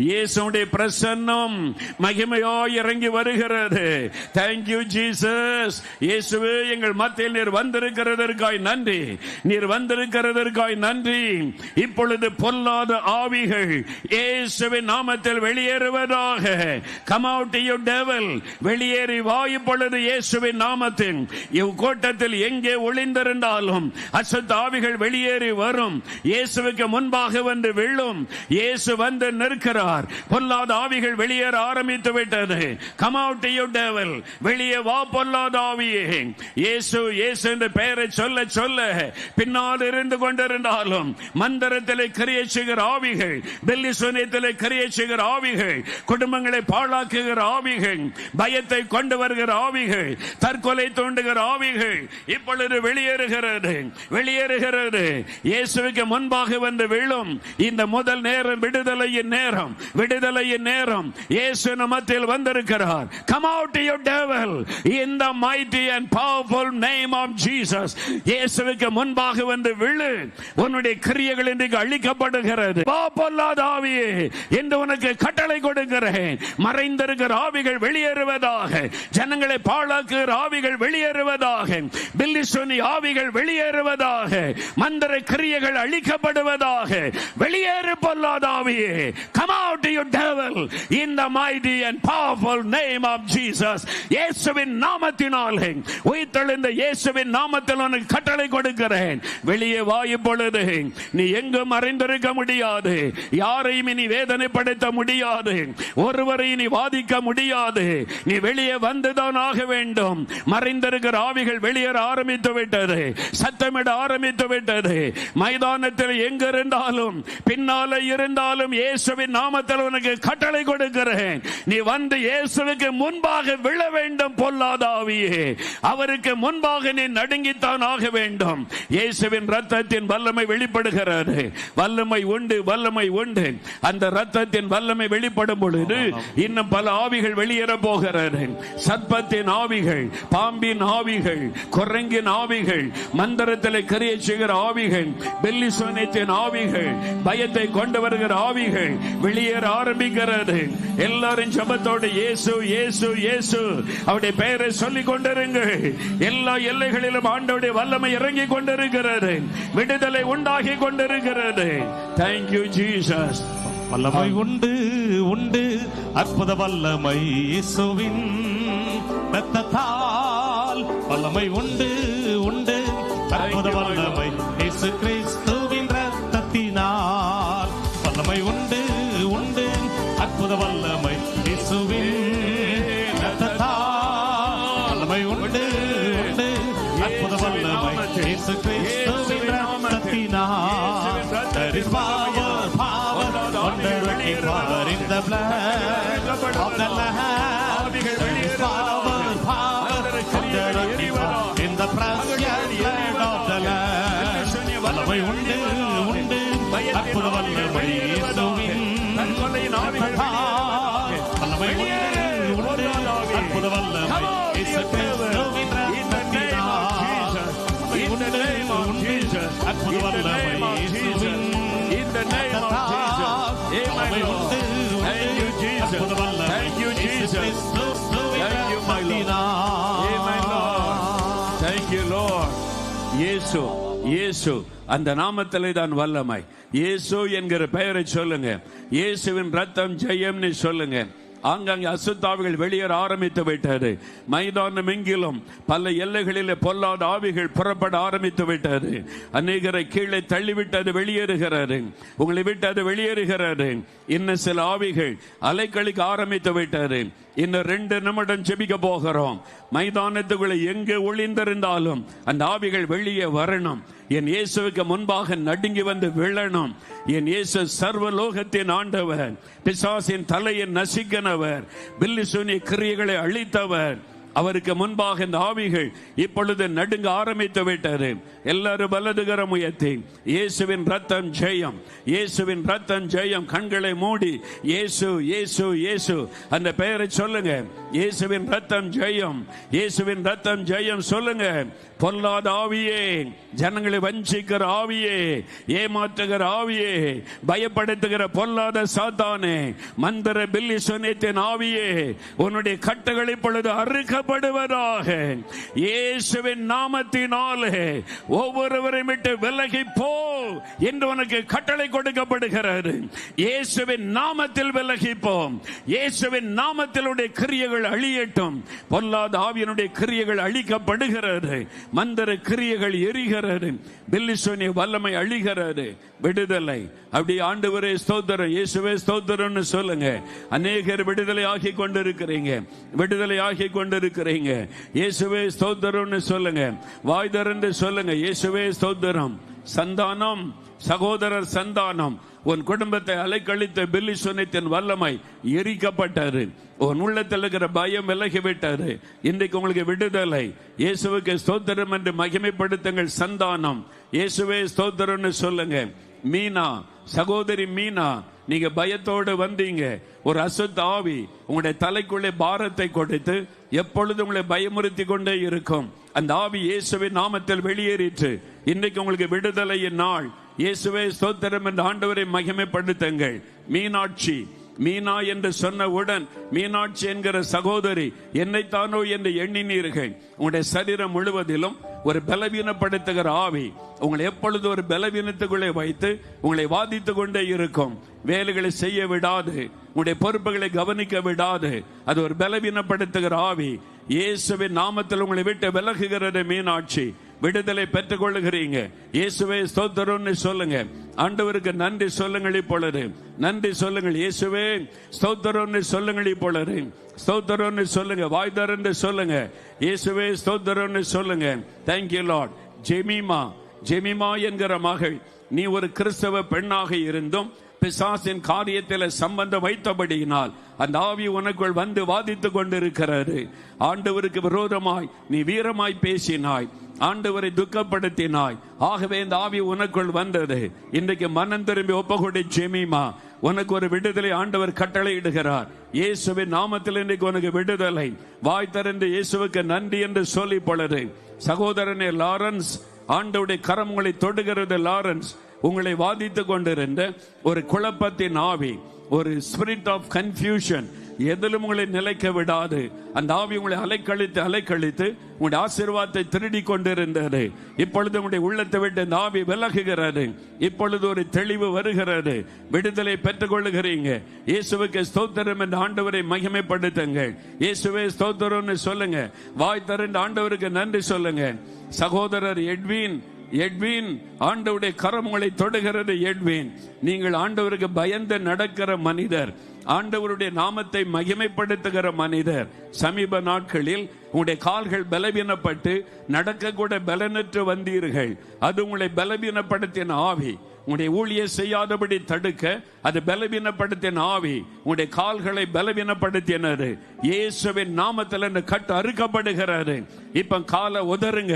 இயேசுடைய பிரசன்னம் மகிமையாய் இறங்கி வருகிறது. Thank you Jesus. இயேசுவே எங்கள் மத்தியில் நீர் வந்திருக்கிறதற்காய் நன்றி, நீர் வந்திருக்கிறதற்காய் நன்றி. இப்பொழுது பொல்லாத ஆவிகள் இயேசுவின் நாமத்தில் வெளியேறுவதாக. Come out you devil. வெளியேறி வா இப்பொழுது இயேசுவின் நாமத்தில். இவ்கோட்டத்தில் எங்கே ஒளிந்திருந்தாலும் அசுத்த ஆவிகள் வெளியேறி வரும். இயேசுவுக்கு முன்பாக வந்து விழும். இயேசு வந்து நிற்கிறார். பொல்லாத ஆவிகள் வெளியேற ஆரம்பித்து விட்டது. Come out you devil, வெளியே வா பொல்லாத ஆவியே. இயேசு இயேசு என்ற பெயரை சொல்ல சொல்ல பின்னால் இருந்து கொண்டிருந்தாலும் மந்திரத்திலே கிரியை செய்கிற ஆவிகள், பில்லி சூனியத்திலே கிரியை செய்கிற ஆவிகள், குடும்பங்களை பாழாக்குகிற ஆவிகள், பயத்தை கொண்டு வருகிற ஆவிகள், தற்கொலை தூண்டுகிற ஆவிகள் இப்பொழுது வெளியேறுகிறது, வெளியேறுகிறது. இயேசுவுக்கு முன்பாக வந்து விழும் இந்த முதல் நேரம் விடுதலையின் நேரம், விடுதலையின் நேரம். இயேசு மத்தியில் வந்திருக்கிறார். Come out you devil in the mighty and powerful name of Jesus. இயேசுவுக்கு முன்பாக வந்து விழு. உன்னுடைய கிரியைகள் இன்றைக்கு அழிக்கப்படுகிறது. வா பொல்லாத ஆவியே என்று உனக்கு கட்டளை கொடுக்கிறேன். மறைந்திருக்கிற ஆவிகள் வெளியேறுவதாக, ஜனங்களை பாழாக்குகிற ஆவிகள் வெளியேறுவதாக, பில்லி சூனி ஆவிகள் வெளியேறுவதாக, மந்திர கிரியைகள் அழிக்கப்படுவதாக. வெளியேறு பொல்லாத ஆவியே. Come out you devil in the mighty and powerful name of Jesus. இயேசுவின் நாமத்தினாலே, உயிர்த்தெழுந்த இயேசுவின் நாமத்தில் உனக்கு கட்டளை கொடுக்கிறேன். வெளியே வா இப்பொழுது. நீ எங்கும் மறைந்திருக்க முடியாது. யாரையும் இனி வேதனைப்படுத்த முடியாது. ஒருவரை இனி வாதிக்க முடியாது. நீ வெளியே வந்துதான் ஆக வேண்டும். மறைந்திருக்கிற ஆவிகள் வெளியேற ஆரம்பித்து விட்டது. சத்தமிட ஆரம்பித்து விட்டது. மைதானத்தில் எங்க இருந்தாலும், பின்னால இருந்தாலும் இயேசுவின் நாமத்தில் உனக்கு கட்டளை கொடுக்கிறேன். நீ வந்து இயேசுவுக்கு முன்பாக விழ வேண்டும் பொல்லாத ஆவியே. அவருக்கு முன்பாக நீ நடுங்கித்தான் ஆக வேண்டும். இயேசுவின் ரத்தத்தின் வல்லமை வெளிப்படுகிறது. வல்லமை உண்டு, வல்லமை உண்டு. அந்த ரத்தத்தின் வல்லமை வெளிப்படும் பொழுது இன்னும் பல ஆவிகள் வெளியேற போகிறது. சர்ப்பத்தின் ஆவிகள், பாம்பின் ஆவிகள், குரங்கின் ஆவிகள், மந்திரத்தில் கிரியை செய்கிற ஆவிகள், பில்லி சூனியத்தின் ஆவிகள், பயத்தை கொண்டு வருகிற ஆவிகள் வெளியேற ஆரம்பிக்கிறது. எல்லாரும் ஜெபத்தோடு இயேசு இயேசு இயேசு அவருடைய பெயரை சொல்லிக் கொண்டிருங்கள். எல்லா எல்லைகளிலும் ஆண்டவருடைய வல்லமை இறங்கி கொண்டிருக்கிறது. விடுதலை உண்டாகி கொண்டிருக்கிறது. Thank you Jesus. வல்லமை உண்டு உண்டு, அற்புத வல்லமை இயேசுவின் இரத்தத்தால். வல்லமை உண்டு உண்டு, அற்புத வல்லமை இயேசு கிறிஸ்துவின் இரத்தத்தினால். வல்லமை உண்டு உண்டு, அற்புத வல்லமை இயேசுவின் இரத்தத்தால். வல்லமை உண்டு உண்டு, அற்புத வல்லமை இயேசு கிறிஸ்துவின் இரத்தத்தினால். There is power, power, wonder-working power in the blood of the Lamb. There is power, power, wonder-working power in the precious blood of the Lamb. வல்லமை உண்டு உண்டு, அற்புத வல்லமை இயேசுவின் இரத்தத்தால். வல்லமை உண்டு உண்டு, அற்புத வல்லமை இயேசு கிறிஸ்துவின் இரத்தத்தினால். உண்டு உண்டு, அற்புத வல்லமை இயேசுவின் In the name of Jesus. Amen. Thank you Jesus. Thank you Jesus. Thank you my Lord. Amen Lord. Thank you Lord. இயேசு இயேசு அந்த நாமத்திலே தான் வல்லமை. இயேசு என்கிற பெயரை சொல்லுங்க. இயேசுவின் ரத்தம் ஜெயம்னு சொல்லுங்க. ஆங்காங்கே அசுத்தாவிகள் வெளியேற ஆரம்பித்து விட்டது. மைதானம் எங்கிலும் பல எல்லைகளில் பொல்லாத ஆவிகள் புறப்பட ஆரம்பித்து விட்டது. அநேகரை கீழே தள்ளிவிட்டது வெளியேறுகிறது. உங்களை விட்டு அது வெளியேறுகிறது. இன்னும் சில ஆவிகள் அலைக்கழிக்க ஆரம்பித்து விட்டது. இன்னும் 2 நிமிடம் ஜெபிக்க போகிறோம். மைதானத்துக்குள்ள எங்கே ஒளிந்திருந்தாலும் அந்த ஆவிகள் வெளியே வரணும். என் இயேசுவுக்கு முன்பாக நடுங்கி வந்து விழணும். என் இயேசு சர்வலோகத்தின் ஆண்டவர், பிசாசின் தலையை நசுக்கினவர், பில்லி சூனிய கிரியைகளை அழித்தவர். அவருக்கு முன்பாக இந்த ஆவிகள் இப்பொழுது நடுங்க ஆரம்பித்து விட்டது. எல்லாரும் வலதுகரம் உயர்த்தி இயேசுவின் ரத்தம் ஜெயம், இயேசுவின் ரத்தம் ஜெயம். கண்களை மூடி இயேசு இயேசு இயேசு அந்த பெயரை சொல்லுங்க. இயேசுவின் ரத்தம் ஜெயம், இயேசுவின் ரத்தம் ஜெயம் சொல்லுங்க. பொல்லாத ஆவியே, ஜனங்களை வஞ்சிக்கிற ஆவியே, ஏமாற்றுகிற ஆவியே, பயப்படுத்துகிற பொல்லாத சாத்தானே, மந்திர பில்லி சூனியத்தின் ஆவியே, உன்னுடைய கட்டுகள் இப்பொழுது அறுக்கப்படுவதாக. இயேசுவின் நாமத்தினாலே ஒவ்வொருவரையும் விட்டு விலகி போ. என்று உனக்கு கட்டளை கொடுக்கப்படுகிறது. இயேசுவின் நாமத்தில் விலகிப்போம். இயேசுவின் நாமத்தில் உடைய கிரியைகள் அழியட்டும். பொல்லாத ஆவியினுடைய கிரியைகள் அழிக்கப்படுகிறது. மந்திர கிரியைகள் எரிகிறது. பில்லிசோனிய வல்லமை அழிகிறது. விடுதலை. அப்படி ஆண்டவரே ஸ்தோத்திரம், இயேசுவே ஸ்தோத்திரம்னு சொல்லுங்க. அநேகர் விடுதலை ஆகி கொண்டிருக்கிறீங்க. விடுதலை ஆகி கொண்டிருக்கிறீங்க. இயேசுவே ஸ்தோத்திரம்னு சொல்லுங்க. வாய் திறந்து சொல்லுங்க, இயேசுவே ஸ்தோத்திரம். சந்தானம், சகோதரர் சந்தானம், உன் குடும்பத்தை அலைக்கழித்த பில்லிசோனியத்தின் வல்லமை எரிக்கப்பட்டது. உன் உள்ளத்தில் இருக்கிற பயம் விலகிவிட்டது. இன்றைக்கு உங்களுக்கு விடுதலை. இயேசுவுக்கு ஸ்தோத்திரம் என்று மகிமைப்படுத்துங்கள். சந்தானம், இயேசுவே ஸ்தோத்திரம்னு சொல்லுங்க. மீனா, சகோதரி மீனா, நீங்க பயத்தோடு வந்தீங்க. ஒரு அசுத்த ஆவி உங்களுடைய தலைக்குள்ளே பாரத்தை கொடுத்து எப்பொழுது உங்களை பயமுறுத்தி கொண்டே இருக்கும். அந்த ஆவி இயேசுவின் நாமத்தில் வெளியேறிற்று. இன்றைக்கு உங்களுக்கு விடுதலையின் நாள். இயேசுவே ஸ்தோத்திரம் என்று ஆண்டவரை மகிமைப்படுத்துங்கள். மீனாட்சி, மீனா என்று சொன்னவுடன் மீனாட்சி என்கிற சகோதரி என்னைத்தானோ என்று எண்ணினீர்கள். உங்களுடைய சரீரம் முழுவதிலும் ஒரு பலவீனப்படுத்துகிற ஆவி உங்களை எப்பொழுது ஒரு பலவீனத்துக்குள்ளே வைத்து உங்களை வாதித்து கொண்டே இருக்கும். வேலைகளை செய்ய விடாது, உங்களுடைய பொறுப்புகளை கவனிக்க விடாது. அது ஒரு பலவீனப்படுத்துகிற ஆவி. இயேசுவின் நாமத்தில் உங்களை விட்டு விலகுகிறது. மீனாட்சி, விடுதலை பெற்றுக் கொள்ளுகிறீங்க. இயேசுவே ஸ்தோத்திரம்னு சொல்லுங்க. ஆண்டவருக்கு நன்றி சொல்லுங்கள். இப்பொழுது நன்றி சொல்லுங்கள். இயேசுவே ஸ்தோத்திரம்னு சொல்லுங்கள். இப்பொழுது ஸ்தோத்திரம்னு சொல்லுங்க. வாய் திறந்து சொல்லுங்க. இயேசுவே ஸ்தோத்திரம்னு சொல்லுங்க. Thank you Lord. ஜெமிமா, ஜெமிமா என்கிற மகள், நீ ஒரு கிறிஸ்தவ பெண்ணாக இருந்தும் பிசாசின் காரியத்தில் சம்பந்தம் வைத்தபடியினால் அந்த ஆவி உனக்குள் வந்து வாதித்துக் கொண்டிருக்கிறது. ஆண்டவருக்கு விரோதமாய் நீ வீரமாய் பேசினாய், ஆண்டவரை துக்கப்படுத்தினாய். ஆகவே இந்த ஆவி உனக்குள் வந்தது. இன்றைக்கு மனம் திரும்பி ஒப்புக்கொடு ஜெமிமா. உனக்கு ஒரு விடுதலை ஆண்டவர் கட்டளை இடுகிறார். இயேசுவின் நாமத்தில் இன்றைக்கு உனக்கு விடுதலை. வாய் திறந்து இயேசுவுக்கு நன்றி என்று சொல்லி பொழுது சகோதரனே லாரன்ஸ், ஆண்டவருடைய கரம் உங்களை தொடுகிறது. லாரன்ஸ், உங்களை வாதித்துக் கொண்டிருந்த ஒரு குழப்பத்தின் ஆவி, ஒரு ஸ்பிரிட் ஆஃப் கன்ஃபியூஷன் எதிலும் உங்களை நிலைக்க விடாது. அந்த ஆவி உங்களை அலைக்கழித்து உங்களுடைய ஆசீர்வாதத்தை திருடி கொண்டிருந்தது. இப்பொழுது உங்களுடைய உள்ளத்தை விட்டு இந்த ஆவி விலகுகிறது. இப்பொழுது ஒரு தெளிவு வருகிறது. விடுதலை பெற்றுக் கொள்ளுகிறீங்க. இயேசுவுக்கு ஸ்தோத்திரம் என்று ஆண்டவரை மகிமைப்படுத்துங்கள். இயேசுவே ஸ்தோத்திரம்னு சொல்லுங்க. வாய் திறந்து ஆண்டவருக்கு நன்றி சொல்லுங்க. சகோதரர் எட்வின், எட்வின், ஆண்டவருடைய கரம் உங்களை தொடுகிறது. எட்வின், நீங்கள் ஆண்டவருக்கு பயந்து நடக்கிற மனிதர், ஆண்டவருடைய நாமத்தை மகிமைப்படுத்துகிற மனிதர். சமீப நாட்களில் உங்களுடைய கால்கள் பலவீனப்பட்டு நடக்க கூட பலனற்று வந்தீர்கள். அது உங்களை பலவீனப்படுத்தின ஆவி. உங்களுடைய ஊழிய செய்யாதபடி தடுக்க அது பலவீனப்படுத்தின ஆவி உங்களுடைய கால்களை பலவீனப்படுத்தினது. இயேசுவின் நாமத்தில் அந்த கட்டு அறுக்கப்படுகிறது. இப்ப காலை உதறுங்க,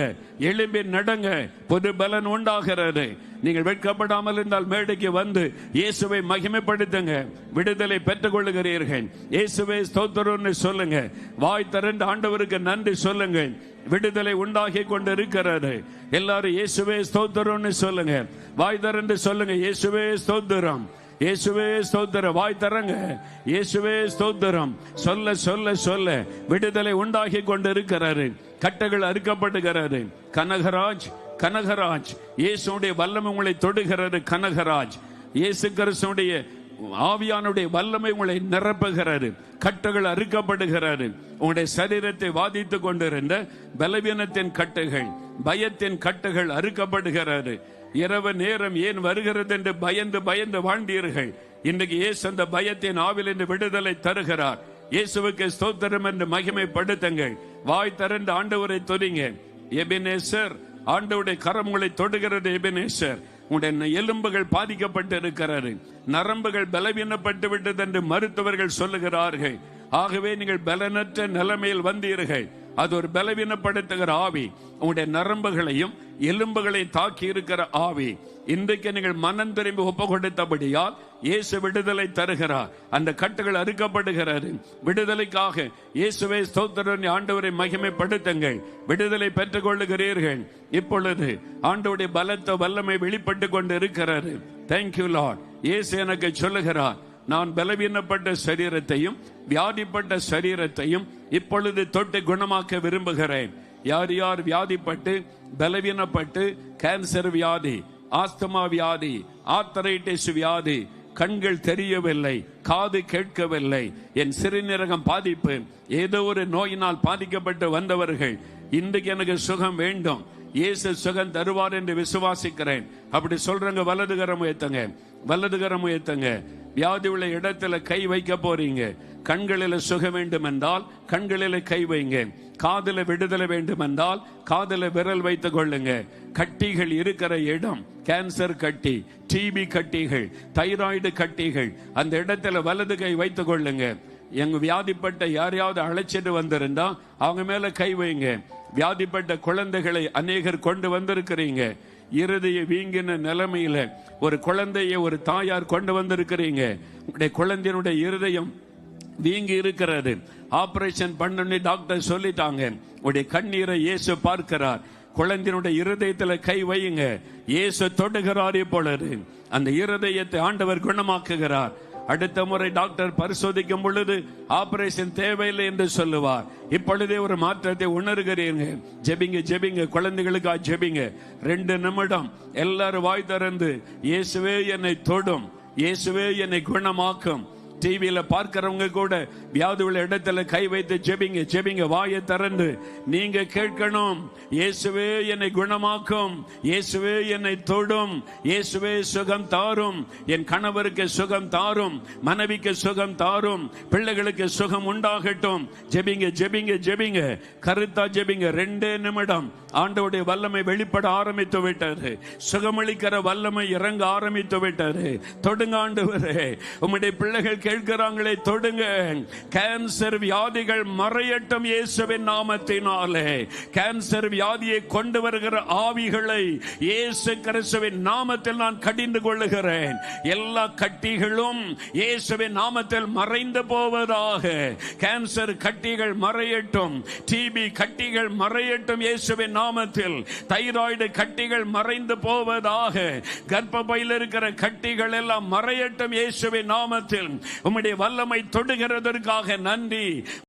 எழும்பி நடங்க, புது பலன் உண்டாகிறது. நீங்கள் வெட்கப்படாமல் இருந்தால் மேடைக்கு வந்து இயேசுவை மகிமைப்படுத்துங்க. விடுதலை பெற்றுக் கொள்ளுகிறீர்கள். இயேசுவே ஸ்தோத்திரம்னு சொல்லுங்க. வாய் திறந்து ஆண்டவருக்கு நன்றி சொல்லுங்க. விடுதலை உண்டாகி கொண்டு இருக்கிறது. எல்லாரும் இயேசுவே ஸ்தோத்திரம்னு சொல்லுங்க. வாய் திறந்து சொல்லுங்க. இயேசுவே ஸ்தோத்திரம், இயேசுவே ஸ்தோத்திரம். வாய் தரங்க. இயேசுவே ஸ்தோத்திரம். சொல்ல சொல்ல சொல்ல விடுதலை உண்டாகி கொண்டு இருக்கிறாரு. கட்டுகள் அறுக்கப்படுகிறது. கனகராஜ், கனகராஜ், இயேசுடைய வல்லமை உங்களை தொடுகிறது. கனகராஜ், இயேசு கிறிஸ்துடைய ஆவியானுடைய வல்லமை உங்களை நிரப்புகிறது. கட்டுகள் அறுக்கப்படுகிறது. உங்களுடைய சரீரத்தை வாதித்துக் கொண்டிருந்த பலவீனத்தின் கட்டுகள், பயத்தின் கட்டுகள் அறுக்கப்படுகிறது. இரவு நேரம் ஏன் வருகிறது என்று பயந்து பயந்து வாழ்ந்தீர்கள். இன்றைக்கு இயேசு அந்த பயத்தின் ஆவில் என்று விடுதலை தருகிறார். இயேசுவுக்கு ஸ்தோத்திரம் என்று மகிமைப்படுத்துங்கள். வாய் திறந்து ஆண்டவரை தொடுங்க. எபெனேசர், ஆண்டவருடைய கரம் உங்களை தொடுகிறது. எபெனேசர், உங்களுடைய எலும்புகள் பாதிக்கப்பட்டு இருக்கிறது, நரம்புகள் பலவீனப்பட்டு விட்டது என்று மருத்துவர்கள் சொல்லுகிறார்கள். ஆகவே நீங்கள் பலனற்ற நிலைமையில் வந்தீர்கள். அது ஒரு பலவீனப்படுத்துகிற ஆவி. உங்களுடைய நரம்புகளையும் எலும்புகளையும் தாக்கி இருக்கிற ஆவி. இன்றைக்கு நீங்கள் மனம் திரும்பி ஒப்பு கொடுத்தபடியால் இயேசு விடுதலை தருகிறார். அந்த கட்டுகள் அறுக்கப்படுகிறது. விடுதலைக்காக இயேசுவை ஸ்தோத்திரம் ஆண்டவரை மகிமைப்படுத்துங்கள். விடுதலை பெற்றுக் கொள்ளுகிறீர்கள். இப்பொழுது ஆண்டவருடைய பலத்த வல்லமை வெளிப்பட்டு கொண்டு இருக்கிறது. Thank you Lord. இயேசு எனக்கு சொல்லுகிறார், நான் பலவீனப்பட்ட சரீரத்தையும் வியாதிப்பட்ட சரீரத்தையும் இப்பொழுது தொட்டு குணமாக்க விரும்புகிறேன். யார் யார் வியாதிப்பட்டு பலவீனப்பட்டு கேன்சர் வியாதி, ஆஸ்துமா வியாதி, ஆர்த்தரைட்டிஸ் வியாதி, கண்கள் தெரியவில்லை, காது கேட்கவில்லை, என் சிறுநீரகம் பாதிப்பு, ஏதோ ஒரு நோயினால் பாதிக்கப்பட்டு வந்தவர்கள், இன்றைக்கு எனக்கு சுகம் வேண்டும், இயேசு சுகம் தருவார் என்று விசுவாசிக்கிறேன். அப்படி சொல்றங்க வலதுகரம் உயர்த்துங்க, வலதுகரம் உயர்த்துங்க. வியாதி உள்ள இடத்துல கை வைக்க போறீங்க. கண்களில் சுகம் வேண்டும் என்றால் கண்களில் கை வைங்க. காதுல விடுதலை வேண்டும் என்றால் காதுல விரல் வைத்துக் கொள்ளுங்க. கட்டிகள் இருக்கிற இடம், கேன்சர் கட்டி, டிபி கட்டிகள், தைராய்டு கட்டிகள், அந்த இடத்துல வலது கை வைத்துக் கொள்ளுங்க. எங்க வியாதிப்பட்ட யாரையாவது அழைச்சிட்டு வந்திருந்தா அவங்க மேல கை வைங்க. வியாதிப்பட்ட குழந்தைகளை அநேகர் கொண்டு வந்திருக்கிறீங்க. இருதய வீங்கின நிலைமையில ஒரு குழந்தையை ஒரு தாயார் கொண்டு வந்திருக்கிறீங்க. உங்களுடைய குழந்தையினுடைய இருதயம் வீங்கி இருக்கிறது. ஆபரேஷன் பண்ணி டாக்டர் சொல்லிட்டாங்க. உடைய கண்ணீரை இயேசு பார்க்கிறார். குழந்தையினுடைய இருதயத்துல கை வையுங்க. இயேசு தொடுகிறார். இப்பொழுது அந்த இருதயத்தை ஆண்டவர் குணமாக்குகிறார். அடுத்த முறை டாக்டர் பரிசோதிக்கும் பொழுது ஆபரேஷன் தேவையில்லை என்று சொல்லுவார். இப்பொழுதே ஒரு மாற்றத்தை உணர்கிறீர்கள். ஜெபிங்க, ஜெபிங்க, குழந்தைகளுக்காக ஜெபிங்க. 2 நிமிடம் எல்லாரும் வாய் திறந்து, இயேசுவே என்னை தொடும், இயேசுவே என்னை குணமாக்கும். டிவியில பார்க்கிறவங்க கூட வியாதி உள்ள இடத்துல கை வைத்து ஜெபிங்க, ஜெபிங்க, வாயை திறந்து நீங்க கேட்கணும். இயேசுவே என்னை குணமாக்கும், இயேசுவே என்னை தொடும், இயேசுவே சுகம் தாரும், என் கணவருக்கு சுகம் தாரும், மனைவிக்கு சுகம் தாரும், பிள்ளைகளுக்கு சுகம் உண்டாகட்டும். ஜெபிங்க, ஜெபிங்க, ஜெபிங்க, கருத்தா ஜெபிங்க. 2 நிமிடம். ஆண்டவருடைய வல்லமை வெளிப்பட ஆரம்பித்து விட்டாரு. சுகமளிக்கிற வல்லமை இறங்க ஆரம்பித்து விட்டாரு. தொடுங்க ஆண்டவரே, உம்முடைய பிள்ளைகள் கேட்கிறாங்களே, தொடுங்க. கேன்சர் வியாதிகள் மறையட்டும் இயேசுவின் நாமத்தினாலே. கேன்சர் வியாதியை கொண்டு வருகிற ஆவிகளை இயேசு கிறிஸ்துவின் நாமத்தில் நான் கடிந்து கொள்ளுகிறேன். எல்லா கட்டிகளும் இயேசுவின் நாமத்தில் மறைந்து போவதாக. கேன்சர் கட்டிகள் மறையட்டும், டிபி கட்டிகள் மறையட்டும் இயேசுவின் நாமத்தில். தைராய்டு கட்டிகள் மறைந்து போவதாக. கர்ப்பப்பையில் இருக்கிற கட்டிகள் எல்லாம் மறையட்டும் இயேசுவின் நாமத்தில். உம்முடைய வல்லமை தொடுகிறதற்காக நன்றி.